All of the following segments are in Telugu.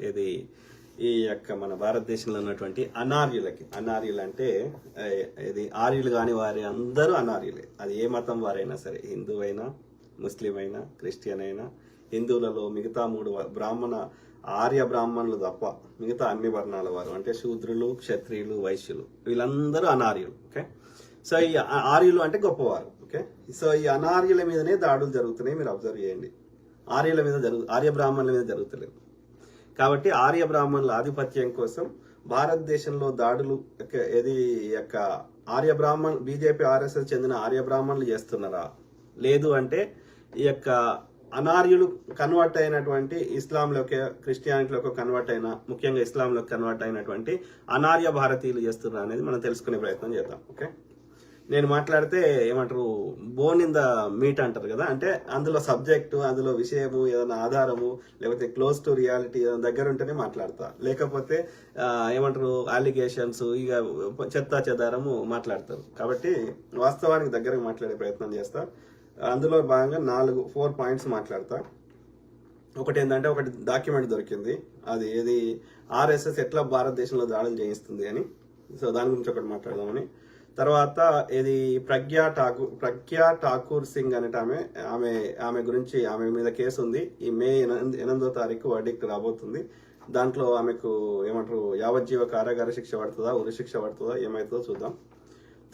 ఇది ఈ యొక్క మన భారతదేశంలో ఉన్నటువంటి అనార్యులు అంటే ఇది ఆర్యులు కాని వారి అందరూ అనార్యులే. అది ఏ మతం వారైనా సరే, హిందువైనా ముస్లిం అయినా క్రిస్టియన్ అయినా, హిందువులలో మిగతా ఆర్య బ్రాహ్మణులు తప్ప మిగతా అన్ని వర్ణాల వారు అంటే శూద్రులు, క్షత్రియులు, వైశ్యులు వీళ్ళందరూ అనార్యులు. ఓకే, సో ఈ ఆర్యులు అంటే గొప్పవారు. ఓకే, సో ఈ అనార్యుల మీదనే దాడులు జరుగుతున్నాయి. మీరు అబ్జర్వ్ చేయండి, ఆర్య బ్రాహ్మణుల మీద జరుగుతలేవు. కాబట్టి ఆర్య బ్రాహ్మణుల ఆధిపత్యం కోసం భారతదేశంలో దాడులు బీజేపీ ఆర్ఎస్ఎస్ చెందిన ఆర్య బ్రాహ్మణులు చేస్తున్నారా? లేదు అంటే ఈ యొక్క అనార్యులు కన్వర్ట్ అయినటువంటి ఇస్లాంలోకి, క్రిస్టియానిటీలోకి కన్వర్ట్ అయిన, ముఖ్యంగా ఇస్లాంలోకి కన్వర్ట్ అయినటువంటి అనార్య భారతీయులు చేస్తున్నారా అనేది మనం తెలుసుకునే ప్రయత్నం చేద్దాం. ఓకే, నేను మాట్లాడితే ఏమంటారు, బోన్ ఇన్ ద మీట్ అంటారు కదా, అంటే అందులో సబ్జెక్టు, అందులో విషయము, ఏదైనా ఆధారము, లేకపోతే క్లోజ్ టు రియాలిటీ ఏదైనా దగ్గర ఉంటేనే మాట్లాడతా, లేకపోతే ఏమంటారు అలిగేషన్స్, ఇక చెత్తా చెదారము మాట్లాడతారు. కాబట్టి వాస్తవానికి దగ్గరకు మాట్లాడే ప్రయత్నం చేస్తా. అందులో భాగంగా 4 పాయింట్స్ మాట్లాడతా. ఒకటి ఏంటంటే, ఒకటి డాక్యుమెంట్ దొరికింది, అది ఏది ఆర్ఎస్ఎస్ ఎట్లా భారతదేశంలో దాడులు చేయిస్తుంది అని. సో దాని గురించి ఒకటి మాట్లాడదామని. తర్వాత ఇది ప్రజ్ఞా ఠాకూర్ సింగ్ అనేట ఆమె గురించి, ఆమె మీద కేసు ఉంది. ఈ మే 8వ తారీఖు వర్డిక్ట్ రాబోతుంది. దాంట్లో ఆమెకు ఏమంటారు యావజ్జీవ కారాగార శిక్ష పడుతుందా, ఉరి శిక్ష పడుతుందా, ఏమవుతుందో చూద్దాం.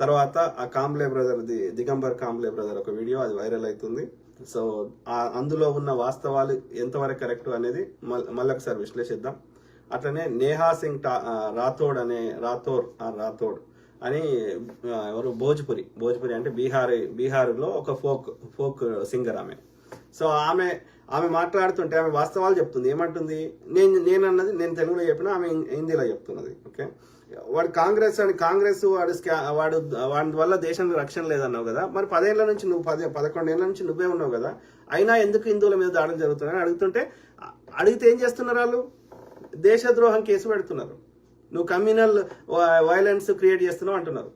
తర్వాత ఆ కాంబ్లే బ్రదర్, దిగంబర్ కాంబ్లే బ్రదర్ ఒక వీడియో, అది వైరల్ అవుతుంది. సో అందులో ఉన్న వాస్తవాలు ఎంతవరకు కరెక్ట్ అనేది మళ్ళొకసారి విశ్లేషిద్దాం. అట్లనే నేహా సింగ్ రాథోడ్ అని ఎవరు, భోజ్పురి అంటే బీహార్లో ఒక ఫోక్ సింగర్ ఆమె. సో ఆమె మాట్లాడుతుంటే ఆమె వాస్తవాలు చెప్తుంది. ఏమంటుంది, నేను తెలుగులో చెప్పినా, ఆమె హిందీలో చెప్తున్నది. ఓకే, వాడు కాంగ్రెస్ వాడి వల్ల దేశానికి రక్షణ లేదన్నావు కదా, మరి 10 ఏళ్ల నుంచి నువ్వు 11 ఏళ్ల నుంచి నువ్వే ఉన్నావు కదా, అయినా ఎందుకు హిందువుల మీద దాడులు జరుగుతున్నాయని అడిగితే ఏం చేస్తున్నారు వాళ్ళు? దేశద్రోహం కేసు పెడుతున్నారు. నువ్వు కమ్యూనల్ వైలెన్స్ క్రియేట్ చేస్తున్నావు అంటున్నారు.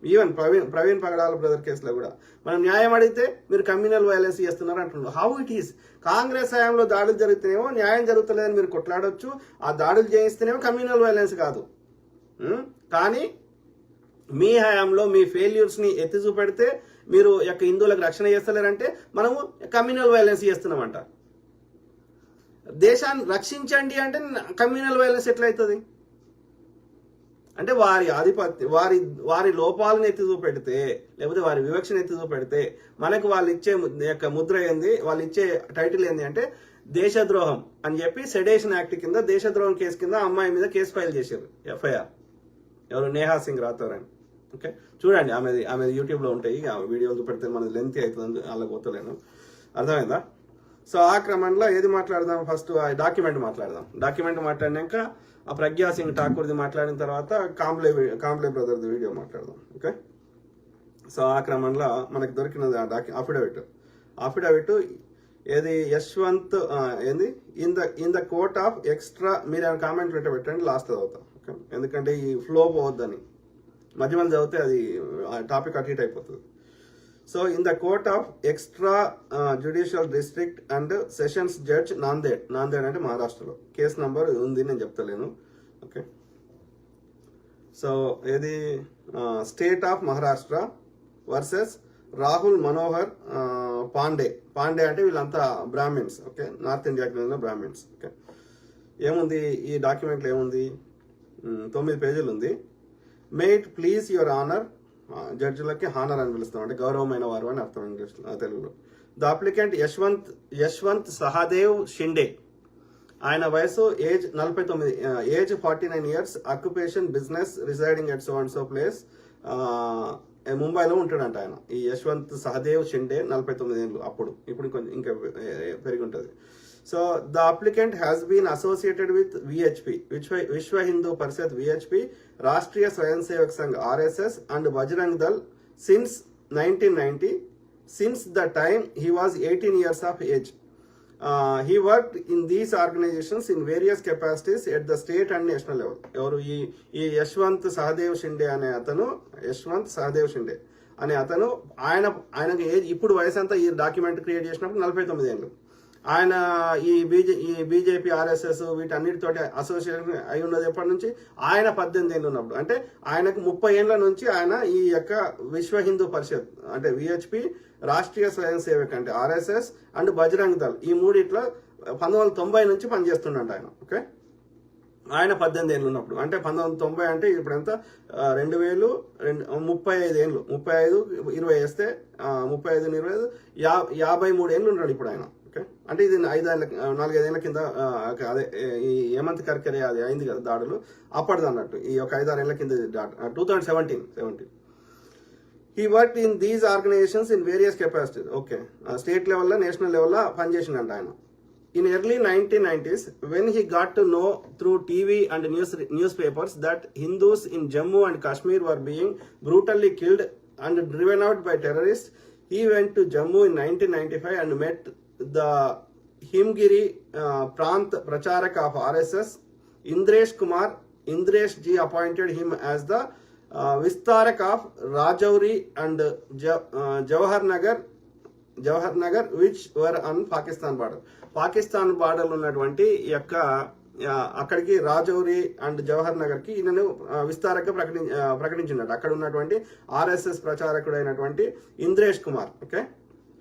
ఈవెన్ ప్రవీణ్ పగడాల బ్రదర్ కేసులో కూడా మనం న్యాయం అడిగితే మీరు కమ్యూనల్ వైలెన్స్ చేస్తున్నారు అంటున్నారు. How it is? కాంగ్రెస్ హయాంలో దాడులు జరుగుతున్నాయేమో న్యాయం జరుగుతలేదని మీరు కొట్లాడొచ్చు, ఆ దాడులు చేయిస్తేనేమో కమ్యూనల్ వైలెన్స్ కాదు. కానీ మీ హయాంలో మీ ఫెయిల్యూర్స్ ని ఎత్తి చూపెడితే మీరు హిందువులకు రక్షణ చేస్తలేరంటే మనము కమ్యూనల్ వైలెన్స్ చేస్తున్నామంట. దేశాన్ని రక్షించండి అంటే కమ్యూనల్ వైలెన్స్ ఎట్లయితుంది? అంటే వారి ఆధిపత్యం, వారి లోపాలను ఎత్తి చూపెడితే, లేకపోతే వారి వివక్షను ఎత్తి చూపెడితే మనకు వాళ్ళు ఇచ్చే ముద్ర ఏంది, వాళ్ళు ఇచ్చే టైటిల్ ఏంది అంటే దేశద్రోహం అని చెప్పి సెడేషన్ యాక్ట్ కింద, దేశద్రోహం కేసు కింద అమ్మాయి మీద కేసు ఫైల్ చేశారు, ఎఫ్ఐఆర్. ఎవరు? నేహా సింగ్ రాథోర్ అని. ఓకే, చూడండి, ఆమె యూట్యూబ్లో ఉంటాయి, ఆ వీడియోలు చూపెడితే మనది లెంత్ అవుతుంది, అలా పోతలేను. అర్థమైందా? సో ఆ క్రమంలో ఏది మాట్లాడదాం? ఫస్ట్ ఆ డాక్యుమెంట్ మాట్లాడదాం. డాక్యుమెంట్ మాట్లాడినాక ఆ ప్రజ్ఞా సింగ్ ఠాకూర్ది మాట్లాడిన తర్వాత కాంబ్లే బ్రదర్ది వీడియో మాట్లాడదాం. ఓకే, సో ఆ క్రమంలో మనకి దొరికినది అఫిడవిట్ ఏది యశ్వంత్ ఏంది in the court of extra. మీరు ఏమైనా కామెంట్లు పెట్టండి, లాస్ట్ చదువుతాం. ఓకే, ఎందుకంటే ఈ ఫ్లో పోవద్దని, మధ్య చదివితే అది టాపిక్ అటు ఇటు అయిపోతుంది. So in the court of extra judicial district and sessions judge Nanded అంటే మహారాష్ట్రలో. కేసు నంబర్ ఉంది, నేను చెప్తలేను. ఓకే, సో ఏది state of Maharashtra versus Rahul Manohar Pandey అంటే వీళ్ళంతా బ్రాహ్మిన్స్. ఓకే, నార్త్ ఇండియాకి చెందిన బ్రాహ్మిన్స్. ఓకే, ఏముంది ఈ డాక్యుమెంట్లో? ఏముంది? 9 పేజీలు ఉంది. May it please your honour, జడ్జిలకి హానర్ అని పిలుస్తాం, అంటే గౌరవమైన వారు అని అర్థం ఇంగ్లీష్ తెలుగులో. The applicant Yashwant Sahadev Shinde. ఆయన వయసు age 49, age 49 years, occupation business, residing at so and so place. ముంబైలో ఉంటాడంట ఆయన. ఈ యశ్వంత్ సహదేవ్ షిండే 49 ఏళ్ళు అప్పుడు, ఇప్పుడు ఇంకా పెరిగి ఉంటుంది. So the applicant has been associated with VHP, Vishwa Hindu Parishad VHP, Rashtriya Swayam Sevak Sangh RSS and Bajrang Dal since 1990. Since the time he was 18 years of age. He worked in these organizations in various capacities at the state and national level. ఎవరు? ఈ యశ్వంత్ సహదేవ్ షిండే అనే అతను ఆయనకి ఏజ్ ఇప్పుడు వయసు అంతా ఈ డాక్యుమెంట్ క్రియేట్ చేసినప్పుడు 49 ఏళ్ళు. ఆయన ఈ బీజేపీ ఆర్ఎస్ఎస్ వీటన్నిటితోటి అసోసియేషన్ అయి ఉన్నది ఎప్పటి నుంచి ఆయన 18 ఏళ్ళు ఉన్నప్పుడు. అంటే ఆయనకు 30 ఏళ్ల నుంచి ఆయన ఈ యొక్క విశ్వ హిందూ పరిషత్ అంటే విహెచ్పి, రాష్ట్రీయ స్వయం సేవక్ అంటే ఆర్ఎస్ఎస్ అండ్ బజరంగ్ దళ్ ఈ మూడిట్లో 1990 నుంచి పనిచేస్తున్నాడు ఆయన. ఓకే, ఆయన 18 ఏళ్ళు ఉన్నప్పుడు అంటే 1990 అంటే ఇప్పుడు ఎంత 35 ఏళ్ళు 35 20 వేస్తే 35 20 53 ఏళ్ళు ఉన్నాడు ఇప్పుడు ఆయన. ఓకే, అంటే ఇది 4-5 ఏళ్ల కింద అదే ఈ హేమంత్ కర్కరే అది అయింది కదా దాడులు, అప్పటిది అన్నట్టు ఈ ఒక 5-6 ఏళ్ల కింద 2017. He worked in these organizations in various capacities. Okay, state లెవెల్లో నేషనల్ లెవెల్లో పనిచేసిండంట ఆయన. In early 1990s, when he got to know through TV and newspapers that Hindus in Jammu and Kashmir were being brutally killed and driven out by terrorists, he went to Jammu in 1995 and met the Himgiri Prant Pracharak of RSS, Indresh Kumar. Indresh ji appointed him as the Vistarak of Rajouri and Jawahar Nagar, which were on Pakistan border. Pakistan border ఉన్నటువంటి యొక్క అక్కడికి రాజౌరి అండ్ జవహర్ నగర్ కి ఈయనను విస్తారంగా ప్రకటించినట్టు అక్కడ ఉన్నటువంటి ఆర్ఎస్ఎస్ ప్రచారకుడు అయినటువంటి ఇంద్రేష్ కుమార్. ఓకే,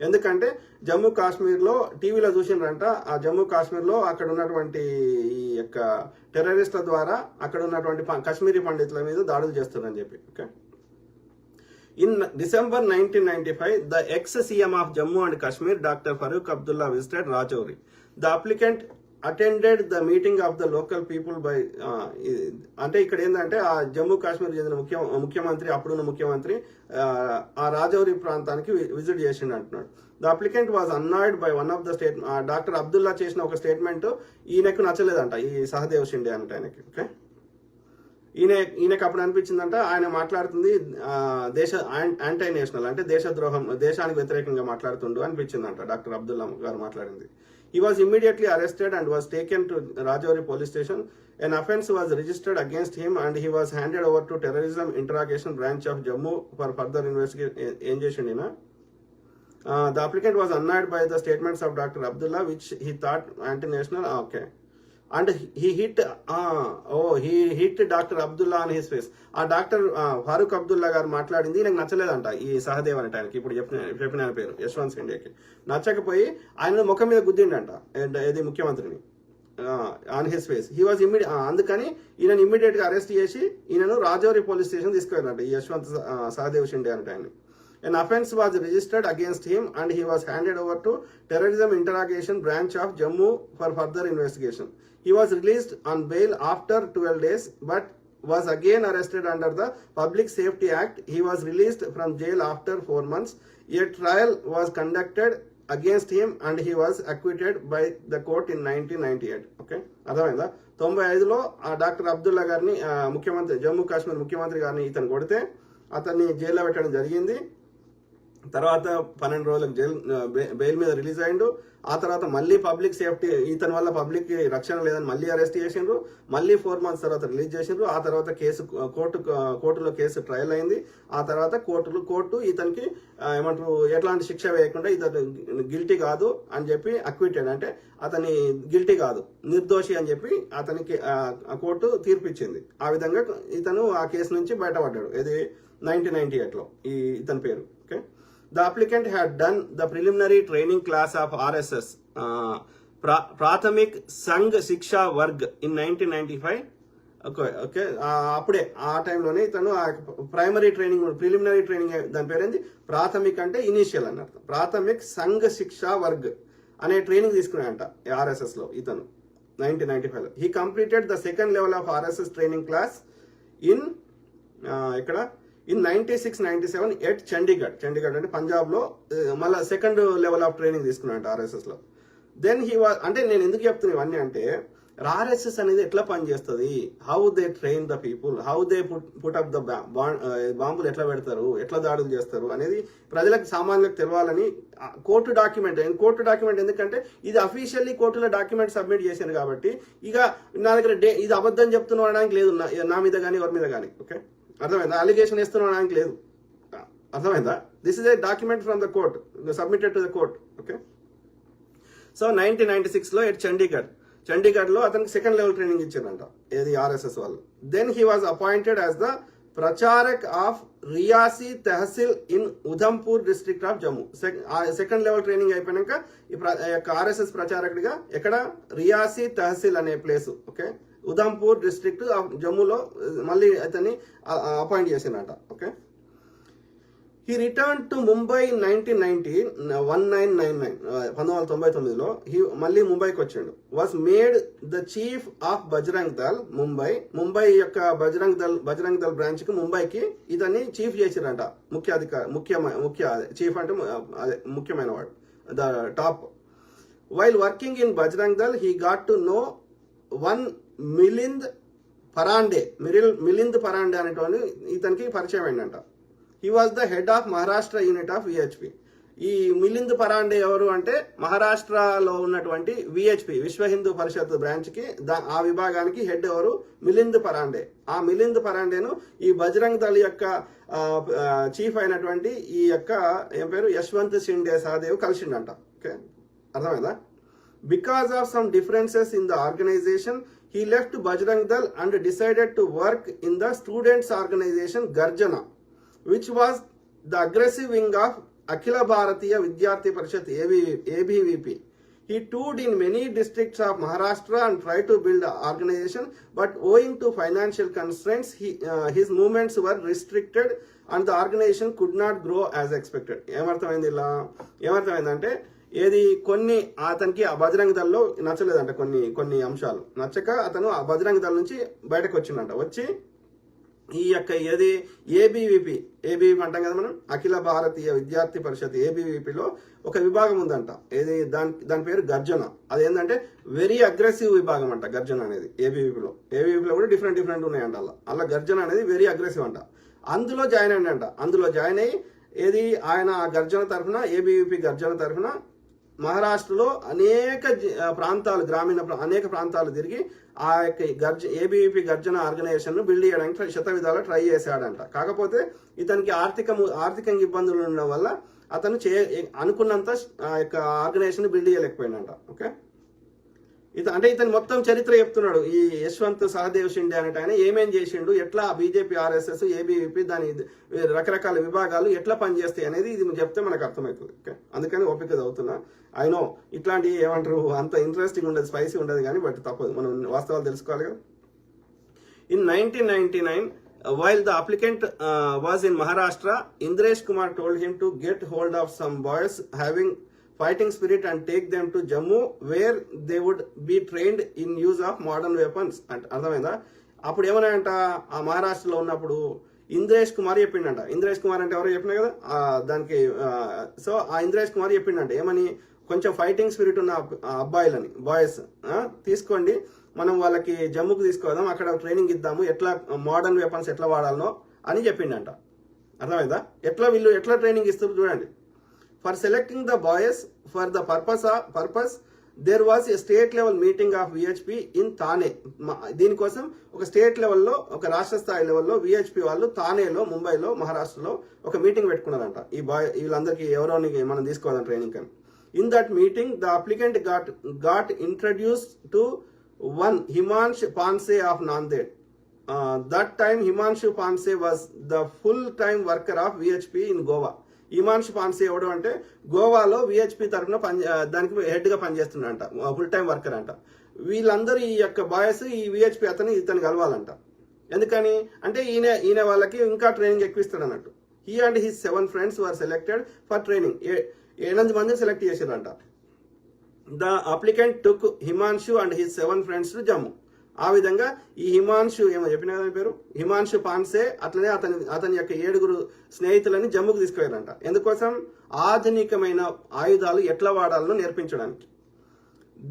ఎందుకంటే జమ్మూ కాశ్మీర్ లో టీవీలో చూసినారంట, ఆ జమ్మూ కాశ్మీర్ లో అక్కడ ఉన్నటువంటి ఈ యొక్క టెర్రరిస్టుల ద్వారా అక్కడ ఉన్నటువంటి కాశ్మీరీ పండితుల మీద దాడులు చేస్తున్నారని చెప్పి. Okay, in December 1995, the ex-CM of Jammu and Kashmir, Dr. Farooq Abdullah, visited Rajouri. The applicant attended the meeting of the local people by అంటే ఇక్కడ ఏంటంటే ఆ జమ్మూ కాశ్మీర్ చెందిన ముఖ్యమంత్రి అప్పుడున్న ముఖ్యమంత్రి ఆ రాజౌరి ప్రాంతానికి విజిట్ చేసిండు అంటున్నాడు. The applicant was అన్నాయిడ్ by one of the state doctor Abdullah చేసిన ఒక స్టేట్మెంట్ ఈయనకు నచ్చలేదంట, ఈ సహదేవ్ షిండే అంటే ఆయనకి. ఓకే, ఈయనకు అప్పుడు అనిపించిందంట ఆయన మాట్లాడుతుంది దేశ యాంటీ నేషనల్ అంటే దేశద్రోహం, దేశానికి వ్యతిరేకంగా మాట్లాడుతుండు అనిపించిందంట డాక్టర్ అబ్దుల్లా గారు మాట్లాడింది. He was immediately arrested and was taken to Rajouri police station. An offence was registered against him and he was handed over to Terrorism Interrogation Branch of Jammu for further investigation. The applicant was annoyed by the statements of Dr. Abdullah, which he thought anti-national. Okay. And he hit doctor Abdullah on his face. ఆ డాక్టర్ ఫారూక్ అబ్దుల్లా గారు మాట్లాడింది నాకు నచ్చలేదంట ఈ సహదేవ్ అనే ఆయనకి, ఇప్పుడు చెప్పిన పేరు యశ్వంత్ సిండియాకి నచ్చకపోయి ఆయన ముఖం మీద గుద్దిండంట ఇది ముఖ్యమంత్రిని on his face. He was అందుకని ఈయన ఇమ్మీడియట్ గా అరెస్ట్ చేసి ఈయనను రాజౌరి పోలీస్ స్టేషన్ తీసుకెళ్ళారంట ఈ యశ్వంత్ సహదేవ్ షిండే అనే ఆయన. An offence was registered against him and he was handed over to Terrorism Interrogation Branch of Jammu for further investigation. He was released on bail after 12 days but was again arrested under the Public Safety Act. He was released from jail after 4 months. A trial was conducted against him and he was acquitted by the court in 1998. Okay, అర్థమైందా? 95లో ఆ డాక్టర్ అబ్దుల్లా గారిని ముఖ్యమంత్రి జమ్మూ కాశ్మీర్ ముఖ్యమంత్రి గారిని ఇతను కొడితే అతన్ని జైల్లో పెట్టడం జరిగింది. తర్వాత 12 రోజులకు బెయిల్ మీద రిలీజ్ అయ్యిండు. ఆ తర్వాత మళ్ళీ పబ్లిక్ సేఫ్టీ ఇతని వల్ల పబ్లిక్ రక్షణ లేదని మళ్ళీ అరెస్ట్ చేసిండ్రు. మళ్ళీ 4 months తర్వాత రిలీజ్ చేసిండ్రు. ఆ తర్వాత కేసు కోర్టులో కేసు ట్రయల్ అయింది. ఆ తర్వాత కోర్టు ఇతనికి ఏమంటారు ఎట్లాంటి శిక్ష వేయకుండా ఇతను గిల్టీ కాదు అని చెప్పి అక్విటెడ్ అంటే అతని గిల్టీ కాదు నిర్దోషి అని చెప్పి అతనికి కోర్టు తీర్పిచ్చింది. ఆ విధంగా ఇతను ఆ కేసు నుంచి బయటపడ్డాడు. ఇది 1998లో ఇతని పేరు. Okay, the applicant had done the preliminary training class of RSS Prathamik Sangh Shiksha Varg in 1995. Okay, అప్పుడే ఆ టైంలోనే ఇతను ప్రిలిమినరీ ట్రైనింగ్ దాని పేరేంది ప్రాథమిక్ అంటే ఇనీషియల్ అన్నట్టు. ప్రాథమిక్ సంఘ్ శిక్షా వర్గ్ అనే ట్రైనింగ్ తీసుకున్నాడంట ఆర్ఎస్ఎస్ లో ఇతను 1995లో. He completed the second level of RSS training class in ఇక్కడ ఇన్ 96-97 ఎట్ చండీగఢ్ అంటే పంజాబ్ లో మళ్ళీ సెకండ్ లెవెల్ ఆఫ్ ట్రైనింగ్ తీసుకున్నాడు ఆర్ఎస్ఎస్ లో. దెన్ హీ వాజ్ అంటే నేను ఎందుకు చెప్తున్నా ఇవన్నీ అంటే ఆర్ఎస్ఎస్ అనేది ఎట్లా పనిచేస్తుంది, how they train the people, how they put up the బాంబులు ఎట్లా పెడతారు, ఎట్లా దాడులు చేస్తారు అనేది ప్రజలకు సామాన్యులకు తెలవాలని కోర్టు డాక్యుమెంట్ ఎందుకంటే ఇది అఫీషియల్లీ కోర్టులో డాక్యుమెంట్ సబ్మిట్ చేశారు కాబట్టి ఇక నా దగ్గర ఇది అబద్ధం చెప్తున్నా అనడానికి లేదు నా మీద కానీ ఎవరి మీద కానీ. ఓకే, అర్థమైందా? అలిగేషన్ వేస్తున్నాడానికి లేదు. అర్థమైందా? This is a document from the court submitted to the court. Okay, so 1996 లో చండీగఢ్ లో అతనికి సెకండ్ లెవెల్ ట్రైనింగ్ ఇచ్చారంట ఏది ఆర్ఎస్ఎస్ వాళ్ళు. Then he was appointed as the pracharak of Reasi tehsil in Udhampur district of Jammu. Second level training అయిపోయాక ఈ యొక్క ఆర్ఎస్ఎస్ ప్రచారకుడిగా ఎక్కడ రియాసీ తహసీల్ అనే place, okay, Udhampur district of జమ్మూలో మళ్ళీ అతన్ని అపాయింట్ చేసినట. Okay, he return to Mumbai 1999లో మళ్ళీ ముంబైకి వచ్చాడు. Was made the chief of Bajrang Dal Mumbai యొక్క బజరంగ్ దళ్ బ్రాంచ్ కి ముంబైకి ఇతన్ని చీఫ్ చేసిరంట. ముఖ్య చీఫ్ అంటే అదే ముఖ్యమైన వాడు, the top. While working in Bajrang Dal he got to no one Milind Parande అనేటువంటి ఇతనికి పరిచయం అయిందంట. He was the head of Maharashtra unit of VHP. ఈ మిలింద్ పరాండే ఎవరు అంటే మహారాష్ట్రలో ఉన్నటువంటి విహెచ్పి విశ్వ హిందూ పరిషత్ బ్రాంచ్ కి ఆ విభాగానికి హెడ్ ఎవరు? మిలింద్ పరాండే. ఆ మిలింద్ పరాండేను ఈ బజరంగ్ దళ్ యొక్క చీఫ్ అయినటువంటి ఈ యొక్క ఏం పేరు యశ్వంత్ షిండే సహదేవ్ కలిసిండంట. ఓకే, అర్థమైందా? Because of some differences in the organisation he left Bajrang Dal and decided to work in the students organization Garjana, which was the aggressive wing of Akhila Bharatiya Vidyarthi Parishad ABVP. He toured in many districts of Maharashtra and tried to build an organization, but owing to financial constraints, his movements were restricted and the organization could not grow as expected. ఏమర్థమైందంటే ఏది కొన్ని అతనికి ఆ బజరంగ్ దళ్ లో నచ్చలేదంట, కొన్ని అంశాలు నచ్చక అతను ఆ బజరంగ్ దళ్ నుంచి బయటకు వచ్చిందంట. వచ్చి ఈ యొక్క ఏది ఏబీవీపీ అంటాం కదా మనం, అఖిల భారతీయ విద్యార్థి పరిషత్ ఏబీవీపీలో ఒక విభాగం ఉందంట. ఏది దాని పేరు గర్జన. అదేంటంటే వెరీ అగ్రెసివ్ విభాగం అంట గర్జన అనేది. ఏబీవీపీలో కూడా డిఫరెంట్ ఉన్నాయంట. అలా గర్జన అనేది వెరీ అగ్రెసివ్ అంట. అందులో జాయిన్ అయ్యంట. అందులో జాయిన్ అయ్యి ఏది ఆయన ఆ గర్జన తరఫున ఏబీవీపీ గర్జన తరఫున మహారాష్ట్రలో అనేక ప్రాంతాలు అనేక ప్రాంతాలు తిరిగి ఆ యొక్క ఏబీవీపీ గర్జన ఆర్గనైజేషన్ ను బిల్డ్ చేయడానికి శతవిధాలా ట్రై చేశాడంట. కాకపోతే ఇతనికి ఆర్థికంగా ఇబ్బందులు ఉండడం వల్ల అతను అనుకున్నంత ఆ యొక్క ఆర్గనైజేషన్ బిల్డ్ చేయలేకపోయినంట. ఓకే, ఇతను మొత్తం చరిత్ర చెప్తున్నాడు. ఈ యశ్వంత్ సహదేవ్ షిండే అనేట ఆయన ఏమేం చేసిండు, ఎట్లా బీజేపీ ఆర్ఎస్ఎస్ ఏబీవీపీ దాని రకరకాల విభాగాలు ఎట్లా పనిచేస్తాయి అనేది ఇది చెప్తే మనకు అర్థమవుతుంది. ఓకే, అందుకని ఓపిక చదువుతున్నా. అయినో ఇట్లాంటి ఏమంటారు అంత ఇంట్రెస్టింగ్ ఉండదు, స్పైసీ ఉండదు కానీ బట్ తప్పదు, మనం వాస్తవాలు తెలుసుకోవాలి కదా. In 1999 while the applicant was in Maharashtra, Indresh Kumar told him to get hold of some boys having fighting spirit and take them to Jammu where they would be trained in use of modern weapons. అంటే అర్థమైందా? అప్పుడు ఏమన్నాయంట, ఆ మహారాష్ట్రలో ఉన్నప్పుడు ఇంద్రేష్ కుమార్ చెప్పిండంట. ఇంద్రేష్ కుమార్ అంటే ఎవరో చెప్పినా కదా దానికి. సో ఆ ఇంద్రేష్ కుమార్ చెప్పిండంట ఏమని, కొంచెం ఫైటింగ్ స్పిరిట్ ఉన్న అబ్బాయిలని బాయ్స్ తీసుకోండి, మనం వాళ్ళకి జమ్ముకు తీసుకోదాం, అక్కడ ట్రైనింగ్ ఇద్దాము, ఎట్లా మోడర్న్ వెపన్స్ ఎట్లా వాడాలనో అని చెప్పిండంట. అర్థమైందా? వీళ్ళు ఎట్లా ట్రైనింగ్ ఇస్తారు చూడండి. For selecting the boys for the purpose, there was a state level meeting of VHP in Thane. దీనికోసం ఒక స్టేట్ లెవెల్లో, ఒక రాష్ట్ర స్థాయి లెవెల్లో VHP వాళ్ళు థానేలో, ముంబైలో, మహారాష్ట్రలో ఒక మీటింగ్ పెట్టుకున్నారంట. వీళ్ళందరికీ ఎవరోని మనం తీసుకోవాలని ట్రైనింగ్ అని. In that meeting, the applicant got introduced to one Himanshu Panse of Nanded. That time Himanshu Panse was the full-time worker of VHP in Goa. Himanshu పాన్సే ఎవడు అంటే గోవాలో విహెచ్పి తరఫున దానికి హెడ్ గా పనిచేస్తున్నాడంట, ఫుల్ టైం వర్కర్ అంట. వీళ్ళందరూ ఈ యొక్క బాయ్స్ ఈ విహెచ్పి ఇతను కలవాలంట. ఎందుకని అంటే ఈయన వాళ్ళకి ఇంకా ట్రైనింగ్ ఎక్కువ ఇస్తాడు అన్నట్టు. He and his 7 friends were selected for training. 8 మందిని సెలెక్ట్ చేశారంట. The applicant took Himanshu and his 7 friends to Jammu. ఆ విధంగా ఈ హిమాన్షు ఏమో చెప్పిన కదా పేరు, హిమాన్షు పాన్సే అట్లనే అతని యొక్క 7 స్నేహితులని జమ్ముకు తీసుకెళ్లారంట. ఎందుకోసం? ఆధునికమైన ఆయుధాలు ఎట్లా వాడాలో నేర్పించడానికి.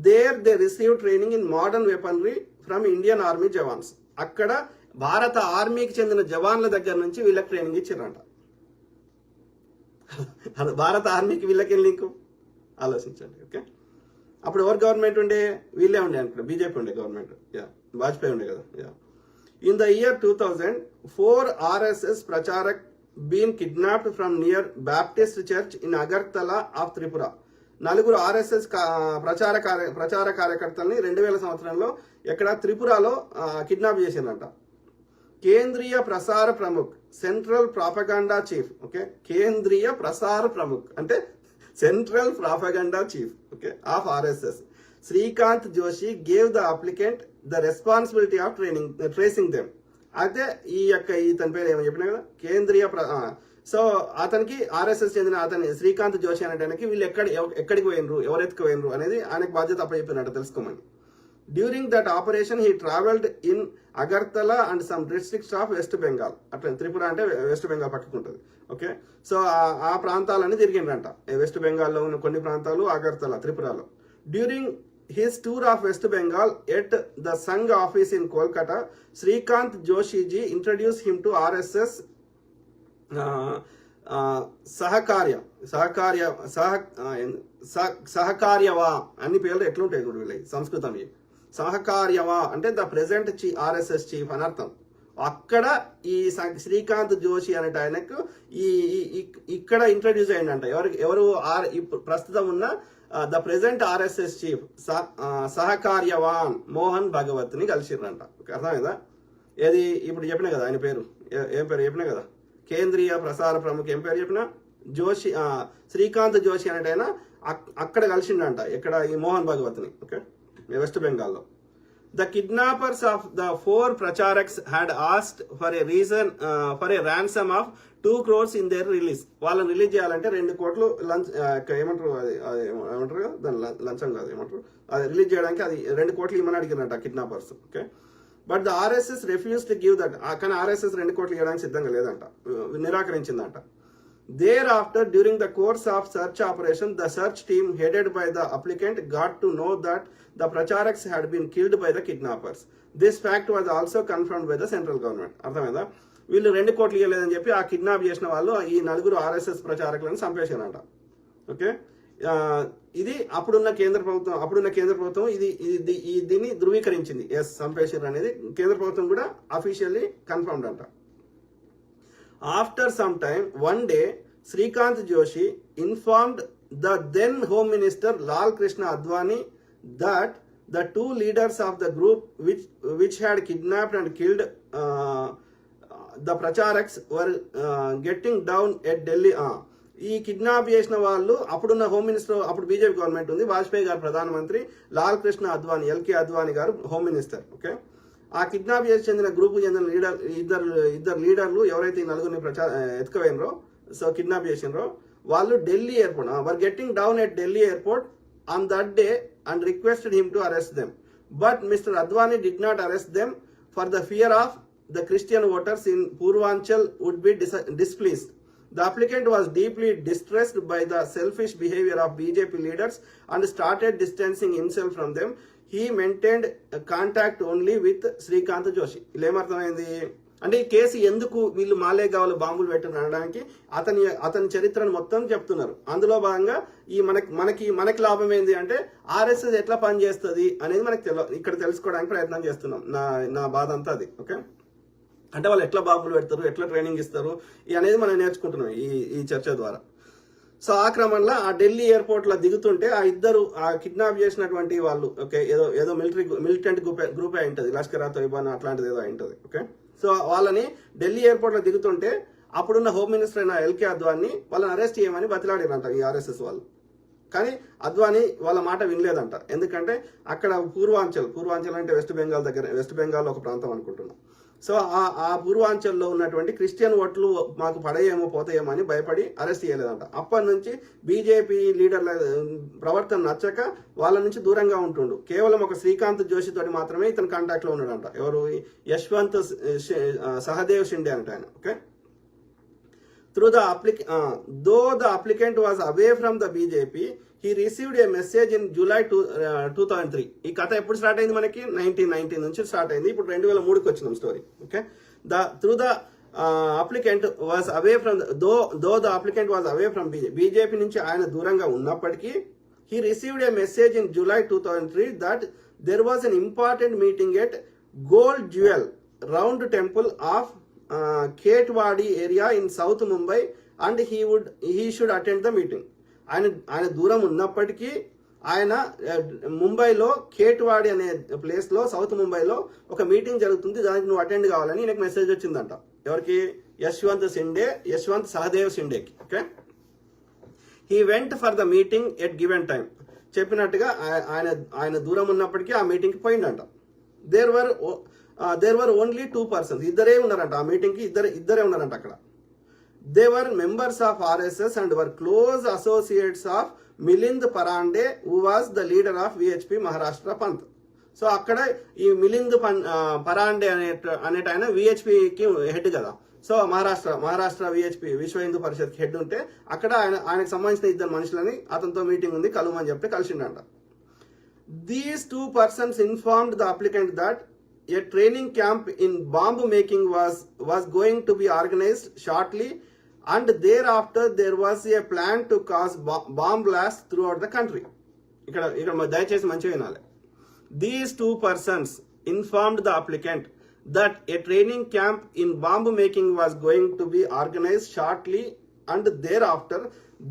There they receive training in modern weaponry from Indian army jawans. అక్కడ భారత ఆర్మీకి చెందిన జవాన్ల దగ్గర నుంచి వీళ్ళకి ట్రైనింగ్ ఇచ్చారంట. భారత ఆర్మీకి వీళ్ళకి లింకు ఆలోచించండి. ఓకే, అప్పుడు ఎవరు గవర్నమెంట్ ఉండే? వీళ్ళే ఉండే అనుకుంటా, బీజేపీ ఉండే గవర్నమెంట్. వాజ్పేయి ఉండే కదా. In the year 2000, 4 RSS pracharak been kidnapped from near Baptist church in Agartala of Tripura. నలుగురు ఆర్ఎస్ఎస్ ప్రచార కార్యకర్తల్ని 2000 సంవత్సరంలో ఎక్కడ త్రిపురలో కిడ్నాప్ చేసిందంట. కేంద్రీయ ప్రసార Pramukh, central propaganda chief, okay, కేంద్రీయ ప్రసార ప్రముఖ్ అంటే central propaganda chief, okay, of RSS Srikanth Joshi gave the applicant the responsibility of tracing them. అయితే ఇతని పేరు ఏమని చెప్పినా కదా, కేంద్రీయ సో అతనికి ఆర్ఎస్ఎస్ చెందిన అతని శ్రీకాంత్ జోషి అనేటానికి వీళ్ళు ఎక్కడికి పోయినరు, ఎవరు ఎత్తుకుపోయినరు అనేది ఆయనకు బాధ్యత అప్పచెప్పినట్టు తెలుసుకోమని. During that operation he travelled in Agartala and some districts of West Bengal. అట్లా త్రిపుర అంటే వెస్ట్ బెంగాల్ పక్కకు ఉంటుంది, ఓకే. సో ఆ ప్రాంతాలన్నీ తిరిగిండ్రంట. వెస్ట్ బెంగాల్లో ఉన్న కొన్ని ప్రాంతాలు, అగర్తలా త్రిపురలో. During his tour of West Bengal at the Sangh office in Kolkata, Srikanth Joshi ji introduced him to RSS సహకార్యవా అన్ని పేర్లు ఎట్లుంటాయి చూడు వీళ్ళకి సంస్కృతం. సహకార్యవా అంటే ద ప్రెసెంట్ ఆర్ఎస్ఎస్ చీఫ్ అని అర్థం. అక్కడ ఈ శ్రీకాంత్ జోషి అనేట ఆయనకు ఇక్కడ ఇంట్రడ్యూస్ అయ్యిందంట. ఎవరు ప్రస్తుతం ఉన్న the present RSS chief sahkaryavah Mohan Bhagwat ని కలిసిర్రంట. అర్థమైందా? ఏది ఇప్పుడు చెప్పినా కదా ఆయన పేరు, ఏం పేరు చెప్పినా కదా, కేంద్రీయ ప్రసార ప్రముఖ ఏం పేరు చెప్పినా, జోషి శ్రీకాంత్ జోషి అనేట ఆయన అక్కడ కలిసిండంట. ఇక్కడ ఈ మోహన్ భగవత్ ని, ఓకే, వెస్ట్ బెంగాల్లో. The kidnappers of the 4 pracharaks had asked for a ransom of 2 crores in their release. వాళ్ళని రిలీజ్ చేయాలంటే 2 కోట్లు ఏమంటారు దాని లంచం కాదు, ఏమంటారు అది రిలీజ్ చేయడానికి అది 2 కోట్లు ఇవ్వమని అడిగినట్ట kidnappers, okay. But the RSS refuse to give that. కానీ ఆర్ఎస్ఎస్ 2 కోట్లు ఇవ్వడానికి సిద్ధంగా లేదంట, నిరాకరించిందంట. Thereafter, during the course of search operation, the search team headed by the applicant got to know that the pracharaks had been killed by the kidnappers. This fact was also confirmed by the central government. అర్థమైందా? వీళ్ళు 2 కోట్లు ఇవ్వలేదని చెప్పి ఆ కిడ్నాప్ చేసిన వాళ్ళు ఈ 4 ఆర్ఎస్ఎస్ ప్రచారకులను చంపేశారంట, ఓకే. ఇది అప్పుడున్న కేంద్ర ప్రభుత్వం దీన్ని ధృవీకరించింది. ఎస్, చంపేశారు అనేది కేంద్ర ప్రభుత్వం కూడా అఫీషియల్లీ కన్ఫర్మ్డ్ అంట. After some time, one day, Srikanth Joshi informed the then Home Minister Lal Krishna Advani that the 2 leaders of the group which had kidnapped and killed the pracharaks were getting down at Delhi. ఈ కిడ్నాప్ చేసిన వాళ్ళు అప్పుడున్న హోమ్ మినిస్టర్, అప్పుడు బీజేపీ గవర్నమెంట్ ఉంది, వాజ్పేయి గారు ప్రధానమంత్రి, లాల్ కృష్ణ అద్వానీ ఎల్కే అద్వానీ గారు హోమ్ మినిస్టర్, ఓకే. ఆ కిడ్నాప్ చేసి చెందిన గ్రూప్ చెందిన ఇద్దరు లీడర్లు ఎవరైతే ఈ 4 ఎత్తుకుపోయినరో, సో కిడ్నాప్ చేసినరో, వాళ్ళు Delhi airport were getting down at Delhi airport on that day and requested him to arrest them. But Mister Advani did not arrest them for the fear of the Christian voters in Purvanchal would be displeased. The applicant was deeply distressed by the selfish behavior of BJP leaders and started distancing himself from them. He maintained contact only with Srikanth Joshi. ఇలా ఏమర్థమైంది అంటే ఈ కేసు ఎందుకు వీళ్ళు మాలేగావ్లో బాంబులు పెట్టని అనడానికి అతని చరిత్రను మొత్తం చెప్తున్నారు. అందులో భాగంగా ఈ మనకి లాభం ఏంది అంటే ఆర్ఎస్ఎస్ ఎట్లా పనిచేస్తుంది అనేది మనకి ఇక్కడ తెలుసుకోవడానికి ప్రయత్నం చేస్తున్నాం. నా బాధ అంతా అది, ఓకే. అంటే వాళ్ళు ఎట్లా బాంబులు పెడతారు, ఎట్లా ట్రైనింగ్ ఇస్తారు అనేది మనం నేర్చుకుంటున్నాం ఈ చర్చ ద్వారా. సో ఆ క్రమంలో ఆ ఢిల్లీ ఎయిర్పోర్ట్ లో దిగుతుంటే ఆ కిడ్నాప్ చేసినటువంటి వాళ్ళు, ఓకే, ఏదో మిలిటెంట్ గ్రూప్ అయి ఉంటుంది, లష్కర్ తోయిబా అట్లాంటిది ఏదో అయి ఉంటుంది, ఓకే. సో వాళ్ళని ఢిల్లీ ఎయిర్పోర్ట్ లో దిగుతుంటే అప్పుడున్న హోమ్ మినిస్టర్ అయిన ఎల్కే అద్వానీ వాళ్ళని అరెస్ట్ చేయమని బతిలాడిరంట ఈ ఆర్ఎస్ఎస్ వాళ్ళు. కానీ అద్వానీ వాళ్ళ మాట వినలేదంట. ఎందుకంటే అక్కడ పూర్వాంచల్ అంటే వెస్ట్ బెంగాల్ ఒక ప్రాంతం అనుకుంటున్నాం. సో ఆ పూర్వాంచల్లో ఉన్నటువంటి క్రిస్టియన్ ఓట్లు మాకు పడేయేమో పోతాయేమో అని భయపడి అరెస్ట్ చేయలేదంట. అప్పటి నుంచి బీజేపీ లీడర్ల ప్రవర్తన నచ్చక వాళ్ళ నుంచి దూరంగా ఉంటుండు. కేవలం ఒక శ్రీకాంత్ జోషి తోటి మాత్రమే ఇతను కాంటాక్ట్ లో ఉన్నాడంట. ఎవరు? యశ్వంత్ సహదేవ్ షిండే అంట ఆయన, okay. Though the applicant was away from the BJP, he received a message in July 2003. ఈ కథ ఎప్పుడు స్టార్ట్ అయింది మనకి? 1990 నుంచి స్టార్ట్ అయింది. ఇప్పుడు 2003కి వచ్చినాం story, okay. Through the applicant was away from though the applicant was away from BJP నుంచి ఆయన దూరంగా ఉన్నప్పటికీ he received a message in July 2003 that there was an important meeting at Gold Jewel Round Temple of Ketwadi area in South Mumbai and he should attend the meeting. ఆయన దూరం ఉన్నప్పటికీ ఆయన ముంబైలో ఖేట్వాడి అనే ప్లేస్ లో సౌత్ ముంబైలో ఒక మీటింగ్ జరుగుతుంది, దానికి నువ్వు అటెండ్ కావాలని ఈయనకు మెసేజ్ వచ్చిందంట. ఎవరికి? యశ్వంత్ సహదేవ్ షిండేకి. Okay, he went for the meeting at given time. చెప్పినట్టుగా ఆయన దూరం ఉన్నప్పటికీ ఆ మీటింగ్ కి పోయిందంట. There were only 2 persons. ఇద్దరే ఉన్నారంట ఆ మీటింగ్ కి, ఇద్దరే ఉన్నారంట అక్కడ. They were members of RSS and were close associates of Milind Parande, who was the leader of VHP Maharashtra Panth. So అక్కడ ఈ మిలింద్ పరాండే అనేట ఆయన విహెచ్పికి హెడ్ కదా. సో మహారాష్ట్ర విహెచ్పి విశ్వ హిందూ పరిషత్ హెడ్ ఉంటే అక్కడ ఆయనకు సంబంధించిన ఇద్దరు మనుషులని అతనితో మీటింగ్ ఉంది కలుమని చెప్తే కలిసిండంట. These 2 persons informed the applicant that a training camp in bomb making was going to be organized shortly, and thereafter there was a plan to cause bomb blasts throughout the country. ఇక్కడ దయచేసి మంచిగా వినాలి. These 2 persons informed the applicant that a training camp in bomb making was going to be organized shortly, and thereafter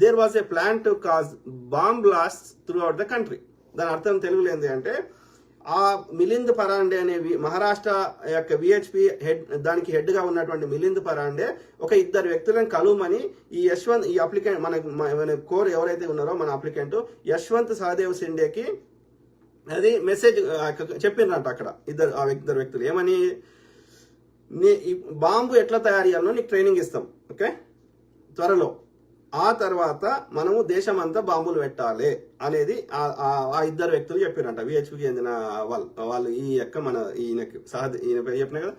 there was a plan to cause bomb blasts throughout the country. దాని అర్థం తెలుగులో ఏంటి అంటే, ఆ మిలింద్ పరాండే అనే మహారాష్ట్ర యొక్క విహెచ్పి హెడ్, దానికి హెడ్ గా ఉన్నటువంటి మిలింద్ పరాండే ఒక ఇద్దరు వ్యక్తులను కలుమని ఈ అప్లికెంట్ మన కోర్ ఎవరైతే ఉన్నారో మన అప్లికెంట్ యశ్వంత్ సహదేవ్ షిండేకి అది మెసేజ్ చెప్పిండ్రంట అక్కడ ఇద్దరు వ్యక్తులు. ఏమని? బాంబు ఎట్లా తయారు చేయాలో నీకు ట్రైనింగ్ ఇస్తాం, ఓకే, త్వరలో. ఆ తర్వాత మనము దేశమంతా బాంబులు పెట్టాలి అనేది ఆ ఇద్దరు వ్యక్తులు చెప్పారంట, విహెచ్పికి చెందిన వాళ్ళు. ఈ యొక్క ఈయన పేరు చెప్పిన కదా,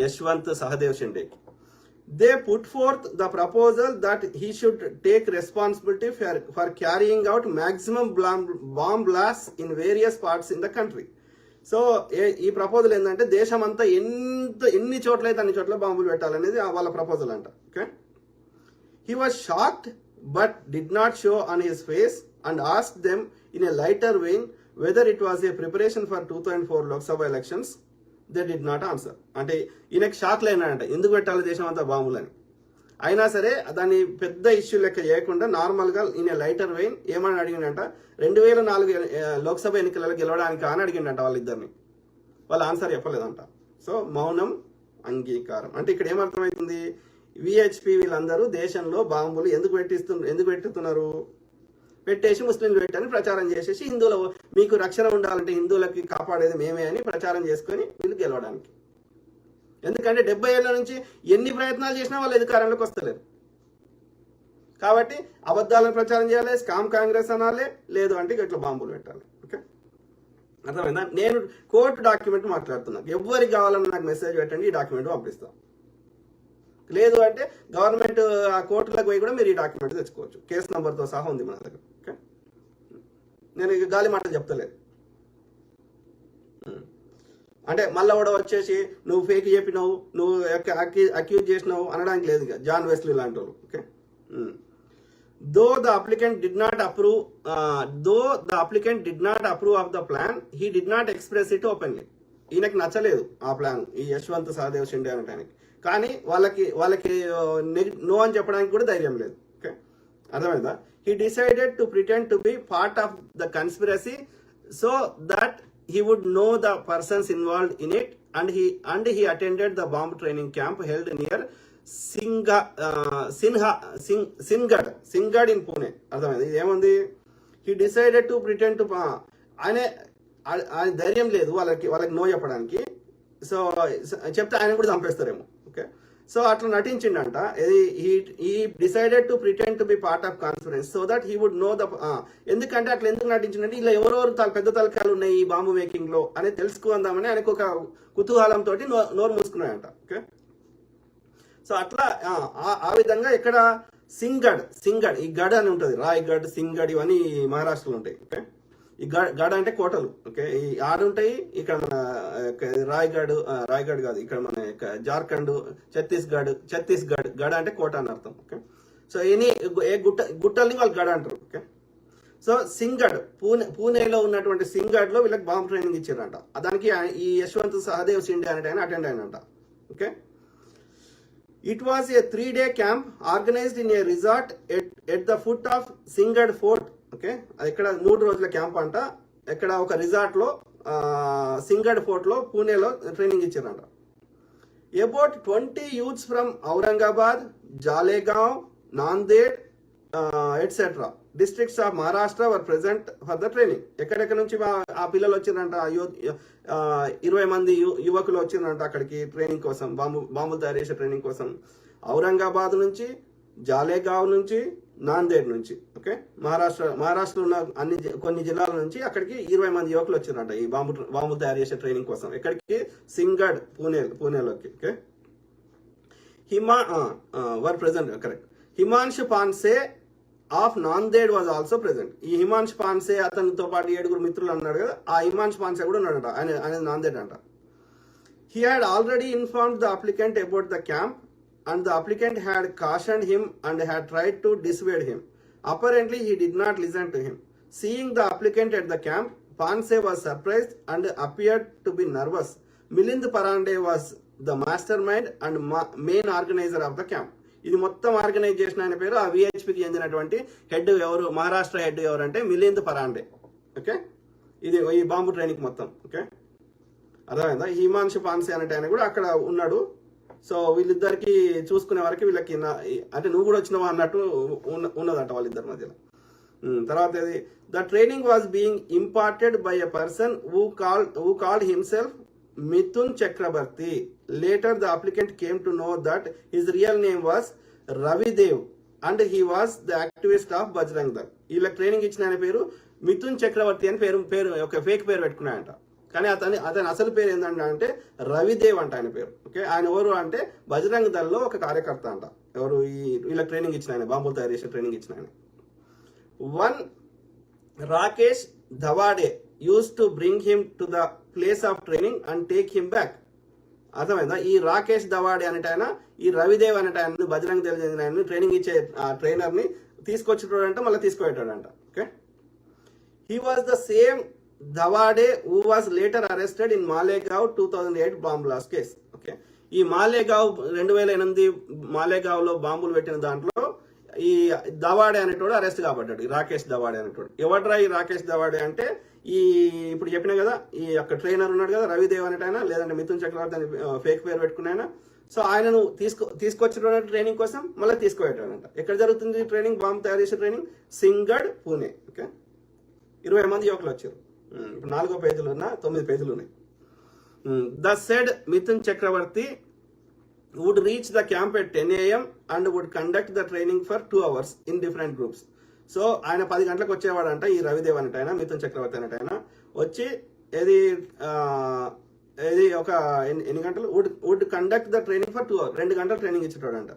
యశ్వంత్ సహదేవ్ షిండేకి. They put forth the proposal that he should take responsibility for carrying out maximum bomb blast in various parts in the country. So ఈ ప్రపోజల్ ఏంటంటే దేశమంతా ఎన్ని చోట్లయితే అన్ని చోట్ల బాంబులు పెట్టాలనేది వాళ్ళ ప్రపోజల్ అంట. Okay, he was shocked but did not show on his face and asked them in a lighter vein whether it was a preparation for 2004 Lok Sabha elections. They did not answer. అంటే ఈయనకి షాక్ లేనంట, ఎందుకు పెట్టాలి దేశం అంతా బాంబులని. అయినా సరే దాన్ని పెద్ద ఇష్యూ లెక్క చేయకుండా నార్మల్ గా ఈయన లైటర్ వెయిన్ ఏమని అడిగిందంట, 2004 లోక్సభ ఎన్నికలలో గెలవడానికి అని అడిగిందంట వాళ్ళిద్దరిని. వాళ్ళ ఆన్సర్ చెప్పలేదంట. సో మౌనం అంగీకారం అంటే ఇక్కడ ఏమర్థమవుతుంది, విహెచ్పి వీళ్ళందరూ దేశంలో బాంబులు ఎందుకు పెట్టుతున్నారు, పెట్టేసి ముస్లింలు పెట్టని ప్రచారం చేసేసి హిందువుల మీకు రక్షణ ఉండాలంటే హిందువులకి కాపాడేది మేమే అని ప్రచారం చేసుకొని వీళ్ళు గెలవడానికి. ఎందుకంటే 70 ఏళ్ల నుంచి ఎన్ని ప్రయత్నాలు చేసినా వాళ్ళు అధికారంలోకి వస్తలేరు. కాబట్టి అబద్ధాలను ప్రచారం చేయాలి, స్కామ్ కాంగ్రెస్ అనాలి, లేదు అంటే ఇట్లా బాంబులు పెట్టాలి. ఓకే, అర్థమైందా? నేను కోర్టు డాక్యుమెంట్ మాట్లాడుతున్నా, ఎవరికి కావాలన్నా నాకు మెసేజ్ పెట్టండి, ఈ డాక్యుమెంట్ పంపిస్తాం. లేదు అంటే గవర్నమెంట్ ఆ కోర్టులకు పోయి కూడా మీరు ఈ డాక్యుమెంట్ తెచ్చుకోవచ్చు, కేసు నంబర్తో సహా ఉంది మన దగ్గర. ఓకే, నేను గాలి మాటలు చెప్తలేదు. అంటే మళ్ళీ కూడా వచ్చేసి నువ్వు ఫేక్ చెప్పినావు, నువ్వు అక్యూజ్ చేసినావు అనడానికి లేదు ఇక జాన్ వెస్లీ లాంటి వాళ్ళు. Okay, though the applicant did not approve of the plan, he did not express it openly. ఈయనకి నచ్చలేదు ఆ ప్లాన్, ఈ యశ్వంత్ సహదేవ్ షిండే అనటానికి. కానీ వాళ్ళకి నో అని చెప్పడానికి కూడా ధైర్యం లేదు. ఓకే, అర్థమైందా? He decided to pretend to be part of the conspiracy so that he would know the persons involved in it, and he attended the bomb training camp held near Singad in Pune. అర్థమైంది? ఏముంది? he decided to pretend to ఆయన ధైర్యం లేదు వాళ్ళకి నో చెప్పడానికి. సో చెప్తే ఆయన కూడా చంపేస్తారేమో. ఓకే, సో అట్లా నటించిండంట. He decided to pretend to be part of conference so that he would know the. ఎందుకంటే అట్లా ఎందుకు నటించిందంటే ఇలా ఎవరెవరు పెద్ద తలకాయలు ఉన్నాయి ఈ బాంబు మేకింగ్ లో అనేది తెలుసుకుందామని ఆయనకు ఒక కుతూహలంతో నోరు మూసుకున్నాయంట. ఓకే, సో అట్లా ఆ విధంగా ఇక్కడ సింగడ్ ఈ గడ్ అని ఉంటుంది, రాయ్గఢ్, సింగడ్ ఇవన్నీ మహారాష్ట్రలో ఉంటాయి. ఓకే, ఈ గడ్ అంటే కోటలు. ఓకే, ఈ 6 ఉంటాయి ఇక్కడ మన రాయ్గఢ్ కాదు, ఇక్కడ మన జార్ఖండ్, ఛత్తీస్గఢ్ గడ్ అంటే కోట అని అర్థం. ఓకే, సో ఏ గుట్టల్ని వాళ్ళు గడ్ అంటారు. ఓకే, సో సింగడ్ పూణేలో ఉన్నటువంటి సింగడ్ లో వీళ్ళకి బాంబ్ ట్రైనింగ్ ఇచ్చారంట. దానికి ఈ యశ్వంత్ సహదేవ్ షిండే అనే ఆయన అటెండ్ అయినంట. Okay, it was a 3-day camp organized in a resort at the foot of Singad fort. Okay, అది ఇక్కడ 3 రోజుల క్యాంప్ అంట. ఇక్కడ ఒక రిసార్ట్ లో సింగడ్ ఫోర్ట్ లో పూణేలో ట్రైనింగ్ ఇచ్చారంట. About 20 youths from Aurangabad, Jalegaon, Nanded etcetera districts of Maharashtra were present for the training. ఎక్కడెక్కడ నుంచి ఆ పిల్లలు వచ్చిందంట, 20 మంది యువకులు వచ్చిందంట అక్కడికి ట్రైనింగ్ కోసం, బాంబులు తయారు చేసే ట్రైనింగ్ కోసం. ఔరంగాబాద్ నుంచి, జాలేగావ్ నుంచి, నాందేడ్ నుంచి. ఓకే, మహారాష్ట్రలో ఉన్న కొన్ని జిల్లాల నుంచి అక్కడికి 20 మంది యువకులు వచ్చిందంట ఈ బాంబులు తయారు చేసే ట్రైనింగ్ కోసం. ఎక్కడికి? సింగడ్, పూణేలోకి. Okay, were present. Correct. Himanshu Panse of Nanded was also present. ఈ హిమాంశు పాన్సే అతనితో పాటు 7 మిత్రులు అన్నాడు కదా, ఆ హిమాంశు పాన్సే కూడా ఉన్నాడంట. ఆయన నాందేడ్ అంట. He had already informed the applicant about the camp and the applicant had cautioned him and had tried to dissuade him. Apparently, he did not listen to him. Seeing the applicant at the camp, Panse was surprised and appeared to be nervous. Milind Parande was the mastermind and main organizer of the camp. ఇది మొత్తం ఆర్గనైజ్ చేసిన ఆయన పేరు, ఆ విహెచ్పికి చెందినటువంటి హెడ్ ఎవరు, మహారాష్ట్ర హెడ్ ఎవరు అంటే మిలింద్ పరాండే. ఓకే, ఇది ఈ బాంబు ట్రైనింగ్ మొత్తం. ఓకే, అర్థమైందా? హిమాంశు పాన్సే అనే ఆయన కూడా అక్కడ ఉన్నాడు. సో వీళ్ళిద్దరికి చూసుకునే వరకు వీళ్ళకి అంటే నువ్వు కూడా వచ్చినావా అన్నట్టు ఉన్నదంట వాళ్ళిద్దరి మధ్యలో. తర్వాత ఇది the training was being imparted by a person who called himself Mithun Chakraborty. Later the applicant came to know that his real name was Ravidev and he was the activist of Bajrang Dal. వీళ్ళకి ట్రైనింగ్ ఇచ్చిన ఆయన పేరు మిథున్ చక్రవర్తి అని పేరు ఒక ఫేక్ పేరు పెట్టుకున్నాయంట. కానీ అతని అసలు పేరు ఏంటంటే రవిదేవ్ అంట ఆయన పేరు. ఓకే, ఆయన ఎవరు అంటే బజరంగ్ దళ్ లో ఒక కార్యకర్త అంట. ఎవరు? వీళ్ళకి ట్రైనింగ్ ఇచ్చిన ఆయన, బాంబులు తయారు చేసే ట్రైనింగ్ ఇచ్చిన ఆయన. One Rakesh Dhawade use to bring him to the place of training and take him back. అర్థమైందా? ఈ రాకేష్ ధవాడే అనేట ఆయన ఈ రవిదేవ్ అనేట ఆయన బజరంగ్ దళ్ చెందిన ఆయన ట్రైనింగ్ ఇచ్చే ట్రైనర్ ని తీసుకొచ్చేటోడంట, మళ్ళీ తీసుకుపోయేటాడంట. Okay, he was the same Dhawade who was later arrested in Malegaon 2008 bomb blast case. Okay, ఈ మాలేగావ్ 2008 మాలేగావ్ లో బాంబులు పెట్టిన దాంట్లో ఈ ధవాడే అనేటోడు అరెస్ట్ కాబడ్డాడు. రాకేష్ ధవాడే అనేటోడు. ఎవడ్రా ఈ రాకేష్ ధవాడే అంటే ఈ ఇప్పుడు చెప్పిన కదా, ఈ యొక్క ట్రైనర్ ఉన్నాడు కదా రవిదేవ్ అనేటైనా, లేదంటే మిథున్ చక్రవర్తి అని ఫేక్ పేరు పెట్టుకున్నాయన. సో ఆయనను తీసుకొచ్చిన ట్రైనింగ్ కోసం మళ్ళీ తీసుకుపోయాడంట. ఎక్కడ జరుగుతుంది ట్రైనింగ్, బాంబు తయారు చేసే ట్రైనింగ్? సింగడ్, పూణే. ఓకే, 20 మంది యువకులు వచ్చారు. ఇప్పుడు 4వ పేజీలు ఉన్న 9 పేజీలు ఉన్నాయి. The said Mithun Chakraborty would reach the camp at 10 AM and would conduct the training for 2 hours in different groups. So ఆయన 10 గంటలకు వచ్చేవాడంట, ఈ రవిదేవ్ అనేట ఆయన, మిథున్ చక్రవర్తి అనేట ఆయన వచ్చి ఇది ఒక ఎన్ని గంటలు would conduct the training for 2 hours, 2 గంటలు ట్రైనింగ్ ఇచ్చేటోడంట.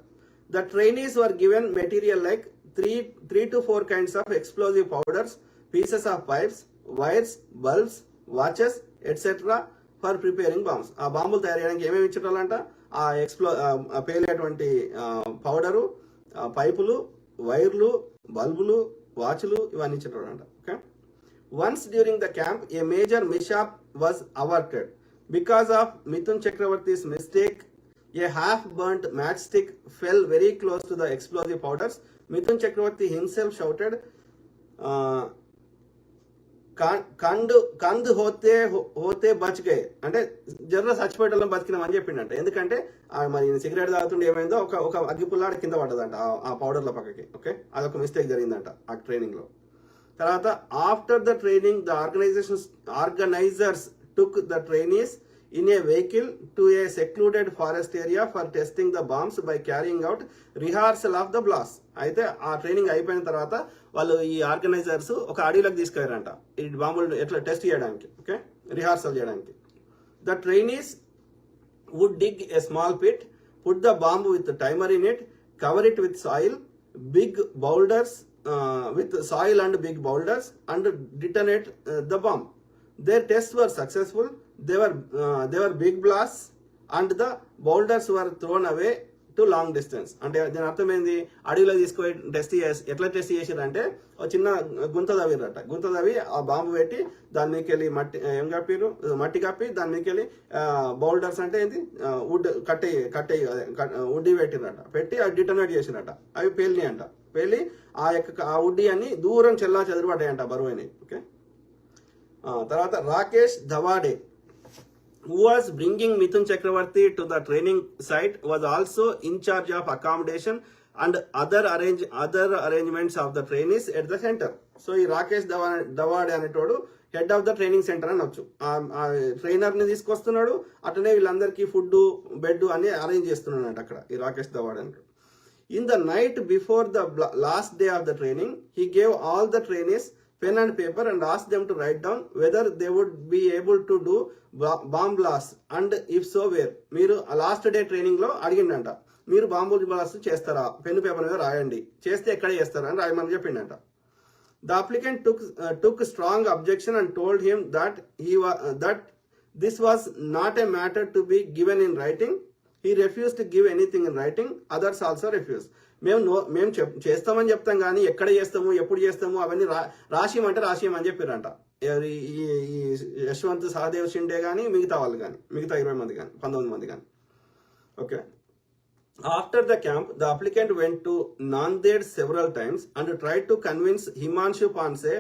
The trainees were given material like 3 to 4 kinds of explosive powders, pieces of pipes, wires, bulbs, watches etcetera for preparing bombs. ఆ బాంబులు తయారు చేయడానికి ఏమేమి ఇచ్చేటోళ్ళంట? ఆ పేలేటువంటి పౌడరు, పైపులు, వైర్లు, బల్బులు, వాచ్లు ఇవన్నీ ఇచ్చేటోళ్ళంట. Okay, once during the camp a major mishap was averted because of Mithun Chakraborty's mistake. A half burnt matchstick fell very close to the explosive powders. Mithun Chakravarti himself shouted, Kandukuri హోతే బచ్కే, అంటే జర్ర చచ్చిపోయేటోళ్ళని బతికినామని చెప్పిండంట. ఎందుకంటే మరి సిగరెట్ తాగుతుండే ఏమైందో ఒక అగ్గిపుల్లాడ కింద పడ్డదంట ఆ పౌడర్ల పక్కకి. ఓకే, అదొక మిస్టేక్ జరిగిందంట ఆ ట్రైనింగ్ లో. తర్వాత after the training the organisers took the trainees in a vehicle to a secluded forest area for testing the bombs by carrying out rehearsal of the blast. అయితే ఆ ట్రైనింగ్ అయిపోయిన తర్వాత వాళ్ళు ఈ ఆర్గనైజర్స్ ఒక అడవిలోకి తీసుకెళ్లారంట ఈ బాంబులు ఎట్లా టెస్ట్ చేయడానికి. ఓకే, రిహార్సల్ చేయడానికి. The trainees would dig a small pit, put the bomb with timer in it, cover it with soil, big boulders with soil and big boulders and detonate the bomb. Their tests were successful. They were big blasts and the boulders were thrown away to long distance. అంటే దీని అర్థం ఏంది, అడవిలో తీసుకొని ఎట్లా టెస్ట్ చేసారంటే ఒక చిన్న గుంత తవ్విరట, గుంత తవ్వి ఆ బాంబు పెట్టి దాని మీదకి వెళ్ళి మట్టి ఏం కప్పిరు, మట్టి కప్పి దాని మీదకి వెళ్ళి బౌల్డర్స్ అంటే ఏంది వుడ్ కట్టె వుడ్డి పెట్టిరట, పెట్టి అవి డిటర్మినేట్ చేసిరట, అవి పేలినాయి అంట. పేలి ఆ వుడ్డి అన్ని దూరం చెల్లా చెదరబడ్డాయంట, బరువైనవి. ఓకే. తర్వాత Rakesh ధవాడే, who was bringing Mithun Chakravarti to the training site, was also in charge of accommodation and other arrangements of the trainees at the center. So ఈ రాకేష్ దవాడే అనేటోడు head of the training centre అనొచ్చు. ఆ ట్రైనర్ ని తీసుకొస్తున్నాడు, అట్లనే వీళ్ళందరికీ ఫుడ్ బెడ్ అన్ని అరేంజ్ చేస్తున్నాడు అక్కడ ఈ రాకేష్ దవాడే అంటాడు. In the night before the last day of the training, he gave all the trainees pen and paper and asked them to write down whether they would be able to do bomb blast and if so where. మీరు లాస్ట్ డే ట్రైనింగ్ లో అడిగిండంట, మీరు బాంబు బ్లాస్ట్ చేస్తారా, పెన్ను పేపర్ మీద రాయండి, చేస్తే ఎక్కడ చేస్తారా అని రాయమని చెప్పిండంట. The applicant took strong objection and told him that this was not a matter to be given in writing. He refused to give anything in writing. Others also refused. మేము చేస్తామని చెప్తాం కానీ ఎక్కడ చేస్తాము ఎప్పుడు చేస్తాము అవన్నీ రాసియమంటే రాసియమని చెప్పారంట. ఈ యశ్వంత్ సహదేవ్ షిండే కానీ మిగతా వాళ్ళు కానీ మిగతా 20 మంది కానీ 19 మంది కానీ. Okay. After the camp the applicant went to Nanded several times and tried to convince Himanshu Panse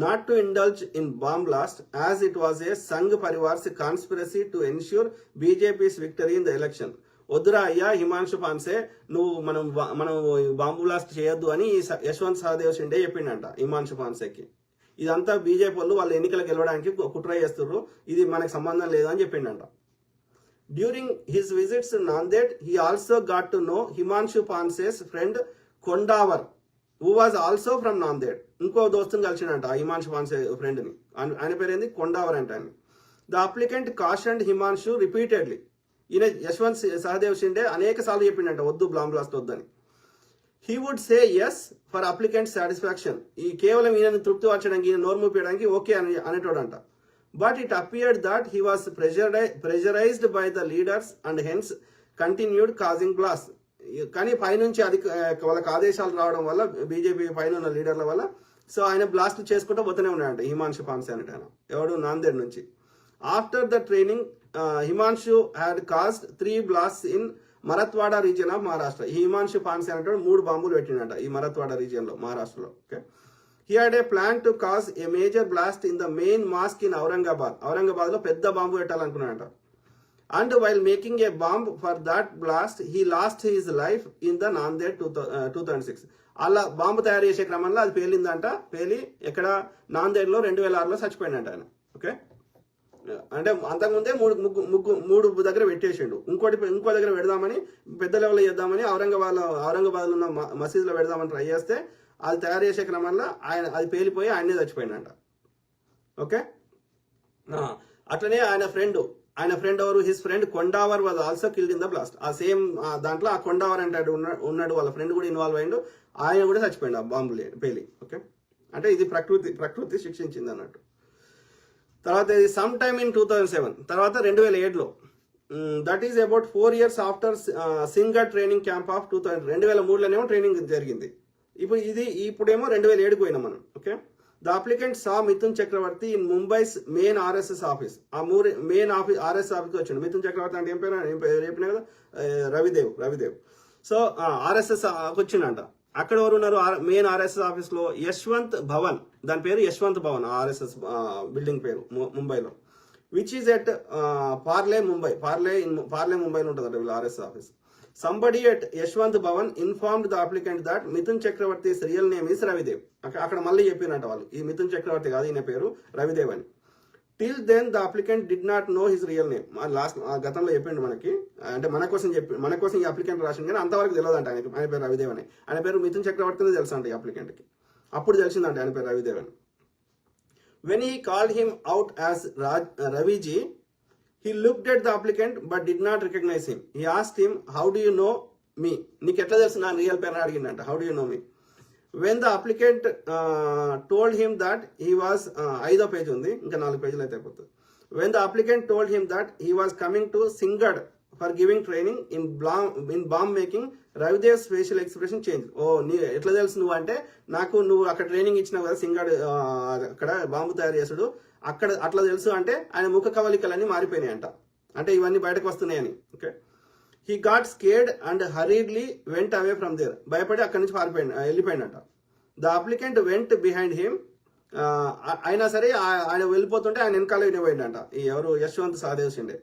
not to indulge in bomb blast as it was a Sangh Parivar's conspiracy to ensure BJP's victory in the election. వద్దురా అయ్యా హిమాన్షు పాన్సే, నువ్వు మనం బాంబు బ్లాస్ట్ చేయొద్దు అని యశ్వంత్ సహదేవ్ షిండే చెప్పిండంట హిమాన్షు పాన్సేకి. ఇదంతా బీజేపీ వాళ్ళు వాళ్ళ ఎన్నికలు గెలవడానికి కుట్ర చేస్తున్నారు, ఇది మనకు సంబంధం లేదు అని చెప్పిండంట. During his visits Nanded he also got to know Himanshu Panse's friend Kondawar who was also from Nanded. ఇంకో దోస్తుని కలిసినంట హిమాన్షు పాన్సే ఫ్రెండ్ ని, ఆయన పేరు ఏంది కొండావర్ అంట. The applicant cautioned Himanshu repeatedly. ఈయన యశ్వంత్ సహదేవ్ షిండే అనేక సార్లు చెప్పిండంట వద్దు బాంబ్ బ్లాస్ట్ వద్దని. He would say yes for applicant satisfaction. ఈ కేవలం ఈయనని తృప్తి పరచడానికి, ఈయన నోరు మూపించడానికి ఓకే అనేటోడంట. But it appeared that he was pressurized by the leaders and hence continued causing blast. కానీ పైనుంచి వాళ్ళకి ఆదేశాలు రావడం వల్ల బీజేపీ పైన ఉన్న లీడర్ల వల్ల సో ఆయన బ్లాస్ట్ చేసుకుంటూ పోతూనే ఉన్నాడంట హిమాన్షు పాన్సే అనేట ఆయన, ఎవడు నాందేడ్ నుంచి. After the training Himanshu had caused 3 blasts in Marathwada region of Maharashtra. ఈ హిమాన్షు పాన్సే అనేటోడు 3 బాంబులు పెట్టిండట ఈ మరత్వాడ రీజియన్ లో, మహారాష్ట్రలో. Okay. He had a plan to cause a major blast in the main mask in Aurangabad లో పెద్ద bomb పెట్టాలనుకున్నాడంట. And while making a bomb for that blast, he lost his life in the Nanded 2006. అలా బాంబు తయారు చేసే క్రమంలో అది పేలిందంట. పేలి ఎక్కడ నాందేడ్లో 2006లో చచ్చిపోయిందంట ఆయన. ఓకే. అంటే అంతకుముందే మూడు దగ్గర పెట్టేసిండు, ఇంకో దగ్గర పెడదామని పెద్ద లెవెల్లో చేద్దామని ఔరంగాబాద్లో ఉన్న మసీదులో పెడదామని ట్రై చేస్తే అది తయారు చేసే క్రమంలో అది పేలిపోయి ఆయనే చచ్చిపోయిందంట. ఓకే. అట్లనే ఆయన ఫ్రెండ్ ఎవరు, his friend Kondawar was also killed in the blast. ఆ సేమ్ దాంట్లో ఆ కొండావర్ అంటే ఉన్నాడు, వాళ్ళ ఫ్రెండ్ కూడా ఇన్వాల్వ్ అయ్యిండు, ఆయన కూడా చచ్చిపోయిండు ఆ బాంబు పేలి. ఓకే. అంటే ఇది ప్రకృతి శిక్షించింది అన్నట్టు. తర్వాత ఇది సమ్ టైమ్ ఇన్ 2007, తర్వాత 2007లో, that is about 4 years after Singad training camp of 2003లోనేమో ట్రైనింగ్ జరిగింది. ఇప్పుడేమో 2007కి పోయినాం మనం. Okay. The applicant saw Mithun Chakravarti in Mumbai's main RSS office. ఆ మెయిన్ ఆఫీస్ RSS ఆఫీస్కి వచ్చిండు. మిథున్ చక్రవర్తి అంటే ఏం పేరు చెప్పినా కదా, రవిదేవ్. సో RSS వచ్చిండంట. అక్కడ ఎవరు ఉన్నారు మెయిన్ RSS ఆఫీస్ లో? యశ్వంత్ భవన్, దాని పేరు యశ్వంత్ భవన్, RSS బిల్డింగ్ పేరు ముంబైలో, విచ్ ఈజ్ ఎట్ పార్లే ముంబైలో ఉంటుంది వీళ్ళ RSS office. Somebody at Yashwant Bhavan informed the applicant that Mithun Chakravarti's real name is Ravidev. అక్కడ మళ్ళీ చెప్పినట్టు వాళ్ళు, ఈ మిథున్ చక్రవర్తి కాదు, ఈయన పేరు రవిదేవ్ అని. Till then the applicant did not know his real name. గతంలో చెప్పిండు మనకి, అంటే మన కోసం ఈ అప్లికెంట్ రాసింది, కానీ అంతవరకు తెలియదంట ఆయన పేరు రవిదేవ్ అని. ఆయన పేరు మిథున్ చక్రవర్తిని తెలుసు అంట ఈ అప్లికెంట్కి, అప్పుడు తెలిసిందంట ఆయన పేరు రవిదేవ్ అని. When he called him out as Ravi ji, he looked at the applicant but did not recognize him. He asked him, how do you know me? నీకు ఎట్లా తెలుసు నా రియల్ పేరు అడిగిందంట, how do you know me? When the applicant told him that he was 5వ పేజ్ ఉంది, ఇంకా 4 పేజీలు అయితే అయిపోతుంది. When the applicant told him that he was coming to Singad for giving training in bomb making. Ravidev facial expression change. ఓ నీ ఎట్లా తెలుసు నువ్వు అంటే, నువ్వు అక్కడ ట్రైనింగ్ ఇచ్చినావు కదా సింగాడు అక్కడ బాంబు తయారు చేసుడు, అక్కడ అట్లా తెలుసు అంటే ఆయన ముఖ కవలికలన్నీ మారిపోయినాయి అంట. అంటే ఇవన్నీ బయటకు వస్తున్నాయని. Okay, he got scared and hurriedly went away from there. భయపడి అక్కడి నుంచి వెళ్ళిపోయిందంట. The applicant went behind him. అయినా సరే ఆయన వెళ్ళిపోతుంటే ఆయన వెనకాల వినిపోయిందంట. ఈ ఎవరు Yashwant Sahadev Shinde.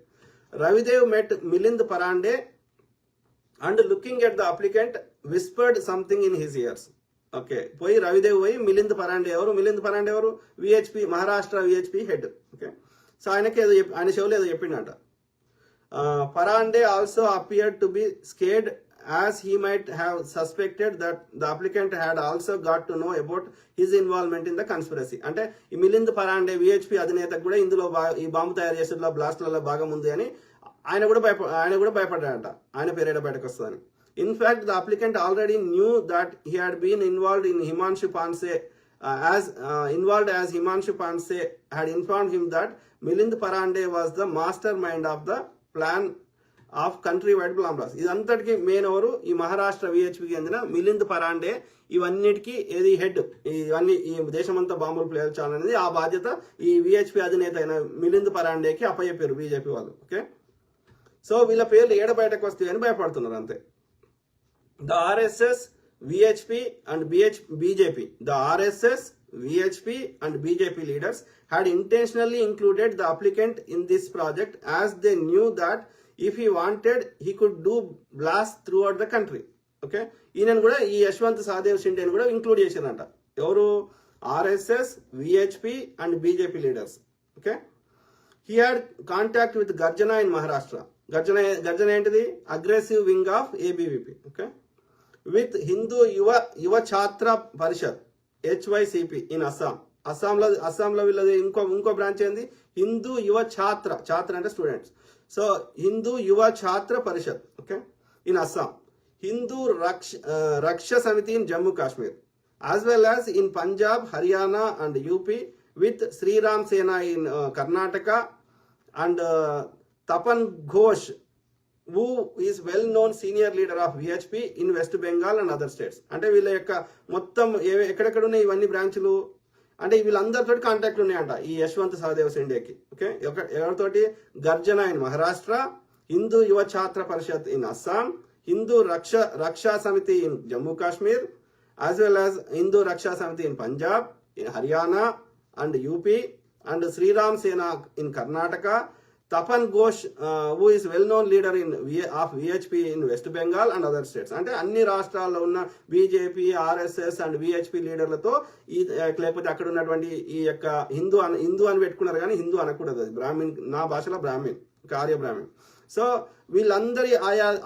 Ravidev met Milind Parande and looking at the applicant whispered something in his ears. Okay, Ravidev పోయి మిలింద్ పరాండే ఎవరు VHP Maharashtra VHP head. Okay, so ఆయనకి ఏదో ఆయన షోలో ఏదో చెప్పిండట. Parande also appeared to be scared as he might have suspected that the applicant had also got to know about his involvement in the conspiracy. అంటే ఈ మిలింద్ పరాండే విహెచ్పి అధినేతకు కూడా ఇందులో ఈ బాంబు తయారు చేసేట్లో బ్లాస్ట్లలో భాగం ఉంది అని ఆయన కూడా భయపడ్డాడంట. ఆయన పేరేడ బయటకు వస్తుందని. In fact the applicant already knew that he had been involved in Himanshu Panse as Himanshu Pansay had informed him that Milind Parande was the mastermind of the plan of country wide bomb blast. ఇదంతటికి మెయిన్ ఎవరు? ఈ మహారాష్ట్ర విహెచ్పికి చెందిన మిలింద్ పరాండే. ఇవన్నిటికీ ఏది హెడ్, ఇవన్నీ ఈ దేశమంతా బాంబులు పేల్చాలనేది ఆ బాధ్యత ఈ విహెచ్పి అధినేత అయిన మిలింద్ పరాండేకి అప్పచెప్పారు బీజేపీ వాళ్ళు. ఓకే, సో వీళ్ళ పేర్లు ఏడ బయటకు వస్తాయని భయపడుతున్నారు అంతే. The RSS VHP and BJP and BJP leaders had intentionally included the applicant in this project as they knew that if he wanted he could do blasts throughout the country. Okay, ఈయన కూడా ఈ యశ్వంత్ సహదేవ్ షిండేని కూడా ఇంక్లూడ్ చేశారంట. ఎవరు? RSS VHP and BJP leaders. Okay, he had contact with గర్జన ఇన్ మహారాష్ట్ర. గర్జన ఏంటిది? Aggressive wing of ABVP. Okay, with Hindu Yuva Chhatra Parishad HYCP in అస్సాంలో వీళ్ళది ఇంకో బ్రాంచ్ ఏంది? హిందూ యువ ఛాత్ర అంటే students. So Hindu Yuva Chhatra Parishad. Okay, in Assam. Hindu Raksha Samiti in Jammu Kashmir as well as in Punjab, Haryana and UP with Shriram Sena in Karnataka and Tapan Ghosh who is well known senior leader of VHP in West Bengal and other states. అంటే వీళ్ళ యొక్క మొత్తం ఎక్కడెక్కడ ఉన్నాయి ఇవన్నీ బ్రాంచ్లు అంటే వీళ్ళందరితో కాంటాక్ట్ ఉన్నాయంట ఈ యశ్వంత్ సహదేవ్ షిండేకి. ఓకే, ఎవరితోటి? గర్జన in Maharashtra, Hindu Yuva Chhatra Parishad in Assam, Hindu Raksha Samiti in Jammu Kashmir as well as Hindu Raksha Samiti in Punjab, in Haryana and UP and Shriram Sena in Karnataka, Tapan Ghosh who is well known leader of VHP in West Bengal and other states. అంటే అన్ని రాష్ట్రాల్లో ఉన్న బీజేపీ, ఆర్ఎస్ఎస్ అండ్ విహెచ్పి లీడర్లతో లేకపోతే అక్కడ ఉన్నటువంటి ఈ యొక్క హిందూ అని పెట్టుకున్నారు కానీ హిందూ అనకూడదు, అది బ్రాహ్మిన్, నా భాషలో బ్రాహ్మిన్, ఆర్య బ్రాహ్మిన్. సో వీళ్ళందరి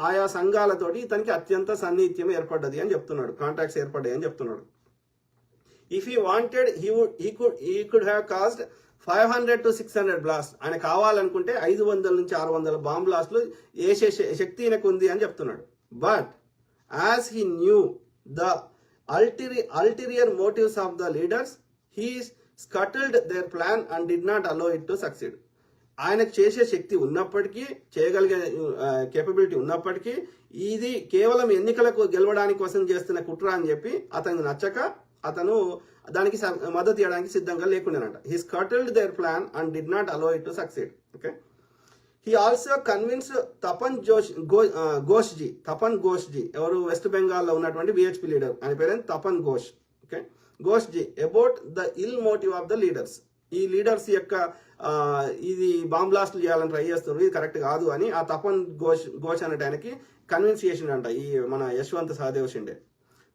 ఆయా సంఘాలతోటి ఇతనికి అత్యంత సన్నిహిత్యం ఏర్పడ్డది అని చెప్తున్నాడు, కాంటాక్ట్స్ ఏర్పడ్డాయి అని చెప్తున్నాడు. If he wanted he could have caused 500 to 600 blast. ఆయన కావాలనుకుంటే 500 నుంచి 600 బాంబ్ బ్లాస్ట్లు వేసే శక్తి ఈయనకు ఉంది అని చెప్తున్నాడు. But as he knew the ulterior motives of the leaders, he scuttled their plan and did not allow it to succeed. ఆయనకు చేసే శక్తి ఉన్నప్పటికీ, చేయగలిగే కేపబిలిటీ ఉన్నప్పటికీ, ఇది కేవలం ఎన్నికలకు గెలవడానికి కోసం చేస్తున్న కుట్ర అని చెప్పి అతనికి నచ్చక అతను దానికి మద్దతు ఇవ్వడానికి సిద్ధంగా లేకుండానంట. He scuttled their plan and did not allow it to succeed. Okay, he also convinced Tapan Ghoshji ఎవరు? వెస్ట్ బెంగాల్లో ఉన్నటువంటి విహెచ్పి లీడర్, ఆయన పేరు Tapan Ghosh. Okay, Ghoshji about the ill motive of the leaders. ఈ లీడర్స్ యొక్క ఇది బాంబ్ బ్లాస్ట్లు చేయాలని ట్రై చేస్తున్నారు, ఇది కరెక్ట్ కాదు అని ఆ తపన్ ఘోష్ అనేటానికి కన్విన్స్ చేసిండంట ఈ మన Yashwant Sahadev Shinde.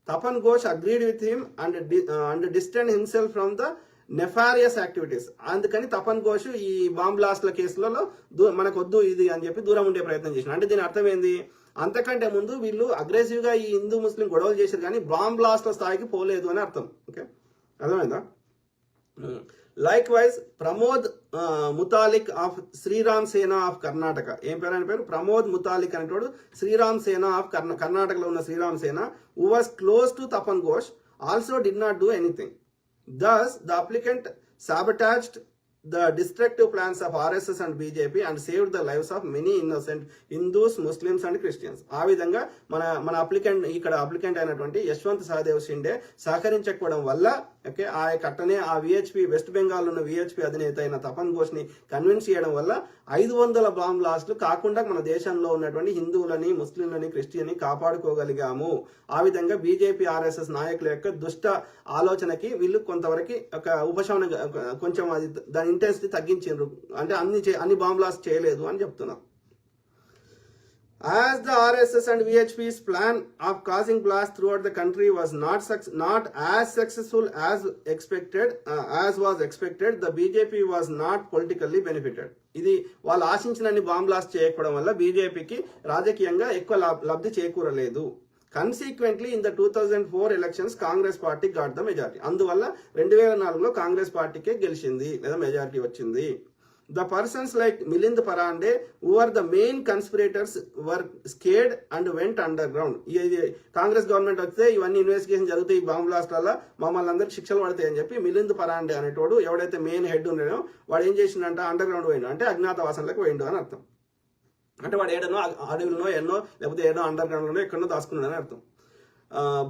Tapan Ghosh agreed with him and distanced himself from the nefarious activities. అందుకని తపన్ ఘోష్ ఈ బాంబ్ బ్లాస్ట్ల కేసులలో మనకొద్దు ఇది అని చెప్పి దూరం ఉండే ప్రయత్నం చేసిన. అంటే దీని అర్థం ఏంది? అంతకంటే ముందు వీళ్ళు అగ్రెసివ్ గా ఈ హిందూ ముస్లిం గొడవలు చేశారు కానీ బాంబ్ బ్లాస్ట్ల స్థాయికి పోలేదు అని అర్థం. ఓకే, అర్థమైందా? లైక్వైజ్ ప్రమోద్ ముతాలిక్ ఆఫ్ శ్రీరామ్ సేన ఆఫ్ కర్ణాటక. ఏం పేరు? ఆయన పేరు ప్రమోద్ ముతాలిక్ అనేటోడు శ్రీరామ్ సేన ఆఫ్ కర్ణాటకలో ఉన్న శ్రీరామ్ సేన who was close to Tapan Ghosh also did not do anything. Thus the applicant sabotaged the destructive plans of RSS and BJP and saved the lives of many innocent Hindus, Muslims and Christians. ఆ విధంగా మన అప్లికెంట్ అయినటువంటి యశ్వంత్ సహదేవ్ షిండే సహకరించకపోవడం వల్ల ఓకే ఆ కట్టనే ఆ విహెచ్పి వెస్ట్ బెంగాల్ ఉన్న విహెచ్పి అధినేత అయిన తపన్ ఘోష్ ని కన్విన్స్ చేయడం వల్ల 500 బాంబ్ బ్లాస్ట్లు కాకుండా మన దేశంలో ఉన్నటువంటి హిందువులని, ముస్లింలని, క్రిస్టియన్ని కాపాడుకోగలిగాము. ఆ విధంగా బీజేపీ ఆర్ఎస్ఎస్ నాయకుల యొక్క దుష్ట ఆలోచనకి వీళ్ళు కొంతవరకు ఒక ఉపశమనం, కొంచెం అది దాని ఇంటెన్సిటీ తగ్గించారు. అంటే అన్ని బాంబ్ బ్లాస్ట్ చేయలేదు అని చెప్తున్నారు. As the RSS and VHP's plan of causing blasts throughout the country was not as successful as was expected, the BJP was not politically benefited. ఇది వాళ్ళు ఆశించినన్ని బాంబ్ బ్లాస్ట్ చేయకపోవడం వల్ల బీజేపీకి రాజకీయంగా ఎక్కువ లబ్ధి చేకూరలేదు. Consequently in the 2004 elections Congress party got the majority. అందువల్ల 2004లో కాంగ్రెస్ పార్టీకే గెలిచింది లేదా మెజారిటీ వచ్చింది. The persons like Milind Parande, who are the main conspirators, were scared and went underground. Congress government వస్తే ఇవన్నీ ఇన్వెస్టిగేషన్ జరుగుతాయి, ఈ బాంబ్ బ్లాస్ట్ వల్ల మమ్మల్ని అందరికి శిక్షలు పడతాయని చెప్పి మిలింద్ పరాండే అనేటోడు ఎవడైతే మెయిన్ హెడ్ ఉన్నాడో వాడు ఏం చేసిండంట, అండర్ గ్రౌండ్ పోయిండు, అంటే అజ్ఞాతవాసంలోకి పోయిండు అని అర్థం. అంటే వాడు ఏడనో అడవిలో ఎన్నో లేకపోతే ఏడో అండర్ గ్రౌండ్ ఎక్కడో దాచుకున్నాడు అని అర్థం.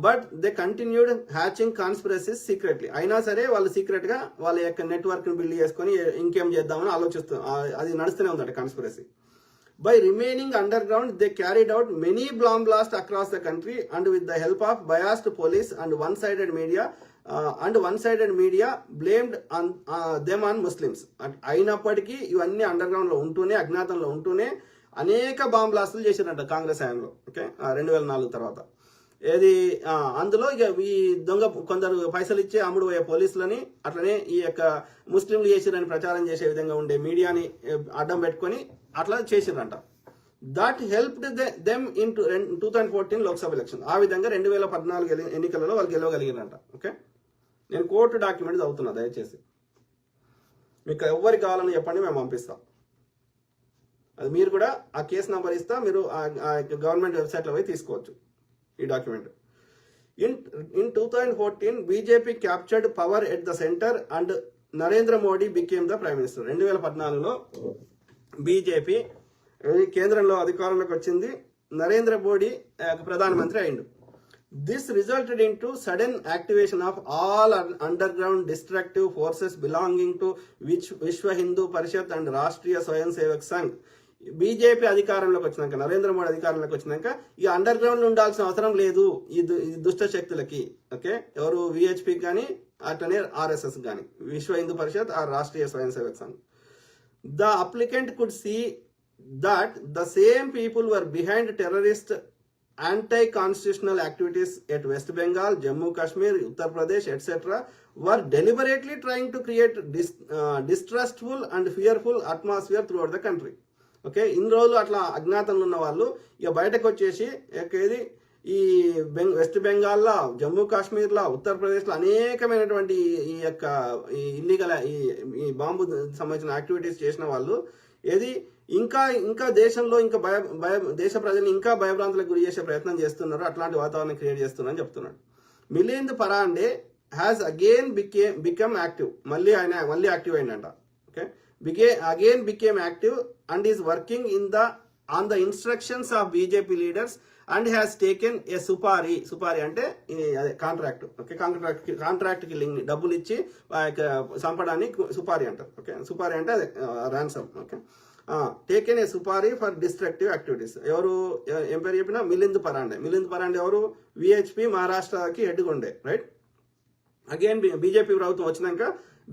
But they continued hatching conspiracies secretly. అయినా సరే వాళ్ళు సీక్రెట్ గా వాళ్ళ యొక్క నెట్వర్క్ ని బిల్డ్ చేసుకుని ఇంకేం చేద్దామని ఆలోచిస్తారు. అది నడుస్తూనే ఉందట conspiracy. By remaining under ground they carried out many bomb blast across the country and with the help of biased police and one sided media blamed them on Muslims. అయినప్పటికీ ఇవన్నీ అండర్ గ్రౌండ్ లో ఉంటూనే, అజ్ఞాతంలో ఉంటూనే అనేక బాంబ్ బ్లాస్టులు చేశారంట కాంగ్రెస్ హయాంలో. ఓకే, 2004 తర్వాత. అందులో ఇక ఈ దొంగ కొందరు పైసలు ఇచ్చి అమ్ముడు పోయే పోలీసులని, అట్లనే ఈ యొక్క ముస్లింలు చేసిరని ప్రచారం చేసే విధంగా ఉండే మీడియాని అడ్డం పెట్టుకొని అట్లా చేసిరంట. That helped them in 2014 Lok Sabha election. ఆ విధంగా 2014 ఎన్నికలలో వాళ్ళు గెలవగలిగిరంట. ఓకే, నేను కోర్టు డాక్యుమెంట్ చదువుతున్నా, దయచేసి మీకు ఎవరికి కావాలని చెప్పండి, మేము పంపిస్తాం. అది మీరు కూడా ఆ కేసు నంబర్ ఇస్తా, మీరు ఆ గవర్నమెంట్ వెబ్సైట్లో పోయి తీసుకోవచ్చు ఈ document. In 2014 BJP captured power at the centre and Narendra Modi became the prime minister. 2014లో బీజేపీ కేంద్రంలో అధికారంలోకి వచ్చింది, నరేంద్ర మోడీ ప్రధానమంత్రి అయిండు. This resulted into sudden activation of all underground destructive forces belonging to Vishwa Hindu Parishad and Rashtriya Swayam Sevak Sangh. BJP అధికారంలోకి వచ్చినాక, నరేంద్ర మోడీ అధికారంలోకి వచ్చినాక ఈ అండర్ గ్రౌండ్ ఉండాల్సిన అవసరం లేదు ఈ దుష్ట శక్తులకి. ఓకే, ఎవరు విహెచ్పి కానీ అట్లనే ఆర్ఎస్ఎస్ కానీ, విశ్వ హిందూ పరిషత్ or Rashtriya Swayam Sevak Sangh. The applicant could see that the same people were behind terrorist anti-constitutional activities at West Bengal, Jammu Kashmir, Uttar Pradesh, etc. were deliberately trying to create distrustful and fearful atmosphere throughout the country. Okay, ఇన్ని రోజులు అట్లా అజ్ఞాతంలో ఉన్న వాళ్ళు ఇక బయటకు వచ్చేసి ఈ వెస్ట్ బెంగాల్లో, జమ్మూ కాశ్మీర్లో, ఉత్తరప్రదేశ్లో అనేకమైనటువంటి ఈ యొక్క ఇల్లీగల్ ఈ బాంబు సంబంధించిన యాక్టివిటీస్ చేసిన వాళ్ళు ఇంకా దేశంలో ఇంకా దేశ ప్రజల్ని ఇంకా భయభ్రాంతులకు గురి చేసే ప్రయత్నం చేస్తున్నారు, అట్లాంటి వాతావరణం క్రియేట్ చేస్తున్నారని చెప్తున్నాడు. Milind Parande has again become active. మళ్ళీ యాక్టివ్ అయిందంట. Okay, again became active and is working on the instructions of BJP leaders and has taken a supari అంటే కాంట్రాక్ట్. ఓకే, కాంట్రాక్ట్ కిల్లింగ్ డబ్బులు ఇచ్చి చంపడానికి సుపారీ అంటారు. ఓకే, సుపారీ అంటే అదే ransom. Okay, taken a supari for destructive activities. ఎవరు ఏం పేరు చెప్పినా మిలింద్ పరాండే ఎవరు విహెచ్పి మహారాష్ట్రకి హెడ్గా ఉండే, రైట్. అగైన్ బీజేపీ ప్రభుత్వం వచ్చినాక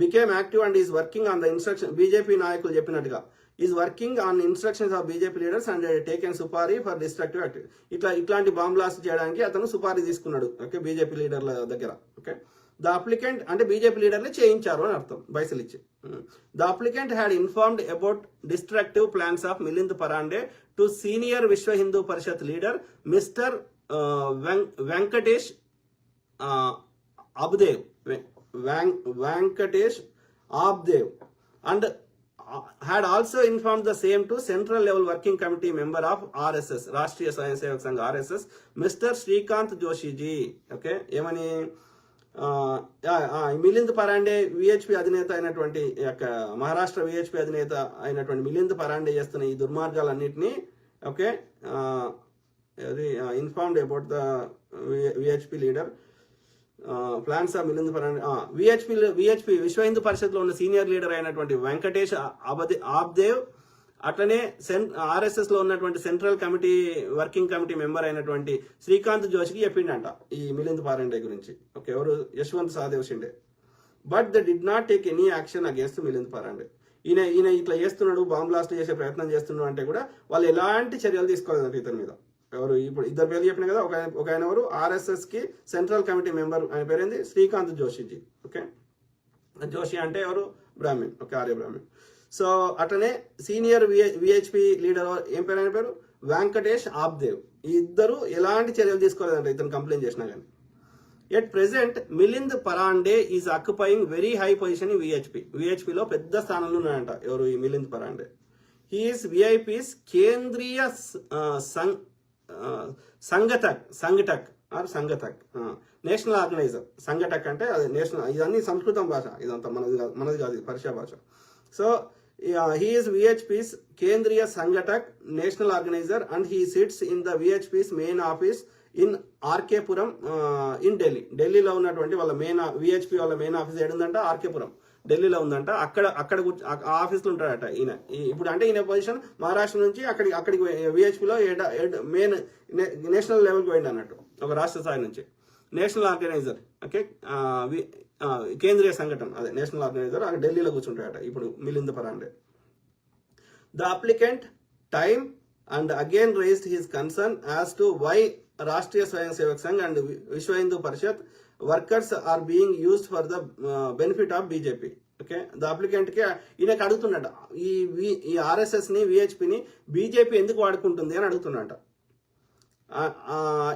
became active and is working on the instruction. BJP నాయకులు చెప్పినట్టుగా is working on instructions of BJP leaders and taken supari for destructive activity. ఇట్లాంటి బాంబ్ బ్లాస్ట్ చేయడానికి అతను సుపారీ తీసుకున్నాడు. ఓకే, బీజేపీ లీడర్ల దగ్గర. ఓకే, ద అప్లికెంట్ అంటే బీజేపీ లీడర్ని చేయించారు అని అర్థం, పైసలు ఇచ్చి. The applicant had informed about destructive plans of Milind Parande to senior విశ్వ హిందూ పరిషత్ leader mister Venkatesh అబ్దేవ్ and had also informed the same to central level working committee member of RSS, Rashtriya Swayam Sevak Sangh RSS, Mr. Shrikant Joshi ji. Okay, ఏమని మిలింద్ పరాండే విహెచ్పి అధినేత అయినటువంటి మహారాష్ట్ర విహెచ్పి అధినేత అయినటువంటి మిలింద్ పరాండే చేస్తున్న ఈ దుర్మార్గాలన్నింటినీ ఓకే అది informed about the VHP leader plans of Milind Parande VHP Vishwa Hindu పరిషత్లో ఉన్న సీనియర్ లీడర్ అయినటువంటి వెంకటేష్ ఆబ్దేవ్ అట్లనే ఆర్ఎస్ఎస్ లో ఉన్నటువంటి central committee working committee member అయినటువంటి శ్రీకాంత్ జోషికి చెప్పిండంట ఈ మిలింద్ పారండే గురించి ఓకే ఎవరు Yashwant Sahadev Shinde but they did not take any action against Milind Parande ఈయన ఇట్లా చేస్తున్నాడు బాంబ్ బ్లాస్ట్ చేసే ప్రయత్నం చేస్తున్నాడు అంటే కూడా వాళ్ళు ఎలాంటి చర్యలు తీసుకోలేదంట ఇతని మీద ఎవరు ఇప్పుడు ఇద్దరు పేర్లు చెప్పిన కదా ఒక ఆయన ఎవరు ఆర్ఎస్ఎస్ కి సెంట్రల్ కమిటీ మెంబర్ ఆయన పేరేంది శ్రీకాంత్ జోషిజీ ఓకే జోషి అంటే ఎవరు బ్రాహ్మణ్ ఓకే ఆర్య బ్రాహ్మణ్ సో అట్లనే సీనియర్ విహెచ్పి లీడర్ ఏం పేరు ఆయన పేరు వెంకటేష్ ఆబ్దేవ్ ఈ ఇద్దరు ఎలాంటి చర్యలు తీసుకోలేదంట ఇతను కంప్లైంట్ చేసినా కానీ at present Milind Parande is occupying very high position in విహెచ్పిలో పెద్ద స్థానంలో ఉన్నాడంట ఎవరు ఈ మిలింద్ పరాండే హీఈస్ విఐపిస్ కేంద్రీయ సంఘటక్ నేషనల్ ఆర్గనైజర్ సంఘటక్ అంటే అది నేషనల్ ఇదన్నీ సంస్కృతం భాష ఇదంతా మనది కాదు పర్షియా భాష so he is VHP's Kendriya Sangatak national organizer and he sits in the VHP's main office in RK Puram in Delhi. ఢిల్లీలో ఉన్నటువంటి వాళ్ళ మెయిన్ విహెచ్పి వాళ్ళ మెయిన్ ఆఫీస్ ఏడుందంట ఆర్కే పురం ఢిల్లీలో ఉందంట అక్కడ ఆఫీస్లో ఉంటాడట ఈయన ఇప్పుడు అంటే ఈయన పొజిషన్ మహారాష్ట్ర నుంచి అక్కడికి విహెచ్పిలో మెయిన్ నేషనల్ లెవెల్కి పోయింది అన్నట్టు ఒక రాష్ట్ర స్థాయి నుంచి నేషనల్ ఆర్గనైజర్ ఓకే కేంద్రీయ సంఘటన అదే నేషనల్ ఆర్గనైజర్ అక్కడ ఢిల్లీలో కూర్చుంటాడట ఇప్పుడు Milind Parande the applicant time and again raised his concern as to why Rashtriya Swayam Sevak Sangh and Vishwa Hindu Parishad workers are being used for the benefit of BJP okay the applicant కి ఈయనకి అడుగుతున్నట ఈ ఆర్ఎస్ఎస్ ని విహెచ్పిని బీజేపీ ఎందుకు వాడుకుంటుంది అని అడుగుతున్నట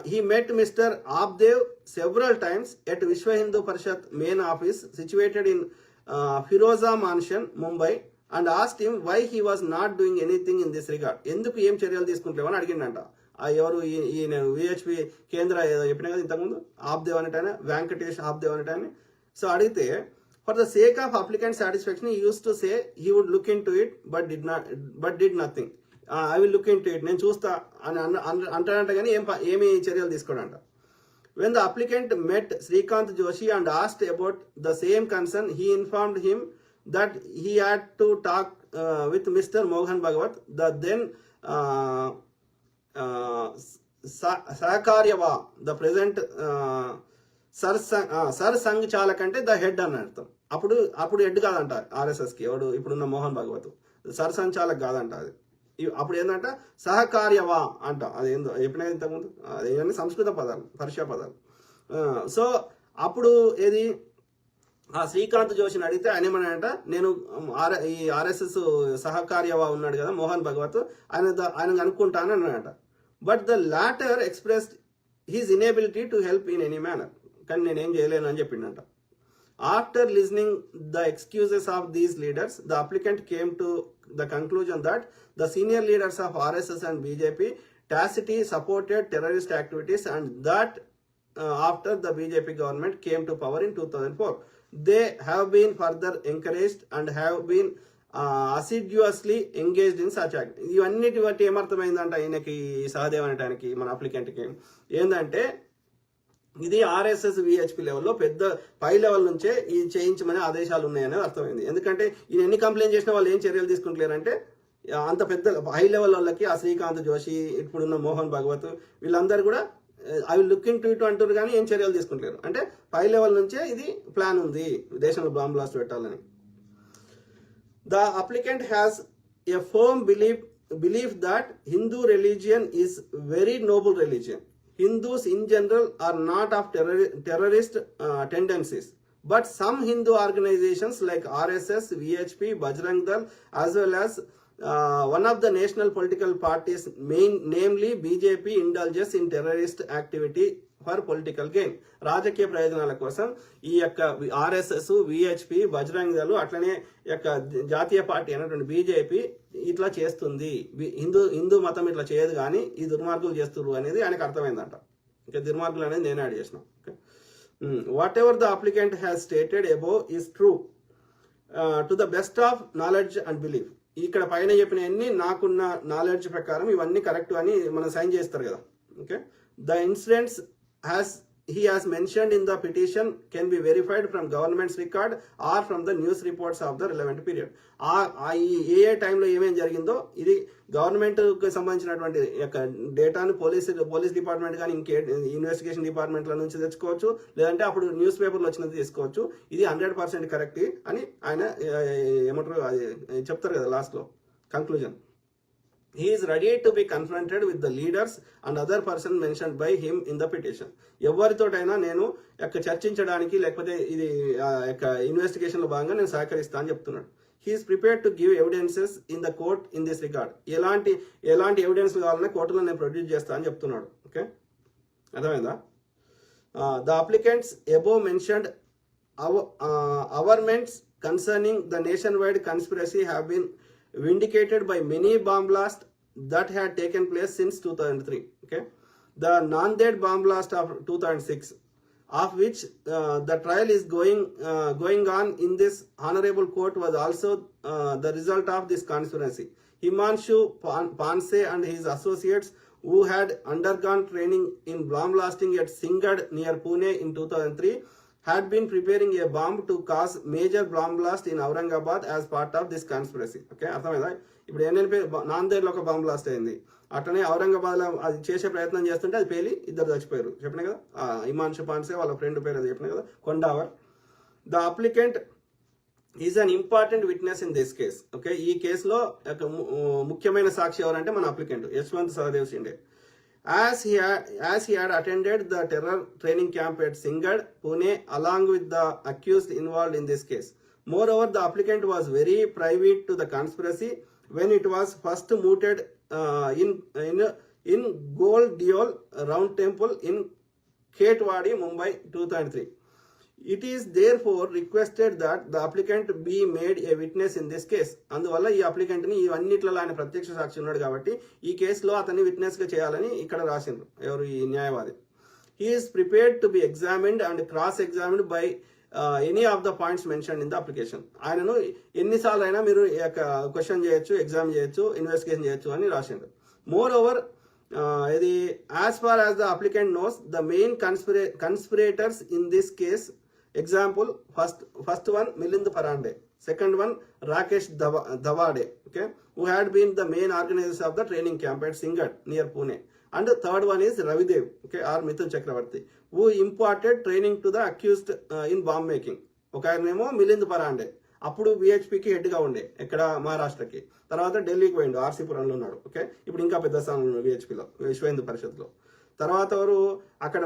he met Mr. Abdev several times at Vishwa Hindu Parishat main office situated in Firoza Mansion, Mumbai and asked him why he was not doing anything in this regard. ఎందుకు ఏం చర్యలు తీసుకుంటామని అడిగిండంట ఎవరు ఈయన విహెచ్పి కేంద్ర చెప్పిన కదా ఇంతకుముందు ఆబ్దేవ్ అనేటాయన వెంకటేష్ ఆబ్దేవ్ అనేటాయన సో అడిగితే for the sake of applicant satisfaction he used to say he would look into it but did nothing. I will look into it నేను చూస్తా అని అంటాడంట కానీ ఏమి చర్యలు తీసుకోడంట when the applicant met Shrikant Joshi and asked about the same concern he informed him that he had to talk with mister Mohan Bhagwat the then sahkaryavah the present sarsanghchalak అంటే ద హెడ్ అని అర్థం అప్పుడు హెడ్ కాదంట ఆర్ఎస్ఎస్కి ఎవడు ఇప్పుడున్న మోహన్ భగవత్ సర్ సంచాలక్ కాదంట అది అప్పుడు ఏంటంట సహకార్యవా అంట అదేందో చెప్పిన ఇంతకుముందు అదేంటంటే సంస్కృత పదాలు పర్షియా పదాలు సో అప్పుడు ఏది ఆ శ్రీకాంత్ జోషిని అడిగితే ఆయన ఏమన్నాడంట నేను ఈ ఆర్ఎస్ఎస్ సహకార్యవా ఉన్నాడు కదా మోహన్ భగవత్ ఆయన అనుకుంటాను అన్నాడంట but the latter expressed his inability to help in any manner కానీ నేనేం చేయలేను అని చెప్పిండంట After listening the excuses of these leaders, the applicant came to the conclusion that the senior leaders of RSS and BJP tacitly supported terrorist activities and that after the BJP government came to power in 2004, they have been further encouraged and have been assiduously engaged in such act. ఇవన్నిటి బట్టి ఏమర్థమైందంట ఈయనకి సహదేవ్ అనటానికి మన అప్లికెంట్కి ఏంటంటే ఇది ఆర్ఎస్ఎస్ విహెచ్పి లెవెల్లో పెద్ద పై లెవెల్ నుంచే ఈ చేయించమనే ఆదేశాలు ఉన్నాయనేది అర్థమైంది ఎందుకంటే ఈయన ఎన్ని కంప్లైంట్ చేసినా వాళ్ళు ఏం చర్యలు తీసుకుంటలేరంటే అంత పెద్ద హై లెవెల్ వాళ్ళకి ఆ శ్రీకాంత్ జోషి ఇప్పుడున్న మోహన్ భగవత్ వీళ్ళందరూ కూడా I will look into it అంటారు కానీ ఏం చర్యలు తీసుకుంటలేరు అంటే పై లెవెల్ నుంచే ఇది ప్లాన్ ఉంది దేశంలో బాంబ్ బ్లాస్ట్ పెట్టాలని the applicant has a firm belief that Hindu religion is very noble religion. Hindus in general are not of terrorist tendencies, but some Hindu organizations like RSS, VHP, Bajrang Dal, as well as one of the national political parties, namely BJP, indulges in terrorist activity for political gain. రాజకీయ ప్రయోజనాల కోసం ఈ యొక్క ఆర్ఎస్ఎస్, విహెచ్పి, బజరంగ్ దళ్ అట్లనే యొక్క జాతీయ పార్టీ అయినటువంటి బీజేపీ ఇట్లా చేస్తుంది, హిందూ మతం ఇట్లా చేయదు కానీ ఈ దుర్మార్గులు చేస్తున్నారు అనేది ఆయనకు అర్థమైందంట. ఇంకా దుర్మార్గులు అనేది నేను యాడ్ చేసిన. Okay, what ever the applicant has stated above is true to the best of knowledge and belief. ఇక్కడ పైన చెప్పినవన్నీ నాకున్న నాలెడ్జ్ ప్రకారం ఇవన్నీ కరెక్ట్ అని మనం సైన్ చేస్తారు కదా. Okay, the incidents he has mentioned in the petition can be verified from government's record or from the news reports of the relevant period. ఏ టైంలో ఏమేం జరిగిందో ఇది గవర్నమెంట్కి సంబంధించినటువంటి యొక్క డేటాను పోలీస్ డిపార్ట్మెంట్ కానీ ఇంకే ఇన్వెస్టిగేషన్ డిపార్ట్మెంట్ల నుంచి తెచ్చుకోవచ్చు, లేదంటే అప్పుడు న్యూస్ పేపర్లో వచ్చినది తీసుకోవచ్చు. ఇది 100% కరెక్ట్ అని ఆయన ఏమంటారు చెప్తారు కదా లాస్ట్లో conclusion. He is ready to be confronted with the leaders and other person mentioned by him in the petition. ఎవరితోటైనా నేను చర్చించడానికి లేకపోతే ఇది ఇన్వెస్టిగేషన్ లో భాగంగా నేను సహకరిస్తా అని చెప్తున్నాడు. He is prepared to give evidences in the court in this regard. ఎలాంటి ఎవిడెన్స్ కావాలన్నా కోర్టులో నేను ప్రొడ్యూస్ చేస్తా అని చెప్తున్నాడు. ఓకే, అర్థమైందా? The applicants above mentioned averments concerning the nationwide conspiracy have been vindicated by many bomb blasts that had taken place since 2003. Okay, the Nanded bomb blast of 2006, of which the trial is going on in this honorable court, was also the result of this conspiracy. Himanshu Panse and his associates, who had undergone training in bomb blasting at Singad near Pune in 2003, had been preparing a bomb to cause major bomb blast in Aurangabad as part of this conspiracy. Okay, అర్థమైందా? ఇప్పుడు ఎన్ఎన్పి నాందేడ్లో ఒక బాంబ్ బ్లాస్ట్ అయింది, అట్లనే ఔరంగాబాద్లో అది చేసే ప్రయత్నం చేస్తుంటే అది పేలి ఇద్దరు చచ్చిపోయారు. చెప్పిన కదా, హిమాన్షు పాన్సే వాళ్ళ ఫ్రెండ్ పేరు అది చెప్పిన కదా, Kondawar. The applicant is an important witness in this case. Okay, ఈ కేసులో ముఖ్యమైన సాక్షి ఎవరంటే మన applicant Yashwant Sahadev Shinde. As he had attended the terror training camp at Singad, Pune, along with the accused involved in this case. Moreover, the applicant was very privy to the conspiracy when it was first mooted in Gold Diol Round Temple in Khetwadi, Mumbai, 2003. It is therefore requested that the applicant be made a witness in this case. అందువల్ల ఈ అప్లికెంట్ ని ఇవన్నిట్లలో ఆయన ప్రత్యక్ష సాక్షి ఉన్నాడు కాబట్టి ఈ కేసులో అతన్ని విట్నెస్ గా చేయాలని ఇక్కడ రాసిండ్రు ఎవరు, ఈ న్యాయవాది. He is prepared to be examined and cross examined by any of the points mention in the application. ఆయనను ఎన్నిసార్లు అయినా మీరు క్వశ్చన్ చేయొచ్చు, ఎగ్జామ్ చేయొచ్చు, ఇన్వెస్టిగేషన్ చేయొచ్చు అని రాసిండ్రు. మోర్ ఓవర్ ఇది as far as the applicant knows the main conspirators in this case. Example, first one Milind Parande, second one Rakesh Davade, okay, who had been the main organizers of the training camp at Singad near Pune, and the third one is Ravidev, okay, or Mithun Chakravarti, who imparted training to the accused in bomb making. ఒక ఆయనేమో మిలింద్ పరాండే, అప్పుడు విహెచ్పికి హెడ్గా ఉండే ఎక్కడ మహారాష్ట్రకి, తర్వాత ఢిల్లీకి పోయిండు, ఆర్సీపురంలో ఉన్నాడు. ఓకే, ఇప్పుడు ఇంకా పెద్ద స్థానంలో ఉన్నాడు విహెచ్పిలో, విశ్వ హిందూ పరిషత్లో. తర్వాత ఎవరు అక్కడ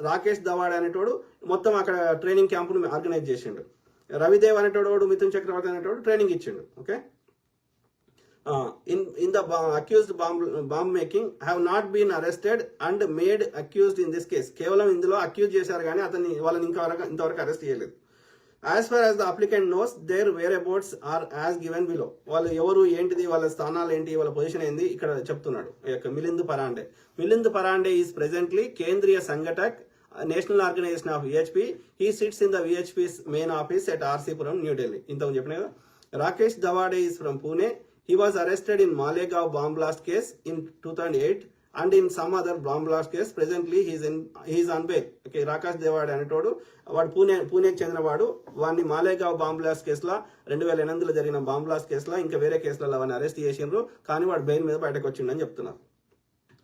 రాకేష్ దవాడ్ అనేటోడు మొత్తం అక్కడ ట్రైనింగ్ క్యాంపును ఆర్గనైజ్ చేసిండు. రవిదేవ్ అనేటోడు, మిథున్ చక్రవర్తి అనేటోడు ట్రైనింగ్ ఇచ్చిండు. Okay, in the accused bomb making have not been arrested and made accused in this case. కేవలం ఇందులో అక్యూజ్ చేశారు కానీ వాళ్ళని ఇంతవరకు అరెస్ట్ చేయలేదు. As far as the applicant knows, their whereabouts are as given below. వాళ్ళు ఎవరు, ఏంటిది, వాళ్ళ స్థానాలు ఏంటి, వాళ్ళ పొజిషన్ ఏంది ఇక్కడ చెప్తున్నాడు. Milind Parande. Milind Parande is presently Kendriya Sanghatak, national organisation of VHP. He sits in the VHP's main office at RC Puram, New Delhi. ఇంతకు చెప్పిన కదా. Rakesh Dhawade is from Pune. He was arrested in Malegaon bomb blast case in 2008 and in some other bomb blast case. Presently he is on bail. Okay, Rakesh Devad అనేటోడు వాడు పూణేకి చెందినవాడు. వాడిని మాలేగావ్ బాంబ్ బ్లాస్ట్ కేసులో 2008లో జరిగిన బాంబ్ బ్లాస్ట్ కేసులో ఇంకా వేరే కేసులలో వాడిని అరెస్ట్ చేసిండ్రు, కానీ వాడు బెయిల్ మీద బయటకు వచ్చిండని చెప్తున్నారు.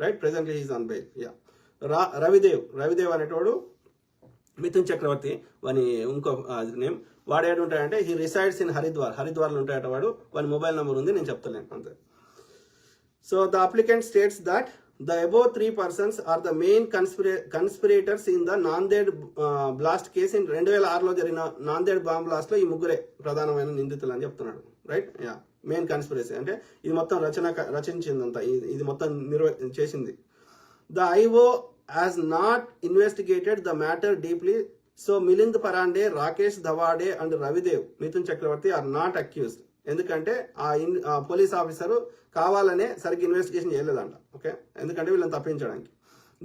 Right, presently he's on bail. Yeah, Ravidev అనేటోడు మిథున్ చక్రవర్తి వాని ఇంకో నేమ్. వాడు ఏడు ఉంటాయంటే హీ రిసైడ్స్ ఇన్ హరిద్వార్లో ఉంటాయట వాడు. వాని మొబైల్ నెంబర్ ఉంది, నేను చెప్తలేను అంతే. So the applicant states that the above three persons are the main conspirators in the Nanded blast case in 2006లో జరిగిన నాందేడ్ బాంబ్ బ్లాస్ట్ లో ఈ ముగ్గురే ప్రధానమైన నిందితులు అని చెప్తున్నాడు. రైట్, యా, మెయిన్ కన్స్పిరసీ అంటే ఇది మొత్తం రచించిందంతా, ఇది మొత్తం చేసింది. The IO has not investigated the matter deeply, so Milind Parande, Rakesh Davade and Ravidev, Mithun Chakravarti are not accused. ఎందుకంటే ఆ పోలీస్ ఆఫీసరు కావాలనే సరిగ్గా ఇన్వెస్టిగేషన్ చేయలేదంట. ఓకే, ఎందుకంటే వీళ్ళని తప్పించడానికి.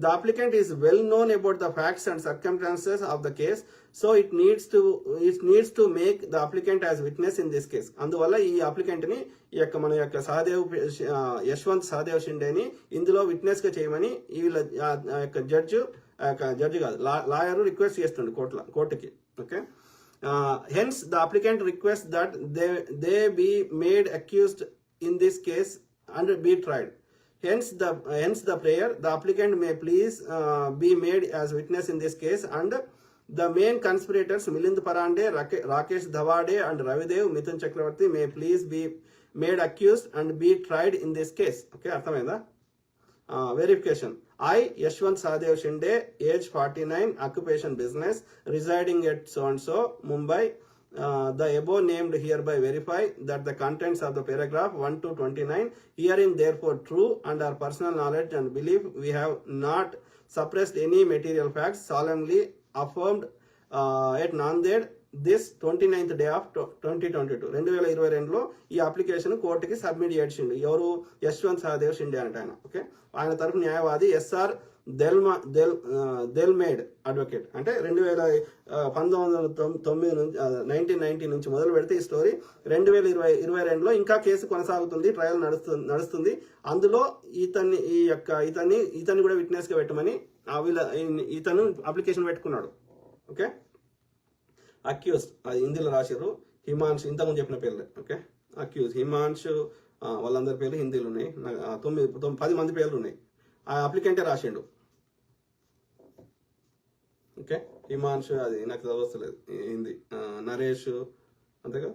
The applicant is well known about the facts and circumstances of the case, so it needs to make the applicant as witness in this case. అందువల్ల ఈ అప్లికెంట్ ని ఈ యొక్క మన యొక్క యశ్వంత్ సహదేవ్ షిండేని ఇందులో విట్నెస్ గా చేయమని వీళ్ళ యొక్క జడ్జి కాదు లాయర్ రిక్వెస్ట్ చేస్తుండే కోర్టుకి. Okay, hence the applicant requests that they be made accused in this case and be tried. Hence the prayer, the applicant may please be made as witness in this case, and the main conspirators Milind Parande, Rakesh Dhavade and Ravidev Mithun Chakravarti may please be made accused and be tried in this case. Okay, అర్థమైందా? Verification. I, Yashwant Sahadev Shinde, age 49, occupation business, residing at so-and-so, Mumbai. The above named hereby verify that the contents of the paragraph 1 to 29 herein therefore true, and our personal knowledge and belief we have not suppressed any material facts, solemnly affirmed at Nanded this 29th day of 2022. 2022లో ఈ అప్లికేషన్ కోర్టుకి సబ్మిట్ చేసిండు. ఎవరు? యశ్వంత్ సహదేవ్ షిండే అంటే ఆయన. ఓకే, ఆయన తరఫు న్యాయవాది ఎస్ఆర్ దెల్మేడ్ అడ్వకేట్. అంటే 1990 నుంచి మొదలు పెడితే ఈ స్టోరీ 2022లో ఇంకా కేసు కొనసాగుతుంది, ట్రయల్ నడుస్తుంది. అందులో ఇతన్ని కూడా విట్నెస్ గా పెట్టమని ఇతను అప్లికేషన్ పెట్టుకున్నాడు. ఓకే, అక్యూజ్ అది హిందీలో రాశారు, హిమాంశు, ఇంతకుముందు చెప్పిన పేర్లే. ఓకే, అక్యూజ్ హిమాంశు, వాళ్ళందరి పేర్లు హిందీలో ఉన్నాయి. 10 మంది పేర్లు ఉన్నాయి. ఆ అప్లికెంటే రాసిండు. ఓకే, హిమాంశు అది నాకు చదవస్తలేదు హిందీ, నరేష్ అంతేగా,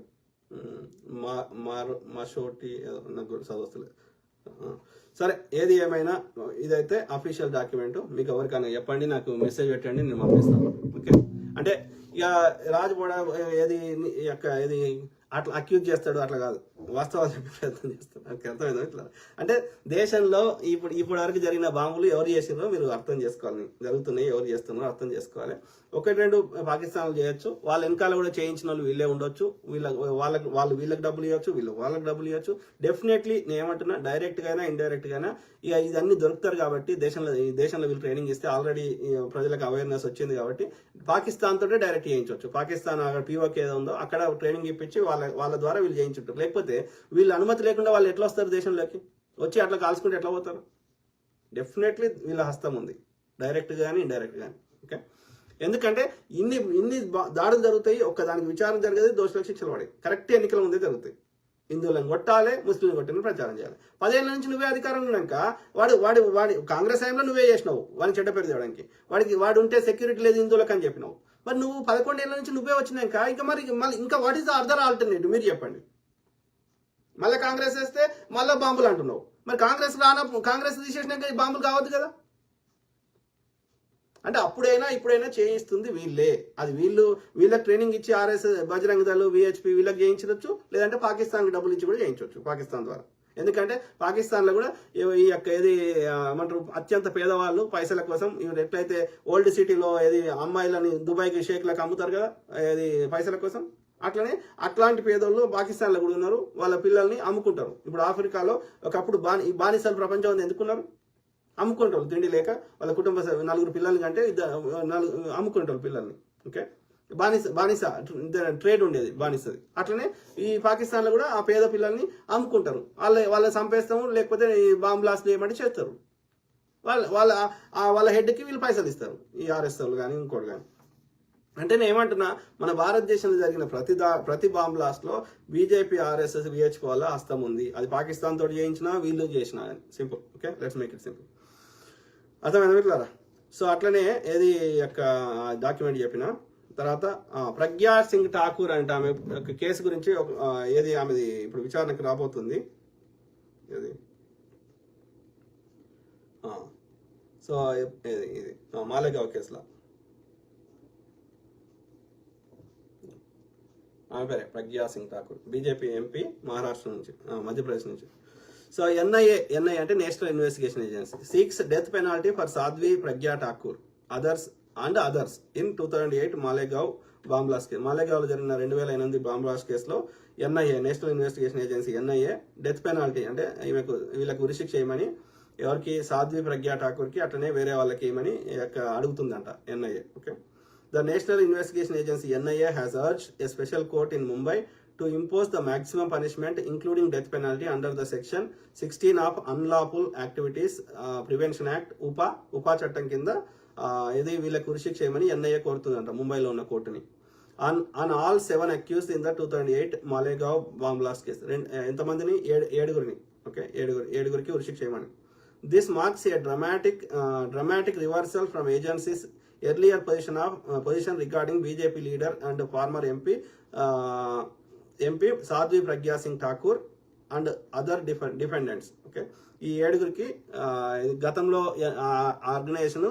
మషోటి నాకు చదవస్తలేదు. సరే, ఏది ఏమైనా ఇదైతే అఫీషియల్ డాక్యుమెంట్. మీకు ఎవరికైనా చెప్పండి, నాకు మెసేజ్ పెట్టండి, నేను పంపిస్తాను. ఓకే, అంటే ఇక రాజుబోడా ఏది అట్లా అక్యూజ్ చేస్తాడు, అట్లా కాదు, వాస్తవాలు చెప్పే ప్రయత్నం చేస్తాడు. నాకు అర్థమైంది. ఇట్లా అంటే దేశంలో ఇప్పుడు వరకు జరిగిన బాంబులు ఎవరు చేసినారో మీరు అర్థం చేసుకోవాలి, జరుగుతున్నాయి ఎవరు చేస్తున్నారో అర్థం చేసుకోవాలి. 1-2 పాకిస్తాన్లు చేయొచ్చు, వాళ్ళ వెనకాల కూడా చేయించిన వాళ్ళు వీళ్ళే ఉండొచ్చు, వాళ్ళు వీళ్ళకి డబ్బులు ఇవ్వచ్చు, వాళ్ళకి డబ్బులు ఇవ్వచ్చు. డెఫినెట్లీ నేను ఏమంటున్నా, డైరెక్ట్ గానా ఇండైరెక్ట్ గానా ఇక ఇదన్నీ దొరుకుతారు కాబట్టి దేశంలో వీళ్ళు ట్రైనింగ్ ఇస్తే ఆల్రెడీ ప్రజలకు అవేర్నెస్ వచ్చింది కాబట్టి పాకిస్తాన్ తోటే డైరెక్ట్ చేయించవచ్చు. పాకిస్తాన్ అక్కడ పీఓకే ఏదో ఉందో అక్కడ ట్రైనింగ్ ఇప్పించి వాళ్ళ ద్వారా వీళ్ళు చేయించుంటారు. లేకపోతే వీళ్ళ అనుమతి లేకుండా వాళ్ళు ఎట్లా వస్తారు దేశంలోకి? వచ్చి అట్లా కాల్చుకుంటే ఎట్లా పోతారు? డెఫినెట్లీ వీళ్ళ హస్తం ఉంది, డైరెక్ట్ కానీ ఇండైరెక్ట్ కానీ. ఓకే, ఎందుకంటే ఇన్ని దాడులు జరుగుతాయి, ఒక్కదానికి విచారణ జరగదు, దోషులకు శిక్షలు పడాయి. కరెక్ట్ ఎన్నికల ముందే జరుగుతాయి. హిందువులను కొట్టాలి, ముస్లింలు కొట్టిన ప్రచారం చేయాలి. 10 ఏళ్ళ నుంచి నువ్వే అధికారంలో ఉన్నాక వాడి కాంగ్రెస్ టైంలో నువ్వే చేసినావు వాడిని చెడ్డ పేరు తేవడానికి. వాడు ఉంటే సెక్యూరిటీ లేదు హిందువులకు అని చెప్పినావు. మరి నువ్వు 11 ఏళ్ళ నుంచి నువ్వే వచ్చినాక మళ్ళీ ఇంకా what is the other alternative మీరు చెప్పండి. మళ్ళీ కాంగ్రెస్ వేస్తే మళ్ళీ బాంబులు అంటున్నావు. మరి కాంగ్రెస్ తీసేసినాక ఈ బాంబులు కావద్దు కదా? అంటే అప్పుడైనా ఇప్పుడైనా చేయిస్తుంది వీళ్ళే. అది వీళ్ళకి ట్రైనింగ్ ఇచ్చి ఆర్ఎస్, బజరంగ దళ్, విహెచ్పి వీళ్ళకి చేయించవచ్చు, లేదంటే పాకిస్తాన్కి డబ్బులు ఇచ్చి కూడా చేయించవచ్చు పాకిస్తాన్ ద్వారా. ఎందుకంటే పాకిస్తాన్లో కూడా ఈ యొక్క ఏమంటారు అత్యంత పేదవాళ్ళు పైసల కోసం ఎట్లయితే ఓల్డ్ సిటీలో అమ్మాయిలని దుబాయ్కి షేక్లకు అమ్ముతారు కదా పైసల కోసం, అట్లనే అట్లాంటి పేదోళ్ళు పాకిస్తాన్లో కూడా ఉన్నారు. వాళ్ళ పిల్లల్ని అమ్ముకుంటారు. ఇప్పుడు ఆఫ్రికాలో ఒకప్పుడు బానిసలు ప్రపంచం ఎందుకున్నారు? అమ్ముకుంటారు, తిండి లేక వాళ్ళ కుటుంబ 4 పిల్లల్ని కంటే అమ్ముకుంటారు పిల్లల్ని. ఓకే, బానిస ట్రేడ్ ఉండేది బానిసది. అట్లనే ఈ పాకిస్తాన్లో కూడా ఆ పేద పిల్లల్ని అమ్ముకుంటారు. వాళ్ళని చంపేస్తాము, లేకపోతే బాంబ్ బ్లాస్ట్ చేయమంటే చేస్తారు. వాళ్ళ హెడ్కి వీళ్ళు పైసలు ఇస్తారు, ఈ ఆర్ఎస్ వాళ్ళు కానీ ఇంకోటి కానీ. అంటే నేను ఏమంటున్నా, మన భారతదేశంలో జరిగిన ప్రతి బాంబ్ బ్లాస్ట్ లో బీజేపీ, ఆర్ఎస్ఎస్, విహెచ్పి వల్ల హస్తం ఉంది. అది పాకిస్తాన్ తోటి చేయించినా వీళ్ళు చేసినా అని. Simple. Okay, let's make it simple. అర్థమైందా మిత్రులారా? సో అట్లనే యొక్క డాక్యుమెంట్ చెప్పిన తర్వాత ప్రజ్ఞా సింగ్ ఠాకూర్ అంటే ఆమె కేసు గురించి ఆమెది ఇప్పుడు విచారణకు రాబోతుంది. సో ఇది మాలేగావ్ కేసులో ఆమె పేరే ప్రజ్ఞా సింగ్ ఠాకూర్, బీజేపీ ఎంపీ, మహారాష్ట్ర నుంచి, మధ్యప్రదేశ్ నుంచి. సో ఎన్ఐఏ అంటే national investigation agency seeks death penalty for Sadhvi Pragya Thakur others in 2008 Malegaon bomb blast case. మాలేగావ్లో జరిగిన 2008 బాంబ్ బ్లాస్ట్ కేసులో NIA national investigation agency NIA death penalty అంటే వీళ్ళకు ఉరిశిక్ష చేయమని ఎవరికి, సాధ్వి ప్రజ్ఞా ఠాకూర్కి, అట్లనే వేరే వాళ్ళకి ఏమని అడుగుతుందంట NIA. Okay. The national investigation agency NIA has urged a special court in Mumbai to impose the maximum punishment including death penalty under the section 16 of Unlawful Activities Prevention Act ఉపా చట్టం కింద ఇది వీళ్ళకి ఉరిశిక్ష చేయమని ఎన్ఐఏ కోరుతుందంట ముంబైలో ఉన్న కోర్టుని. on all 7 accused in the 2008 Malegaon bomb blast case. ఎంతమందిని? ఏడుగురిని. ఓకే, ఏడుగురికి ఉరిశిక్ష చేయమని. This marks A dramatic reversal from agency's earlier position regarding BJP leader and former MP Sadhvi Pragya Singh Thakur and other defendants. Okay, ఈ ఏడుగురికి గతంలో ఆర్గనైజేషన్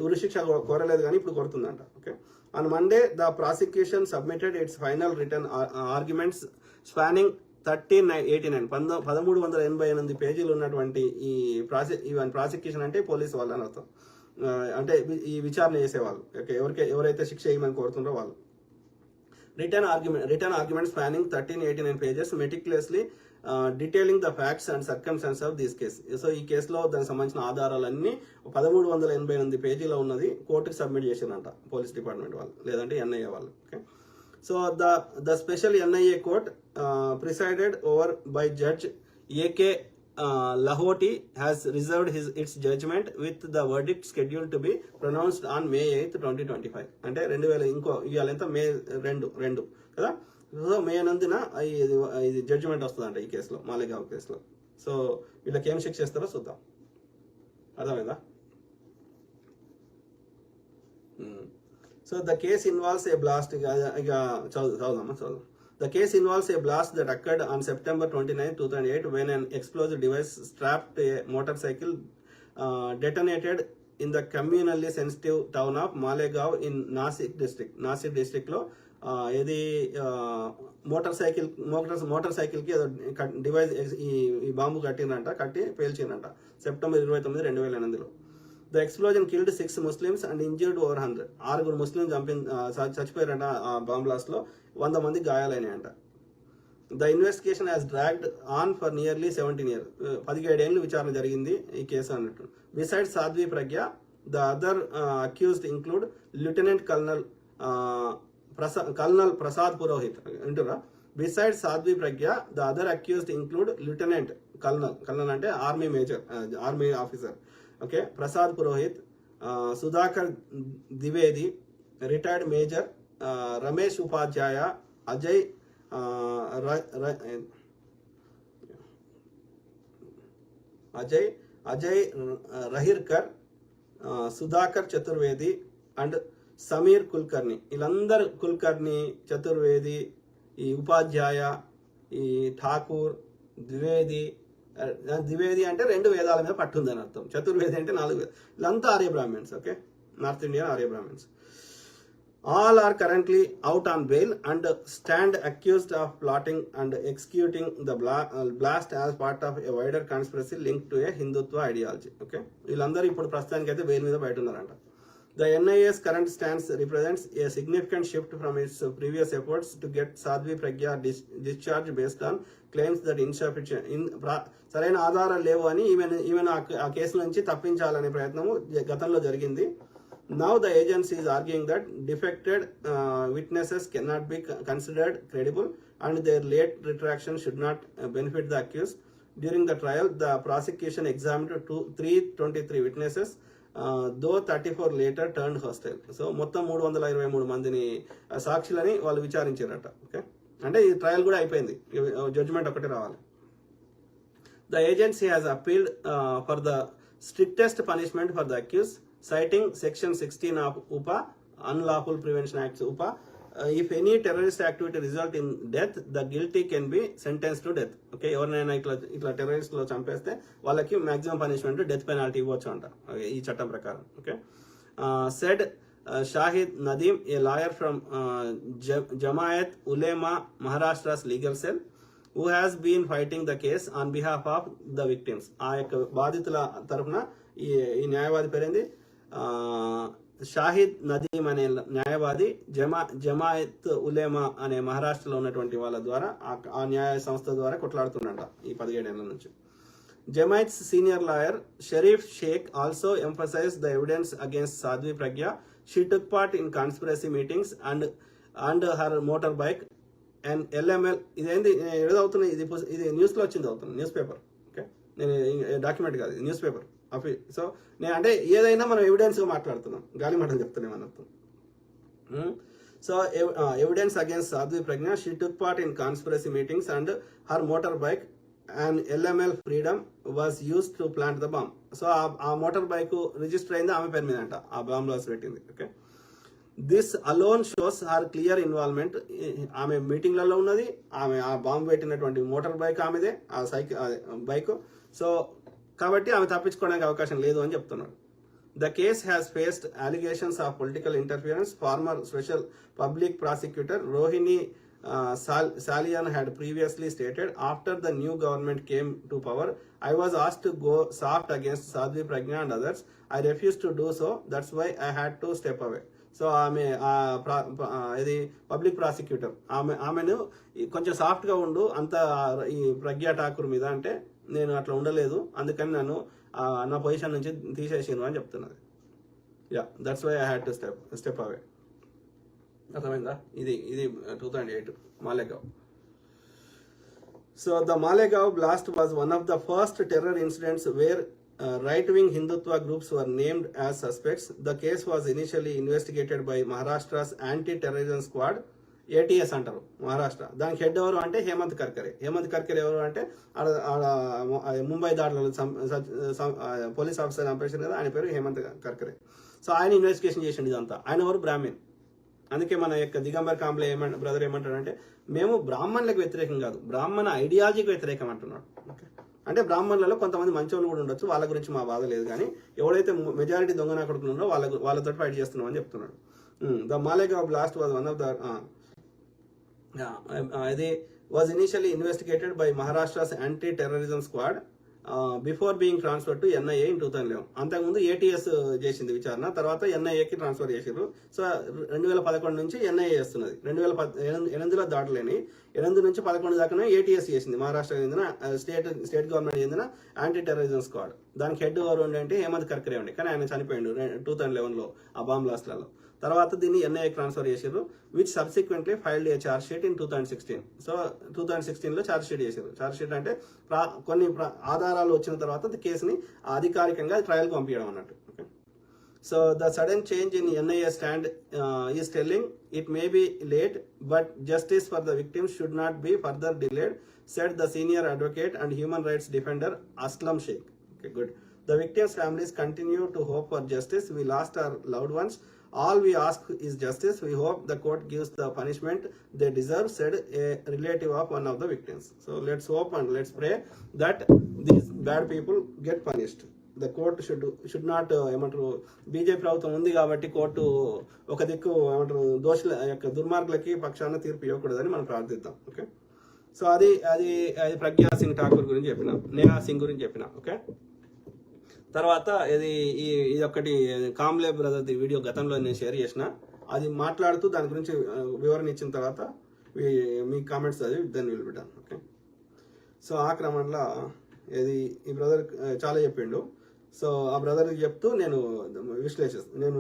ఉరిశిక్ష కోరలేదు కానీ ఇప్పుడు కోరుతుందంట. Okay. On Monday the prosecution submitted its final written arguments spanning 1389 పేజీలు ఉన్నటువంటి ఈ ప్రాసిక్యూషన్ అంటే పోలీసు వాళ్ళు అని అర్థం. అంటే ఈ విచారణ చేసేవాళ్ళు, ఎవరైతే శిక్ష వేయమని కోరుతుంటారో వాళ్ళు. Return argument spanning 1389 pages meticulously detailing the facts and circumstances of this case. So ఈ కేసులో దానికి సంబంధించిన ఆధారాలన్నీ 1389 పేజీలో ఉన్నది కోర్టుకి సబ్మిట్ చేసిందంట పోలీస్ డిపార్ట్మెంట్ వాళ్ళు, లేదంటే ఎన్ఐఏ వాళ్ళు. Okay. So the special NIA court presided over by judge AK Lahoti has reserved its judgment with the verdict scheduled to be pronounced on May 8th, 2025. అంటే 2000 ఇవాళ ఎంత మే 2 కదా. సో మే 9న ఇది జడ్జిమెంట్ వస్తుందంట ఈ కేసులో, మాలేగావ్ కేసులో. సో వీళ్ళకి ఏం శిక్ష చేస్తారో చూద్దాం. అర్థమైందా? So the case involves A blast. ఇక చదువుదామా. The case involves a blast that occurred on September 29, 2008 when an explosive device strapped to a motorcycle detonated in the communally sensitive town of Malegaon in Nasik district. Nasik district lo ఇది మోటార్ సైకిల్ కి డివైస్ ఈ బాంబు కట్టి పేల్చిందంట సెప్టెంబర్ 29, 2008లో. The explosion killed 6 Muslims and injured over 100. 6 Muslim చచ్చిపోయారంట ఆ బాంబ్ బ్లాస్ట్ లో, 100 మంది గాయాలైనాయంట. The investigation has dragged on for nearly 17 years. 17 ఏళ్ళు విచారణ జరిగింది ఈ కేసు అన్నట్టు. Beside Sadhvi Pragya the other accused include lieutenant colonel Prasad Purohit. వింటురా? Beside Sadhvi Pragya the other accused include lieutenant colonel అంటే army major, army officer. Okay. Prasad Purohit, Sudhakar Dwivedi, retired major Ramesh Upadhyaya, Ajay Rahirkar, Sudhakar Chaturvedi and Sameer Kulkarni. వీళ్ళందరూ కుల్కర్ని, చతుర్వేది, ఈ ఉపాధ్యాయ, ఈ ఠాకూర్, ద్వివేది అంటే 2 వేదాల మీద పట్టుందని అర్థం. చతుర్వేది అంటే 4 వేదాలు. వీళ్ళంతా Arya Brahmans. Okay, north Indian Arya Brahmans. All are currently out on bail and stand accused of plotting and executing the blast as part of a wider conspiracy linked to a Hindutva ideology. Okay, వీళ్ళందరూ ఇప్పుడు ప్రస్తుతానికి అయితే బెయిల్ మీద బయట ఉన్నారంట. The NIA's current stance represents a significant shift from its previous efforts to get Sadhvi Pragya discharged based on claims that సరైన ఆధారాలు లేవు అని ఈమెను ఆ కేసు నుంచి తప్పించాలనే ప్రయత్నము గతంలో జరిగింది. Now the agency is arguing that defected witnesses cannot be considered credible and their late retraction should not benefit the accused. During the trial, the prosecution examined 323 witnesses, though 34 later turned hostile. So మొత్తం 323 మందిని సాక్షులని వాళ్ళు విచారించారట. ఓకే, అంటే ఈ ట్రయల్ కూడా అయిపోయింది, జడ్జిమెంట్ ఒకటి రావాలి. The agency has appealed for the strictest punishment for the accused, citing section 16 of UPA, Unlawful Prevention Act UPA. If any terrorist activity result in death, the guilty can be sentenced to death. Okay, ఎవరినైనా ఇట్లా టెర్రరిస్ట్ లో చంపేస్తే వాళ్ళకి మాక్సిమం పనిష్మెంట్ డెత్ పెనాల్టీ ఇవ్వచ్చు అంట ఈ చట్టం ప్రకారం. Okay, said Shahid Nadeem, a lawyer from Jamiat Ulema Maharashtra's legal cell, who has been fighting the case on behalf of the victims. ఆ యొక్క బాధితుల తరఫున ఈ న్యాయవాది పేరేంది? షాహిద్ నదీం అనే న్యాయవాది జమాయత్ ఉలేమా అనే మహారాష్ట్రలో ఉన్నటువంటి వాళ్ళ ద్వారా ఆ న్యాయ సంస్థ ద్వారా కొట్లాడుతున్నాడు ఈ 17 ఏళ్ల నుంచి. Jamait's senior lawyer Sharif Sheikh also emphasized the evidence against Sadhvi Pragya. She took part in conspiracy meetings and her motorbike and LML. ఇదేంది ఏదవుతున్నా ఇది న్యూస్లో వచ్చింది అవుతుంది, న్యూస్ పేపర్. ఓకే, నేను డాక్యుమెంట్ కాదు, న్యూస్ పేపర్. సో నేను అంటే ఏదైనా మనం ఎవిడెన్స్గా మాట్లాడుతున్నాం, గాలి మాటలు చెప్తున్నాం అన్నట్టు. So evidence against Sadhvi Pragya, she took part in conspiracy meetings and her motorbike and LML Freedom was used to plant the bomb. So ఆ మోటార్ బైక్ రిజిస్టర్ అయింది ఆమె పేరు మీద అంట, ఆ బాంబ్ లాస్ పెట్టింది. Okay, this alone shows her clear involvement. ఆమె మీటింగ్లలో ఉన్నది, ఆమె ఆ బాంబు పెట్టినటువంటి మోటార్ బైక్ ఆమెదే, ఆ బైక్. సో కాబట్టి ఆమె తప్పించుకోవడానికి అవకాశం లేదు అని చెప్తున్నారు. The case has faced allegations of political interference. Former Special Public Prosecutor Rohini Salian had previously stated, after the new government came to power, I was asked to go soft against Sadhvi Pragya and others. I refused to do so. That's why I had to step away. So ఆమె ఇది పబ్లిక్ ప్రాసిక్యూటర్, ఆమెను కొంచెం సాఫ్ట్గా ఉండు అంత ఈ ప్రజ్ఞా ఠాకూర్ మీద అంటే నేను అట్లా ఉండలేదు, అందుకని నన్ను నా పొజిషన్ నుంచి తీసేసాను అని చెప్తున్నది. Yeah, that's why I had to step away. అర్థమైందా? ఇది 2008 Malegaon. So the Malegaon blast was one of the first terror incidents where right-wing Hindutva groups were named as suspects. The case was initially investigated by Maharashtra's Anti-Terrorism Squad, ATS అంటారు మహారాష్ట్ర. దానికి హెడ్ ఎవరు అంటే హేమంత్ కర్కరే. హేమంత్ కర్కరే ఎవరు అంటే ముంబై దాడులలో పోలీస్ ఆఫీసర్ చంపేశారు కదా, ఆయన పేరు హేమంత్ కర్కరే. సో ఆయన ఇన్వెస్టిగేషన్ చేసిండు ఇదంతా. ఆయన ఎవరు? బ్రాహ్మణ్. అందుకే మన యొక్క దిగంబర్ కాంబ్లే బ్రదర్ ఏమంటాడంటే, మేము బ్రాహ్మణులకు వ్యతిరేకం కాదు, బ్రాహ్మణ ఐడియాలజీకి వ్యతిరేకం అంటున్నాడు. ఓకే, అంటే బ్రాహ్మణులలో కొంతమంది మంచోళ్ళు కూడా ఉండొచ్చు, వాళ్ళ గురించి మా బాధ లేదు, కానీ ఎవడైతే మెజారిటీ దొంగ కొడుకులు ఉన్నారో వాళ్ళతో ఫైట్ చేస్తున్నాం అని చెప్తున్నాడు. The Malegaon blast was one of the ఇది was initially investigated by Maharashtra's anti terrorism squad before being transfer to NIA in 2011. అంతకుముందు ఏటీఎస్ చేసింది విచారణ, తర్వాత ఎన్ఐఏకి ట్రాన్స్ఫర్ చేసారు. సో 2011 నుంచి ఎన్ఐఏ చేస్తున్నది. 2008లో దాటలేని 8 నుంచి 11 దాకా ఏటీఎస్ చేసింది. మహారాష్ట్ర చెందిన స్టేట్ గవర్నమెంట్ చెందిన యాంటీ టెర్రరిజం స్క్వాడ్. దానికి హెడ్ ఎవరు అంటే హేమంత్ కర్కరే ఉండే, కానీ ఆయన చనిపోయిండు 2011లో ఆ బాంబ్ బ్లాస్ట్లలో. తర్వాత దీన్ని ఎన్ఐఏకి ట్రాన్స్ఫర్ చేశారు, which subsequently filed a charge sheet in 2016. So 2016లో ఛార్జ్ షీట్ చేశారు. ఛార్జ్ షీట్ అంటే కొన్ని ఆధారాలు వచ్చిన తర్వాత కేసుని అధికారికంగా ట్రయల్కి పంపించడం అన్నట్టు. So the sudden change in NIA stand is telling it may be late but justice for the victims should not be further delayed, said the senior advocate and human rights defender Aslam Sheikh. Okay, good. The victims' families continue to hope for justice. We lost our loved ones. All we ask is justice. We hope the court gives the punishment they deserve, said a relative of one of the victims. So let's hope and let's pray that these bad people get punished. The court should not ఏమంటారు, బీజేపీ ప్రభుత్వం ఉంది కాబట్టి కోర్టు ఒక దిక్కు ఏమంటారు దోషుల యొక్క దుర్మార్గులకి పక్షాన తీర్పు ఇవ్వకూడదని మనం ప్రార్థిద్దాం. ఓకే, సో అది ప్రజ్ఞా సింగ్ ఠాకూర్ గురించి చెప్పిన, నేహా సింగ్ గురించి చెప్పిన. ఓకే, తర్వాత ఇది ఒకటి కాంబ్లే బ్రదర్ది వీడియో గతంలో నేను షేర్ చేసిన, అది మాట్లాడుతూ దాని గురించి వివరణ ఇచ్చిన తర్వాత మీ కామెంట్స్ చదివి then will be done. Okay, so ఆ క్రమంలో ఈ బ్రదర్ చాలా చెప్పిండు. సో ఆ బ్రదర్ చెప్తూ నేను విశ్లేషిస్తాను. నేను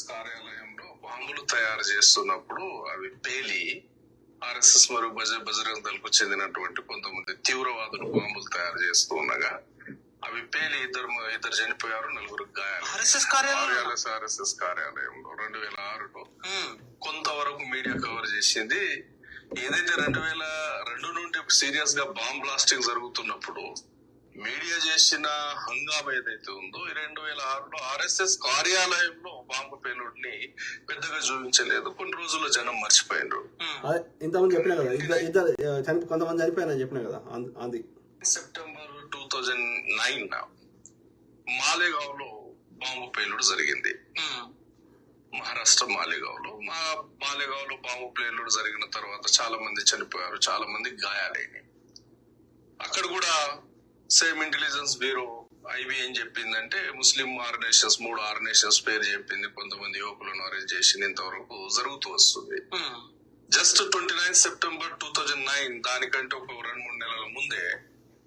కార్యాలయంలో బాంబులు తయారు చేస్తున్నప్పుడు అవి పేలి ఆర్ఎస్ఎస్ మరియు బజరంగ దళకు చెందినటువంటి కొంతమంది తీవ్రవాదులు బాంబులు తయారు చేస్తూ ఉండగా అవి పేలి ఇద్దరు చనిపోయారు, 4 గాయాలు. ఆర్ఎస్ఎస్ కార్యాలయంలో 2006లో కొంతవరకు మీడియా కవర్ చేసింది. ఏదైతే 2002 నుండి సీరియస్ గా బాంబ్ బ్లాస్టింగ్ జరుగుతున్నప్పుడు మీడియా చేసిన హంగామా ఏదైతే ఉందో, 2006లో ఆర్ఎస్ఎస్ కార్యాలయంలో బాంబు పేలుడిని పెద్దగా చూపించలేదు. కొన్ని రోజుల్లో జనం మర్చిపోయినారు. ఇంతమంది చెప్పినా కదా, కొంతమంది చనిపోయినా చెప్పినా కదా. అది సెప్టెంబర్ 2009 మాలేగావ్ లో బాంబు పేలుడు జరిగింది. మహారాష్ట్ర మాలేగావ్ లో బాంబు పేలుడు జరిగిన తర్వాత చాలా మంది చనిపోయారు, చాలా మంది గాయాలైనాయి. అక్కడ కూడా సేమ్ ఇంటెలిజెన్స్ బ్యూరో ఐబీ ఏం చెప్పిందంటే, ముస్లిం ఆర్గనైజేషన్స్ 3 ఆర్గనైజేషన్స్ పేరు చెప్పింది, కొంతమంది యువకులను అరెస్ట్ చేసి ఇంతవరకు జరుగుతూ వస్తుంది. జస్ట్ 29 సెప్టెంబర్ 2009, దానికంటే ఒక 2-3 నెలల ముందే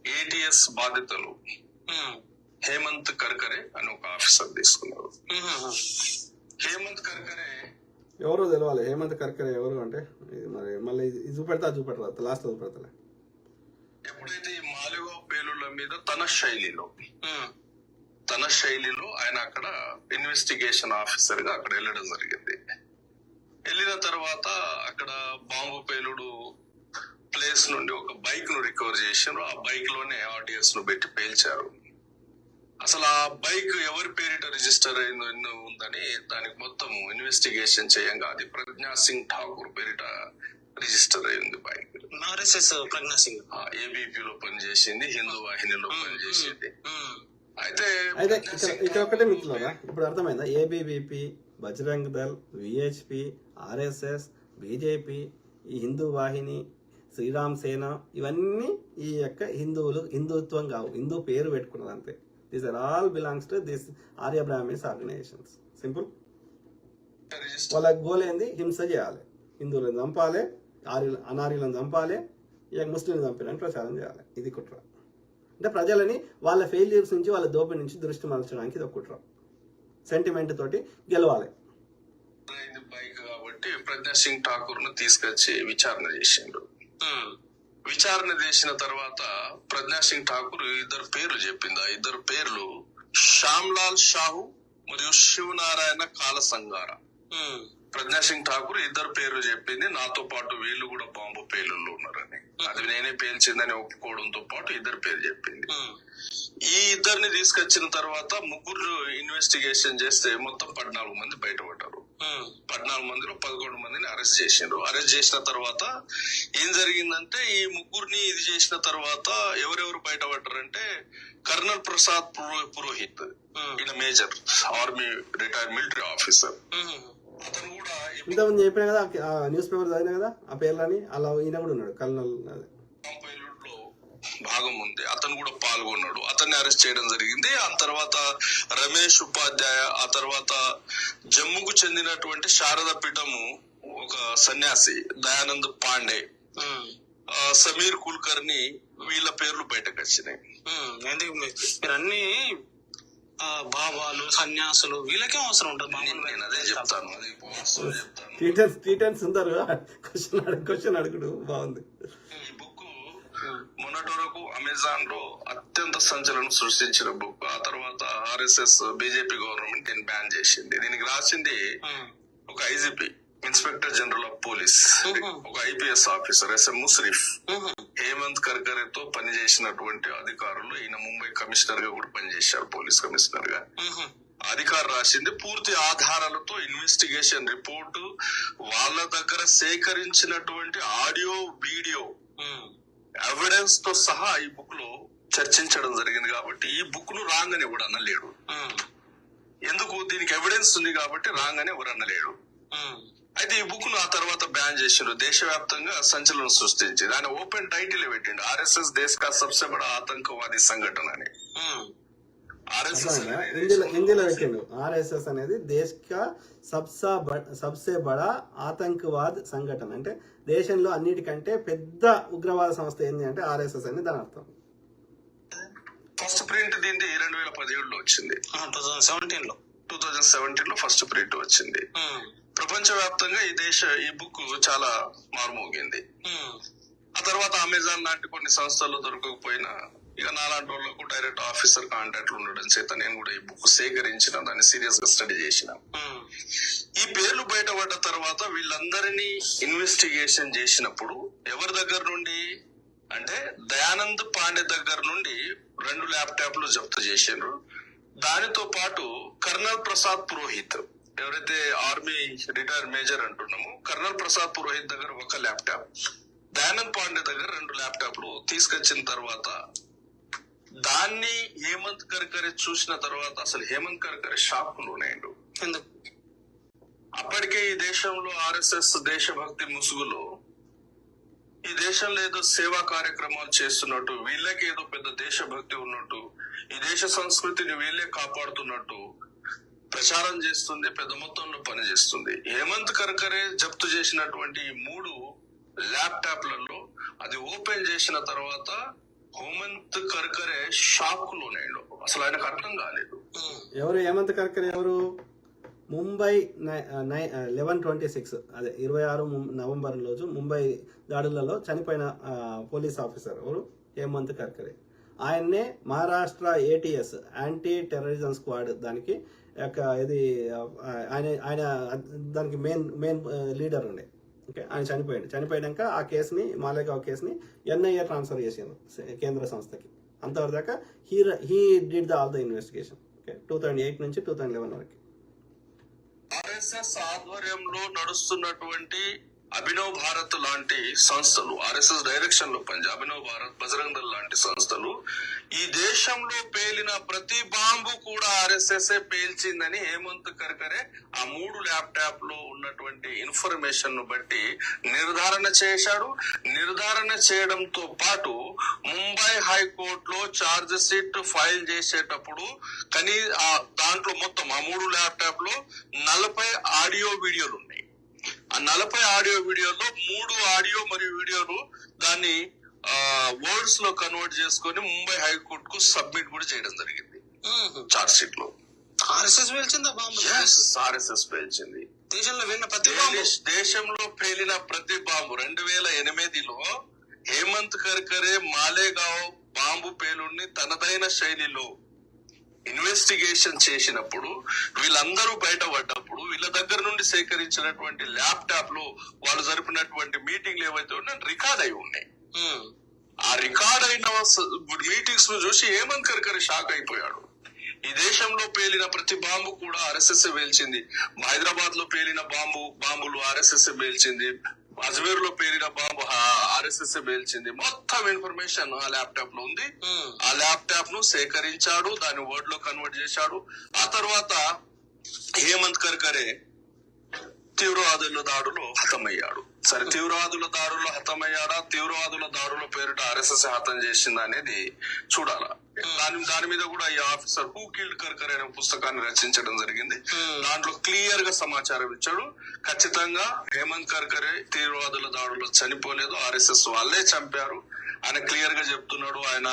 ఏటీఎస్ బాధితులు హేమంత్ కర్కరే అని ఒక ఆఫీసర్ తీసుకున్నారు. హేమంత్ కర్కరే ఎవరో తెలవాలి. హేమంత్ కర్కరే ఎవరు అంటే మరి మళ్ళీ ఇది చూపెడతా లాస్ట్ చూపెడతా. ఎప్పుడైతే ఈ మాలిగావ్ పేలుళ్ల మీద తన శైలిలో ఆయన అక్కడ ఇన్వెస్టిగేషన్ ఆఫీసర్ గా అక్కడ వెళ్ళడం జరిగింది. వెళ్ళిన తర్వాత అక్కడ బాంబు పేలుడు ప్లేస్ నుండి ఒక బైక్ ను రికవర్ చేశారు. ఆ బైక్ లోనే ఆర్డిఎస్ ను పెట్టి పేల్చారు. అసలు ఆ బైక్ ఎవరి పేరిట రిజిస్టర్ అయిందో ఉందని దానికి మొత్తం ఇన్వెస్టిగేషన్ చేయంగా అది ప్రజ్ఞా సింగ్ ఠాకూర్ పేరిట రిజిస్టర్ అయింది బైక్. ఆర్ఎస్ఎస్ ప్రజ్ఞా సింగ్ ఏబీపీ లో పనిచేసింది, హిందూ వాహినిలో పనిచేసింది. అయితే ఇక్కడ ఒకటే మిత్రులారా, ఇప్పుడు అర్థమైందా? ABVP, Bajrang Dal, VHP, RSS, BJP, ఈ హిందూ వాహిని, శ్రీరామ్ సేన, ఇవన్నీ ఈ యొక్క హిందుత్వం కావు, హిందూ పేరు పెట్టుకున్నది అంతే. These are all belongs to this Arya Brahmins organisations. Simple. వాళ్ళ గోల్ ఏంది? హింస చేయాలి, హిందువులను చంపాలి, అనార్యులను చంపాలి, ఇక ముస్లింలు చంపాలని ప్రచారం చేయాలి. ఇది కుట్ర. అంటే ప్రజలని వాళ్ళ ఫెయిల్యూర్స్ నుంచి, వాళ్ళ దోపిడి నుంచి దృష్టి మరల్చడానికి ఇది ఒక కుట్ర. సెంటిమెంట్ తోటి గెలవాలి. బైక్ కాబట్టి ప్రజ్ఞా సింగ్ ఠాకూర్ ను తీసుకొచ్చి విచారణ చేసిండు. విచారణ చేసిన తర్వాత ప్రజ్ఞా సింగ్ ఠాకూర్ ఇద్దరు పేర్లు చెప్పింది. ఆ ఇద్దరు పేర్లు శ్యామ్లాల్ షాహు మరియు శివనారాయణ కాలసంగార. ప్రజ్ఞా సింగ్ ఠాకూర్ ఇద్దరు పేర్లు చెప్పింది. నాతో పాటు వీళ్ళు కూడా బాంబు పేలుళ్ళు ఉన్నారని, అది నేనే పేల్చిందని ఒప్పుకోవడంతో పాటు ఇద్దరు పేరు చెప్పింది. ఈ ఇద్దరిని తీసుకొచ్చిన తర్వాత ముగ్గురు ఇన్వెస్టిగేషన్ చేస్తే మొత్తం 14 మంది బయటపడ్డారు. 14 మందిలో 11 మందిని అరెస్ట్ చేసిండ్రు. అరెస్ట్ చేసిన తర్వాత ఏం జరిగిందంటే, ఈ ముగ్గురిని ఇది చేసిన తర్వాత ఎవరెవరు బయటపడ్డారంటే కర్నల్ ప్రసాద్ పురోహిత్, ఈయన major, army retired military officer. అతను కూడా ఇంతకుముందు చెప్పిన కదా, న్యూస్ పేపర్ చదివిన కదా ఆ పేర్లని, అలా ఈయన కూడా ఉన్నాడు కల్నల్ లో భాగం ఉంది. అతను కూడా పాల్గొన్నాడు. అతన్ని అరెస్ట్ చేయడం జరిగింది. ఆ తర్వాత రమేష్ ఉపాధ్యాయ, ఆ తర్వాత జమ్ముకు చెందినటువంటి శారద పీఠము ఒక సన్యాసి దయానంద్ పాండే, సమీర్ కుల్కర్ని, వీళ్ళ పేర్లు బయటకు వచ్చినాయి. మీరు అన్ని బాబాలు, సన్యాసులు వీళ్ళకే అవసరం ఉంటుంది. నేను అదే చెప్తాను. క్వశ్చన్ అడుగుడు బాగుంది. ఈ బుక్ మొన్నటి వరకు అమెజాన్ లో అత్యంత సంచలనం సృష్టించిన బుక్. ఆ తర్వాత ఆర్ఎస్ఎస్, బీజేపీ గవర్నమెంట్ దీన్ని బ్యాన్ చేసింది. దీనికి రాసింది ఒక IGP, inspector general of police, ఒక IPS officer SM Mushrif. Hemant Karkare తో పనిచేసినటువంటి అధికారులు, ఈయన ముంబై కమిషనర్ గా కూడా పనిచేశారు, పోలీస్ కమిషనర్ గా. అధికారు రాసింది పూర్తి ఆధారాలతో ఇన్వెస్టిగేషన్ రిపోర్టు, వాళ్ళ దగ్గర సేకరించినటువంటి ఆడియో, వీడియో ఎవిడెన్స్ తో సహా ఈ బుక్ లో చర్చించడం జరిగింది. కాబట్టి ఈ బుక్ ను రాంగ్ అని ఎవడు అనలేడు. ఎందుకు? దీనికి ఎవిడెన్స్ ఉంది కాబట్టి రాంగ్ అని ఎవరు అనలేడు. అయితే ఈ బుక్ ను ఆ తర్వాత బ్యాన్ చేసిండు. దేశవ్యాప్తంగా సంచలనం సృష్టించింది. ఆయన ఓపెన్ టైటిల్ పెట్టిండు, ఆర్ఎస్ఎస్ దేశ్ కా సబ్సే బడా ఆతంకవాది సంఘటన అని. హిందీలో పెట్టిండు. ఆర్ఎస్ఎస్ అనేది దేశ్ కా సబ్సే బడా ఆతంకవాద్ సంఘటన, అంటే దేశంలో అన్నిటికంటే పెద్ద ఉగ్రవాద సంస్థ ఏంది అంటే ఆర్ఎస్ఎస్ అని దాని అర్థం. ఫస్ట్ ప్రింట్ దీన్ని 2017లో వచ్చింది. 2017లో ఫస్ట్ ప్రింట్ వచ్చింది. ప్రపంచ వ్యాప్తంగా ఈ బుక్ చాలా మారుమోగింది. ఆ తర్వాత అమెజాన్ లాంటి కొన్ని సంస్థల్లో దొరకకపోయినా ఇక నాలాంటి వాళ్ళకు డైరెక్ట్ ఆఫీసర్ కాంటాక్ట్ ఉండడం చేత నేను కూడా ఈ బుక్ సేకరించిన, దాన్ని సీరియస్ గా స్టడీ చేసిన. ఈ పేర్లు బయటపడ్డ తర్వాత వీళ్ళందరినీ ఇన్వెస్టిగేషన్ చేసినప్పుడు ఎవరి దగ్గర నుండి అంటే దయానంద్ పాండే దగ్గర నుండి 2 ల్యాప్టాప్లు జప్తు చేసిండ్రు. దానితో పాటు కర్నల్ ప్రసాద్ పురోహిత్, ఎవరైతే ఆర్మీ రిటైర్డ్ మేజర్ అంటున్నామో, కర్నల్ ప్రసాద్ పురోహిత్ దగ్గర 1 ల్యాప్టాప్, దయానంద్ పాండే దగ్గర 2 ల్యాప్టాప్లు తీసుకొచ్చిన తర్వాత దాన్ని హేమంత్ కర్కరే చూసిన తర్వాత అసలు హేమంత్ కర్కరే షాక్ లోనేండు. అప్పటికే ఈ దేశంలో ఆర్ఎస్ఎస్ దేశభక్తి ముసుగులో ఈ దేశంలో ఏదో సేవా కార్యక్రమాలు చేస్తున్నట్టు, వీళ్ళకి ఏదో పెద్ద దేశభక్తి ఉన్నట్టు, ఈ దేశ సంస్కృతిని వీళ్ళే కాపాడుతున్నట్టు ప్రచారం చేస్తుంది, పెద్ద మొత్తంలో పనిచేస్తుంది. హేమంత్ కర్కరే జప్తు చేసినటువంటి 3 ల్యాప్టాప్లలో అది ఓపెన్ చేసిన తర్వాత హేమంత్ కర్కరే షాక్ లోనేడు. అసలు ఆయనకు అర్థం కాలేదు. ఎవరు హేమంత్ కర్కరే ఎవరు? ముంబై 11/26 అదే 26 నవంబర్ రోజు ముంబై దాడులలో చనిపోయిన పోలీస్ ఆఫీసర్ ఎవరు? హేమంత్ కర్కరే. ఆయన్నే Maharashtra ATS anti terrorism squad దానికి ఇది ఆయన దానికి మెయిన్ లీడర్ ఉండే. ఓకే, ఆయన చనిపోయాక ఆ కేసుని మాలేగావ్ కేసుని NIA ట్రాన్స్ఫర్ చేసాను కేంద్ర సంస్థకి. అంతవరకు దాకా he did all the investigation. Okay, 2008 నుంచి 2011 వరకు. RSS ఆధ్వర్యంలో నడుస్తున్నటువంటి అభినవ్ భారత్ లాంటి సంస్థలు, RSS డైరెక్షన్ లో పనిచే అభినవ్ భారత్, బజరంగ్ దళ్ లాంటి సంస్థలు ఈ దేశంలో పేలిన ప్రతి బాంబు కూడా RSS పేల్చిందని హేమంత్ కర్కరే ఆ 3 ల్యాప్టాప్ లో ఉన్నటువంటి ఇన్ఫర్మేషన్ ను బట్టి నిర్ధారణ చేశాడు. నిర్ధారణ చేయడంతో పాటు ముంబై హైకోర్టులో ఛార్జ్ షీట్ ఫైల్ చేసేటప్పుడు దాంట్లో మొత్తం ఆ 3 ల్యాప్టాప్ లో 40 ఆడియో వీడియోలు ఉన్నాయి. ఆ 40 ఆడియో వీడియోలో 3 ఆడియో మరియు వీడియోలు దాన్ని వర్డ్స్ లో కన్వర్ట్ చేసుకొని ముంబై హైకోర్టు కు సబ్మిట్ కూడా చేయడం జరిగింది. చార్జ్ షీట్ లో RSS పేల్చిందా బాంబు? RSS పేల్చింది. దేశంలో వెళ్ళిన ప్రతి బాంబు, దేశంలో పేలిన ప్రతి బాంబు. 2008లో హేమంత్ కర్కరే మాలేగావ్ బాంబు పేలుడిని తనదైన శైలిలో ఇన్వెస్టిగేషన్ చేసినప్పుడు, వీళ్ళందరూ బయటపడ్డప్పుడు వీళ్ళ దగ్గర నుండి సేకరించినటువంటి ల్యాప్టాప్ లో వాళ్ళు జరిపినటువంటి మీటింగ్లు ఏవైతే ఉన్నాయో రికార్డ్ అయి ఉన్నాయి. ఆ రికార్డ్ అయిన మీటింగ్స్ ను చూసి హేమంత్ కర్కరే షాక్ అయిపోయాడు. ఈ దేశంలో పేలిన ప్రతి బాంబు కూడా RSS పేల్చింది. హైదరాబాద్ లో పేలిన బాంబులు RSS పేల్చింది. అజ్మీర్ లో పేలిన బాంబు RSS పేల్చింది. మొత్తం ఇన్ఫర్మేషన్ ఆ ల్యాప్టాప్ లో ఉంది. ఆ ల్యాప్టాప్ ను సేకరించాడు, దాన్ని వర్డ్ లో కన్వర్ట్ చేశాడు. ఆ తర్వాత హేమంత్ కర్కరే తీవ్రవాదుల దాడులో హతమయ్యాడు. సరే, తీవ్రవాదుల దాడుల్లో హతమయ్యాడా, తీవ్రవాదుల దాడుల పేరిట RSS హతం చేసిందా అనేది చూడాలా. దాని మీద కూడా ఈ ఆఫీసర్ హూ కిల్డ్ కర్కరే అనే పుస్తకాన్ని రచించడం జరిగింది. దాంట్లో క్లియర్ గా సమాచారం ఇచ్చాడు. ఖచ్చితంగా హేమంత్ కర్కరే తీవ్రవాదుల దాడుల్లో చనిపోలేదు, RSS వాళ్ళే చంపారు. ఆయన క్లియర్ గా చెప్తున్నాడు. ఆయన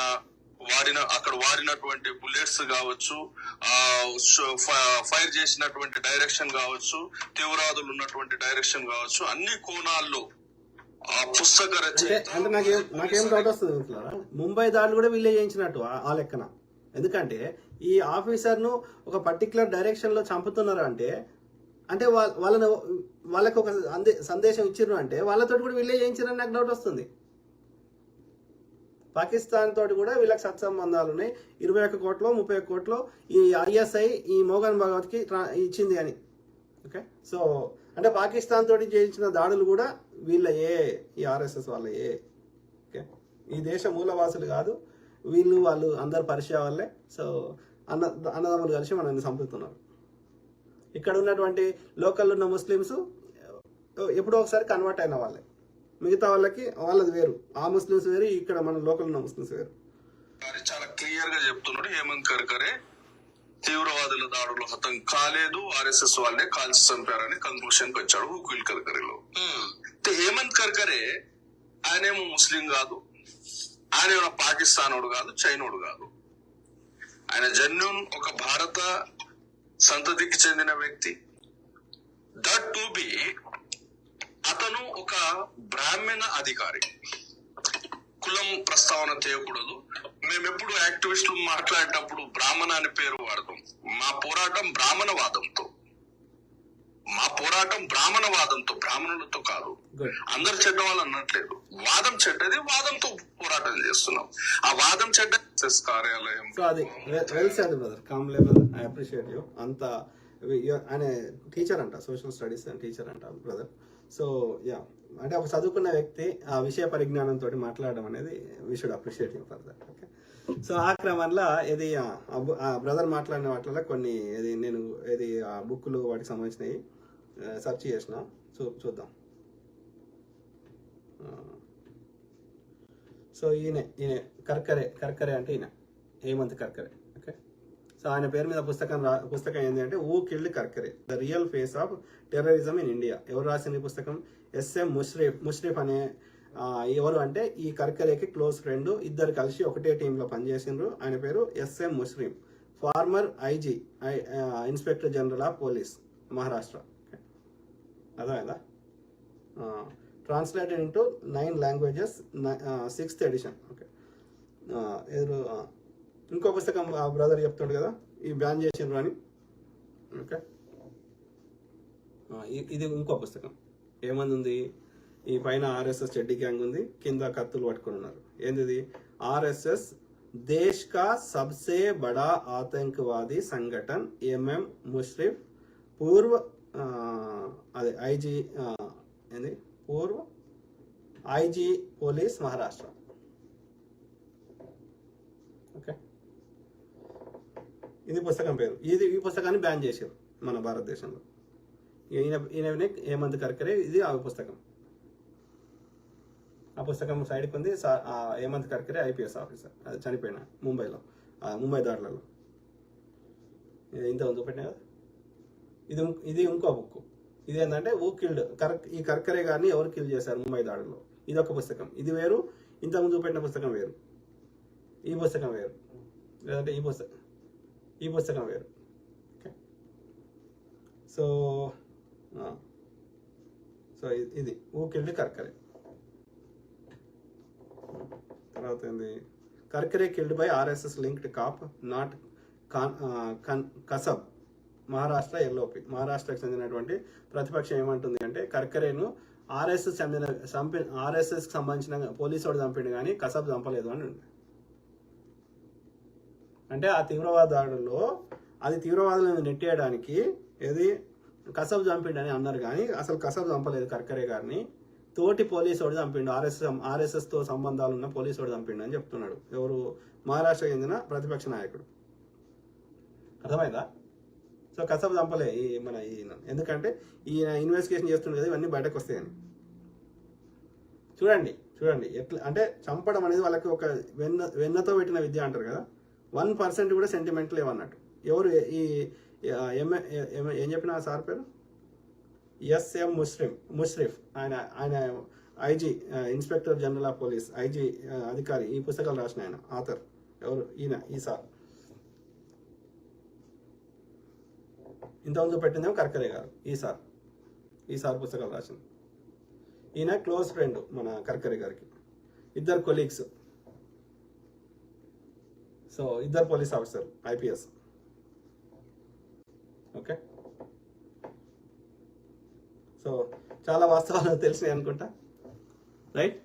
అక్కడ వాడినటువంటి బుల్లెట్స్ కావచ్చు, ఫైర్ చేసినటువంటి డైరెక్షన్ కావచ్చు, తీవ్రవాదులు ఉన్నటువంటి డైరెక్షన్ కావచ్చు, అన్ని కోణాల్లో ఆ పుస్తక రచయిత. అంటే నాకేం డౌట్ వస్తుంది, ముంబై దాడులు కూడా వీళ్ళే చేయించినట్టు ఆ లెక్కన. ఎందుకంటే ఈ ఆఫీసర్ ను ఒక పర్టికులర్ డైరెక్షన్ లో చంపుతున్నారు అంటే వాళ్ళకి ఒక సందేశం ఇచ్చిర్రు అంటే వాళ్ళతో కూడా వీళ్ళే చేయించారని నాకు డౌట్ వస్తుంది. పాకిస్తాన్ తోటి కూడా వీళ్ళకి సత్సంబంధాలు ఉన్నాయి. 21 కోట్లో 31 కోట్లో ఈ ISI ఈ మోహన్ భగవత్ కి ఇచ్చింది అని. ఓకే, సో అంటే పాకిస్తాన్ తోటి చేయించిన దాడులు కూడా వీళ్ళయే, ఈ RSS వాళ్ళయే. ఓకే, ఈ దేశ మూలవాసులు కాదు వాళ్ళు అందరు పరిచయ వాళ్ళే. సో అన్నదమ్ములు కలిసి మనల్ని చంపుతున్నారు. ఇక్కడ ఉన్నటువంటి లోకల్ ఉన్న ముస్లిమ్స్ ఎప్పుడో ఒకసారి కన్వర్ట్ అయిన వాళ్ళే. మిగతా వాళ్ళది వేరు, ఆ ముస్లిమ్స్ వేరు, ఇక్కడ మన లోకల్ ఉన్న ముస్లిమ్స్ వేరు. చాలా క్లియర్ గా చెప్తున్నాడు హేమంత్ కర్కరే తీవ్రవాదుల దాడులు హతం కాలేదు, RSS వాళ్ళే కాల్చి చంపారని కంక్లూషన్ కి వచ్చాడు హుకిల్ కర్కరేలో. హేమంత్ కర్కరే ఆయనేమో ముస్లిం కాదు, ఆయన పాకిస్తానోడు కాదు, చైనోడు కాదు. ఆయన జెన్యూన్ ఒక భారత సంతతికి చెందిన వ్యక్తి. దట్ టు బి అతను ఒక బ్రాహ్మణ అధికారి. కులం ప్రస్తావన చేయకూడదు. మేమెప్పుడు యాక్టివిస్టులు మాట్లాడేటప్పుడు బ్రాహ్మణ అనే పేరు వాడతాం. మా పోరాటం బ్రాహ్మణవాదంతో, బ్రాహ్మణులతో కాదు. అందరు చెడ్డ వాళ్ళు అన్నట్లేదు. వాదం చెడ్డది, వాదంతో పోరాటం చేస్తున్నాం. ఆ వాదం చెడ్డ కార్యాలయం. అంత ఆయన టీచర్ అంట, సోషల్ స్టడీస్ టీచర్ అంట బ్రదర్. సో యా, అంటే ఒక చదువుకున్న వ్యక్తి ఆ విషయ పరిజ్ఞానంతో మాట్లాడడం అనేది we should appreciate him for that. Okay, so ఆ క్రమంలో ఇది ఆ బ్రదర్ మాట్లాడిన వాటిలో కొన్ని నేను ఆ బుక్లు వాటికి సంబంధించినవి సెర్చ్ చేసిన, చూద్దాం. సో ఈయన కర్కరే అంటే ఈయన హేమంత్ కర్కరే. ఓకే, సో ఆయన పేరు మీద పుస్తకం ఏంటి అంటే who killed Karkare, the real face of terrorism in India. ఎవరు రాసిన ఈ పుస్తకం? SM ముష్రిఫ్ అనే ఎవరు అంటే ఈ కర్కరేకి క్లోజ్ ఫ్రెండ్, ఇద్దరు కలిసి ఒకటే టీంలో పనిచేసిండ్రు. ఆయన పేరు SM Muslim, former IG inspector general of police Maharashtra. అదా translated into 9 languages, 6th edition. Okay, ఇంకో పుస్తకం బ్రదర్ చెప్తాడు కదా ఈ బ్యాన్ చేసిండ్రు అని. ఓకే, ఇది ఇంకో పుస్తకం. ఏమంది ఉంది, ఈ పైన ఆర్ఎస్ఎస్ చెడ్డీ గ్యాంగ్ ఉంది, కింద కత్తులు పట్టుకుని ఉన్నారు. ఏంది ఆర్ఎస్ఎస్ దేశ్ కా సబ్సే బడా ఆతంకవాदी సంఘటన్ ఎంఎం ముష్రిఫ్ పూర్వ అదే ఐజీ ఏంది పూర్వ ఐజీ పోలీస్ మహారాష్ట్ర. ఓకే, ఇది పుస్తకం పేరు. ఈ పుస్తకాన్ని బ్యాన్ చేశారు మన భారతదేశంలో. ఈయన హేమంత్ కర్కరే, ఇది ఆ పుస్తకం. ఆ పుస్తకం సైడ్కి ఉంది. హేమంత్ కర్కరే ఐపీఎస్ ఆఫీసర్, అది చనిపోయిన ముంబైలో, ముంబై దాడులలో. ఇంత చూపెట్టినా కదా. ఇది ఇంకో బుక్. ఇది ఏంటంటే ఈ కర్కరే గారిని ఎవరు కిల్ చేశారు ముంబై దాడుల్లో, ఇది ఒక పుస్తకం. ఇది వేరు, ఇంతకుముందు చూపెట్టిన పుస్తకం వేరు, ఈ పుస్తకం వేరు, లేదంటే ఈ పుస్తకం వేరు. ఓకే, సో ఇది కిల్డ్ కర్కరే. తర్వాత ఏంది, Karkare killed by RSS linked cop not Kasab, Maharashtra LOP. మహారాష్ట్రకు చెందినటువంటి ప్రతిపక్షం ఏమంటుంది అంటే కర్కరేను ఆర్ఎస్ఎస్ సంబంధించిన పోలీసు వాడు చంపిండు కానీ కసబ్ చంపలేదు అని ఉంది. అంటే ఆ తీవ్రవాద దాడుల్లో అది తీవ్రవాదులను నెట్టేయడానికి ఏది కసబ్ చంపిండని అన్నారు కానీ అసలు కసబ్ చంపలేదు కర్కరే గారిని. తోటి పోలీసు వాడు చంపిండు, ఆర్ఎస్ఎస్తో సంబంధాలు ఉన్న పోలీసు వాడు చంపిండు అని చెప్తున్నాడు. ఎవరు? మహారాష్ట్రకు చెందిన ప్రతిపక్ష నాయకుడు. అర్థమైందా? సో కసబ్ చంపలే మన ఈయన, ఎందుకంటే ఈయన ఇన్వెస్టిగేషన్ చేస్తుండే కదా, ఇవన్నీ బయటకు వస్తాయని. చూడండి ఎట్లా అంటే చంపడం అనేది వాళ్ళకి ఒక వెన్నతో పెట్టిన విద్య అంటారు కదా. 1% కూడా సెంటిమెంట్ లేవన్నట్టు. ఎవరు ఈ ఏం చెప్పిన సార్ పేరు? ఎస్ఎం ముష్రిఫ్. ఆయన IG inspector general of police, IG అధికారి. ఈ పుస్తకాలు రాసిన ఆయన ఆథర్ ఎవరు? ఈ సార్. ఇంతకుముందు పెట్టిందేమో కర్కరే గారు. ఈ సార్ పుస్తకాలు రాసింది. ఈయన క్లోజ్ ఫ్రెండ్ మన కర్కరే గారికి. ఇద్దరు కొలీగ్స్. సో ఇద్దరు police officer, IPS. Okay, so చాలా వాస్తవాలు తెలిసినాయి అనుకుంటా, right?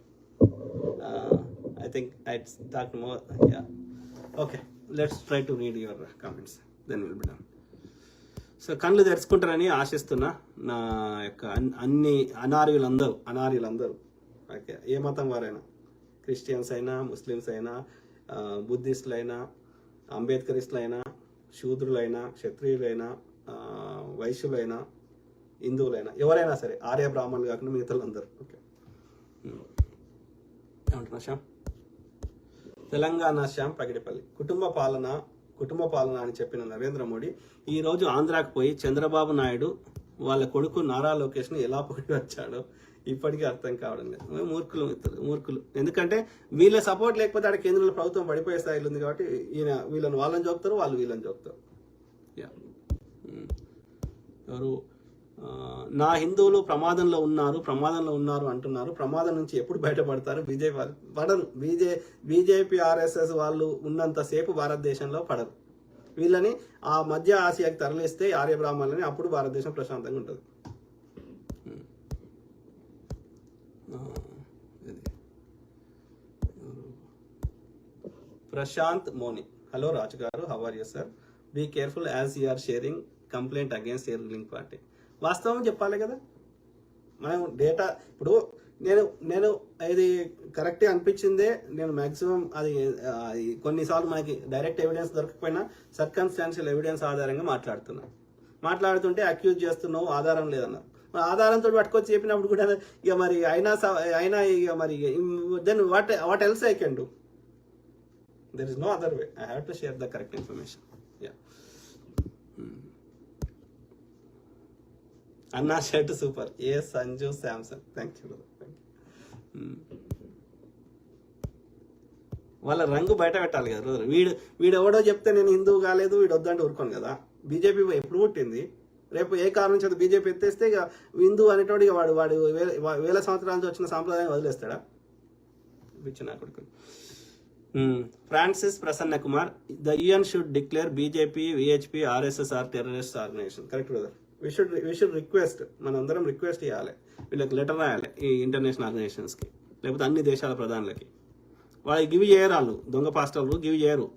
I think I talk more. Yeah, okay, let's try to read your comments, then will be done. So కళ్ళు తెరుచుకుంటారని ఆశిస్తున్నా. నా యొక్క అన్ని అనార్యులందరూ ఓకే, ఏ మతం వారైనా, క్రిస్టియన్స్ అయినా, ముస్లిమ్స్ అయినా, బుద్ధిస్టులు అయినా, అంబేద్కరిస్టులు అయినా, శూద్రులైనా, క్షత్రియులైనా, వైశ్యులైనా, హిందువులైనా, ఎవరైనా సరే, ఆర్య బ్రాహ్మణులు కాకుండా మిగతాలందరూ. ఓకే, ఏమంటున్నా శ్యామ్? తెలంగాణ శ్యామ్ పగిడిపల్లి. కుటుంబ పాలన అని చెప్పిన నరేంద్ర మోడీ ఈరోజు ఆంధ్రాకు పోయి చంద్రబాబు నాయుడు వాళ్ళ కొడుకు నారా లోకేష్ను ఎలా పొగిడి వచ్చాడో ఇప్పటికీ అర్థం కావడం లేదు. మూర్ఖులు. ఎందుకంటే వీళ్ళ సపోర్ట్ లేకపోతే ఆడ కేంద్రంలో ప్రభుత్వం పడిపోయే స్థాయిలో ఉంది కాబట్టి ఈయన వాళ్ళని చూపుతారు, వాళ్ళు వీళ్ళని చూపుతారు. ఎవరు? నా హిందువులు ప్రమాదంలో ఉన్నారు అంటున్నారు. ప్రమాదం నుంచి ఎప్పుడు బయటపడతారు? బీజేపీ ఆర్ఎస్ఎస్ వాళ్ళు ఉన్నంతసేపు భారతదేశంలో పడరు. వీళ్ళని ఆ మధ్య ఆసియాకి తరలిస్తే ఆర్య బ్రాహ్మణులని, అప్పుడు భారతదేశం ప్రశాంతంగా ఉంటుంది. ప్రశాంత్ మోని. హలో రాజు గారు, how are you sir? Be careful as you are sharing complaint against your ruling party. వాస్తవం చెప్పాలి కదా. మనం డేటా ఇప్పుడు నేను ఇది కరెక్టే అనిపించిందే. నేను మ్యాక్సిమం అది కొన్నిసార్లు మనకి డైరెక్ట్ ఎవిడెన్స్ దొరకకపోయినా సర్కమ్స్టాన్షియల్ ఎవిడెన్స్ ఆధారంగా మాట్లాడుతుంటే అక్యూజ్ చేస్తున్నావు, ఆధారం లేదన్నారు. ఆధారంతో పట్టుకొచ్చి చెప్పినప్పుడు కూడా ఇక మరి అయినా ఇక మరి then what else I can do? There is no other way. I have to share the correct information. Yeah, అన్నా షర్ట్ సూపర్. ఏ సంజు శాంసంగ్. Thank you. వాళ్ళ రంగు బయట పెట్టాలి కదా బ్రదర్. వీడు ఎవడో చెప్తే నేను హిందువు కాలేదు వీడు వద్దంటే ఊరుకోను కదా. బీజేపీ ఎప్పుడు పుట్టింది? రేపు ఏ కారణం చేత బీజేపీ ఎత్తేస్తే ఇక హిందూ అనేటోడు ఇక వాడు వేల సంవత్సరాల నుంచి వచ్చిన సాంప్రదాయం వదిలేస్తాడా? పిచ్చిన కొడుకు. Francis Prasanna Kumar, the UN should declare BJP, VHP, RSS are terrorist organisation. Correct brother. We should request, మనందరం రిక్వెస్ట్ చేయాలి, వీళ్ళకి లెటర్ రాయాలి ఈ ఇంటర్నేషనల్ ఆర్గనైజేషన్స్కి, లేకపోతే అన్ని దేశాల ప్రధానులకి. వాళ్ళకి గివి చేయరు, వాళ్ళు దొంగ పాస్టర్లు గివి చేయరు.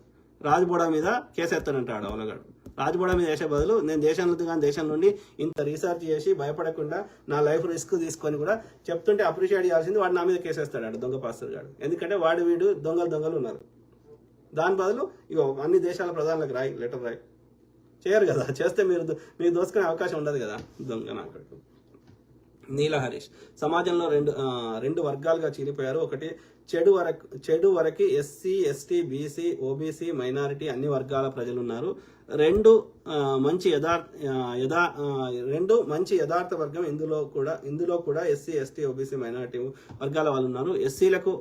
రాజ్బోడా మీద కేసు ఎత్తాడంటాడు అవలగాడు. రాజ్బోడా మీద వేసే బదులు నేను దేశం నుండి ఇంత రీసెర్చ్ చేసి భయపడకుండా నా లైఫ్ రిస్క్ తీసుకొని కూడా చెప్తుంటే అప్రిషియేట్ చేయాల్సింది వాడు నా మీద కేసేస్తాడు దొంగ పాస్టర్ గాడు. ఎందుకంటే వీడు దొంగలు ఉన్నారు. దాని బదులు ఇగో అన్ని దేశాల ప్రధానులకు రాయి, లెటర్ రాయి. చేయరు కదా. చేస్తే మీరు దోసుకునే అవకాశం ఉండదు కదా దొంగ నాకు. నీల హరీష్, సమాజంలో రెండు వర్గాలుగా చీలిపోయారు. ఒకటి చెడు వరకు SC, ST, BC, OBC, minority అన్ని వర్గాల ప్రజలు ఉన్నారు. రెండు మంచి యథార్థ వర్గం ఇందులో కూడా ఎస్సీ, ఎస్టీ, ఓబీసీ, మైనారిటీ వర్గాల వాళ్ళు ఉన్నారు. ఎస్సీలకు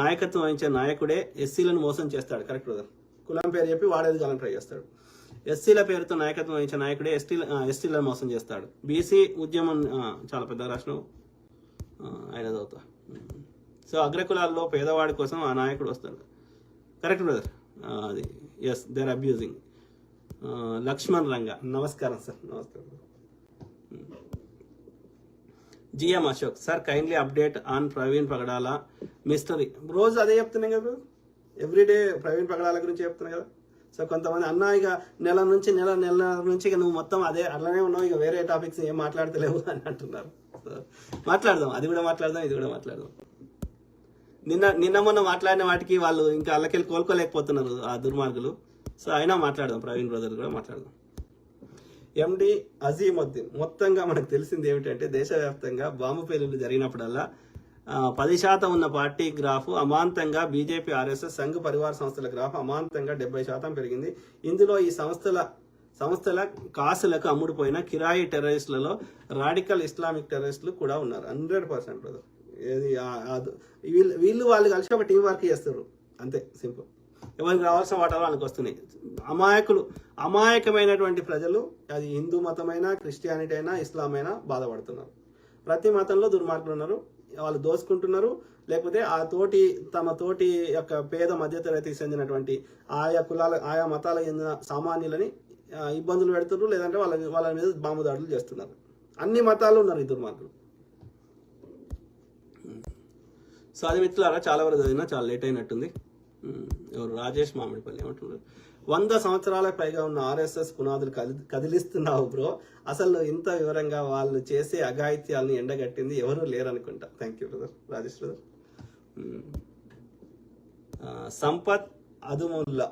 నాయకత్వం వహించే నాయకుడే ఎస్సీలను మోసం చేస్తాడు. Correct brother. కులం పేరు చెప్పి వాడేది కాలం ట్రై చేస్తాడు. ఎస్సీల పేరుతో నాయకత్వం వహించే నాయకుడే ఎస్టీలను మోసం చేస్తాడు. బీసీ ఉద్యమం చాలా పెద్ద రాష్ట్రం ఆయన చదువుతా. సో అగ్రకులాల్లో పేదవాడి కోసం ఆ నాయకుడు వస్తాడు. Correct brother. అది yes, they are abusing. Lakshman Ranga, నమస్కారం సార్. నమస్కారం. GM Ashok, sir kindly update on Praveen Pagadala mystery. రోజు అదే చెప్తున్నాం కదా, ఎవ్రీడే ప్రవీణ్ పగడాల గురించి చెప్తున్నాం కదా. సో కొంతమంది అన్న ఇక నెల నుంచి ఇక నువ్వు మొత్తం అట్లానే ఉన్నావు, ఇక వేరే టాపిక్స్ ఏం మాట్లాడతలేవు అని అంటున్నారు. సో మాట్లాడదాం, అది కూడా మాట్లాడదాం, ఇది కూడా మాట్లాడదాం. నిన్న మొన్న మాట్లాడిన వాటికి వాళ్ళు ఇంకా అల్లకెళ్ళి కోలుకోలేకపోతున్నారు ఆ దుర్మార్గులు. సో అయినా మాట్లాడదాం, ప్రవీణ్ బ్రదర్ కూడా మాట్లాడదాం. ఎండి అజీముద్దీన్, మొత్తంగా మనకు తెలిసింది ఏమిటంటే దేశవ్యాప్తంగా బాంబు పేలుళ్లు జరిగినప్పుడల్లా 10% ఉన్న పార్టీ గ్రాఫ్ అమాంతంగా బీజేపీ, ఆర్ఎస్ఎస్, సంఘ్ పరివార సంస్థల గ్రాఫ్ అమాంతంగా 70% పెరిగింది. ఇందులో ఈ సంస్థల కాసులకు అమ్ముడుపోయిన కిరాయి టెర్రరిస్టులలో రాడికల్ ఇస్లామిక్ టెర్రరిస్టులు కూడా ఉన్నారు. 100%. వాళ్ళు కలిసి ఒక టీం వర్క్ చేస్తారు, అంతే సింపుల్. ఎవరికి రావాల్సిన వాటాలు వాళ్ళకి వస్తున్నాయి. అమాయకమైనటువంటి ప్రజలు, అది హిందూ మతమైనా, క్రిస్టియానిటీ అయినా, ఇస్లాం అయినా బాధపడుతున్నారు. ప్రతి మతంలో దుర్మార్గులు ఉన్నారు, వాళ్ళు దోసుకుంటున్నారు. లేకపోతే తమ తోటి యొక్క పేద మధ్యతరగతికి చెందినటువంటి ఆయా మతాలకు చెందిన సామాన్యులని ఇబ్బందులు పెడుతున్నారు, లేదంటే వాళ్ళ మీద బాంబు దాడులు చేస్తున్నారు. అన్ని మతాల్లో ఉన్నారు ఈ దుర్మార్గులు. సో అది మిత్రులారా, చాలా వరకు చదివినా చాలా లేట్ అయినట్టుంది. ఎవరు రాజేష్ మామిడిపల్లి ఏమంటున్నారు, 100 సంవత్సరాలకు పైగా ఉన్న ఆర్ఎస్ఎస్ పునాదులు కదిలిస్తున్నావు బ్రో. అసలు ఇంత వివరంగా వాళ్ళు చేసే అఘాయిత్యాలను ఎండగట్టింది ఎవరూ లేరనుకుంటా. Thank you brother, Rajesh brother. Sampath Adumulla,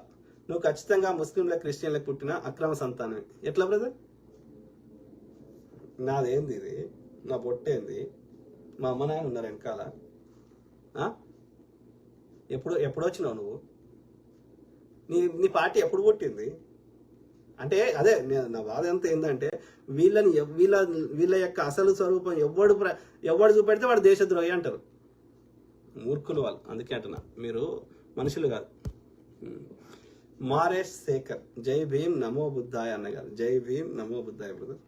నువ్వు ఖచ్చితంగా ముస్లింల క్రిస్టియన్లకు పుట్టిన అక్రమ సంతానమే. ఎట్లా బ్రదర్? నాదేంది ఇది, నా బొట్టేంది, మా అమ్మ నాయన ఉన్నారు వెనకాల. ఎప్పుడు వచ్చినావు నువ్వు? నీ పార్టీ ఎప్పుడు పుట్టింది? అంటే అదే నా బాధ ఎంత ఏంటంటే వీళ్ళ యొక్క అసలు స్వరూపం ఎవడు చూపెడితే వాడు దేశద్రోహి అంటారు. మూర్ఖులు వాళ్ళు. అందుకే అంటున్నా, మీరు మనుషులు కాదు. మారేష్ శేఖర్, జై భీమ్ నమో బుద్ధాయ అన్నగారు. జై భీమ్ నమో బుద్ధాయ బ్రదర్.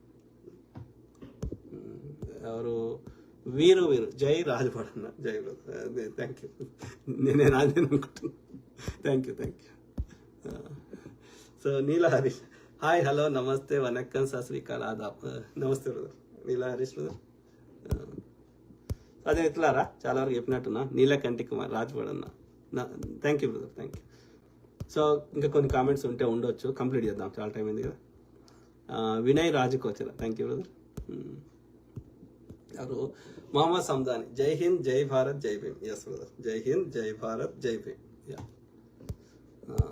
ఎవరు? వీరు జై రాజపడన్న. జై బ్రదర్, థ్యాంక్ యూ. నేను రాజు అనుకుంటున్నా. Thank you. So Neela Harish, hi, hello, నమస్తే, వనక్కం, సశ్రీకాల్, ఆదాబ్. నమస్తే బ్రదర్, నీలా హరీష్ బ్రదర్. అదే ఎట్లారా, చాలా వరకు చెప్పినట్టున్నా. నీలకంటి కుమార్, రాజపడన్న. Thank you brother, thank you. So ఇంకా కొన్ని కామెంట్స్ ఉంటే ఉండొచ్చు, కంప్లీట్ చేద్దాం, చాలా టైం అయింది కదా. వినయ్ రాజుకోచర, థ్యాంక్ యూ బ్రదర్. ఎవరు? మొహమ్మద్ సందాని, జై హింద్, జై భారత్, జై భీమ్. ఎస్ బ్రదర్, జై హింద్, జై భారత్, జై భీమ్. యా.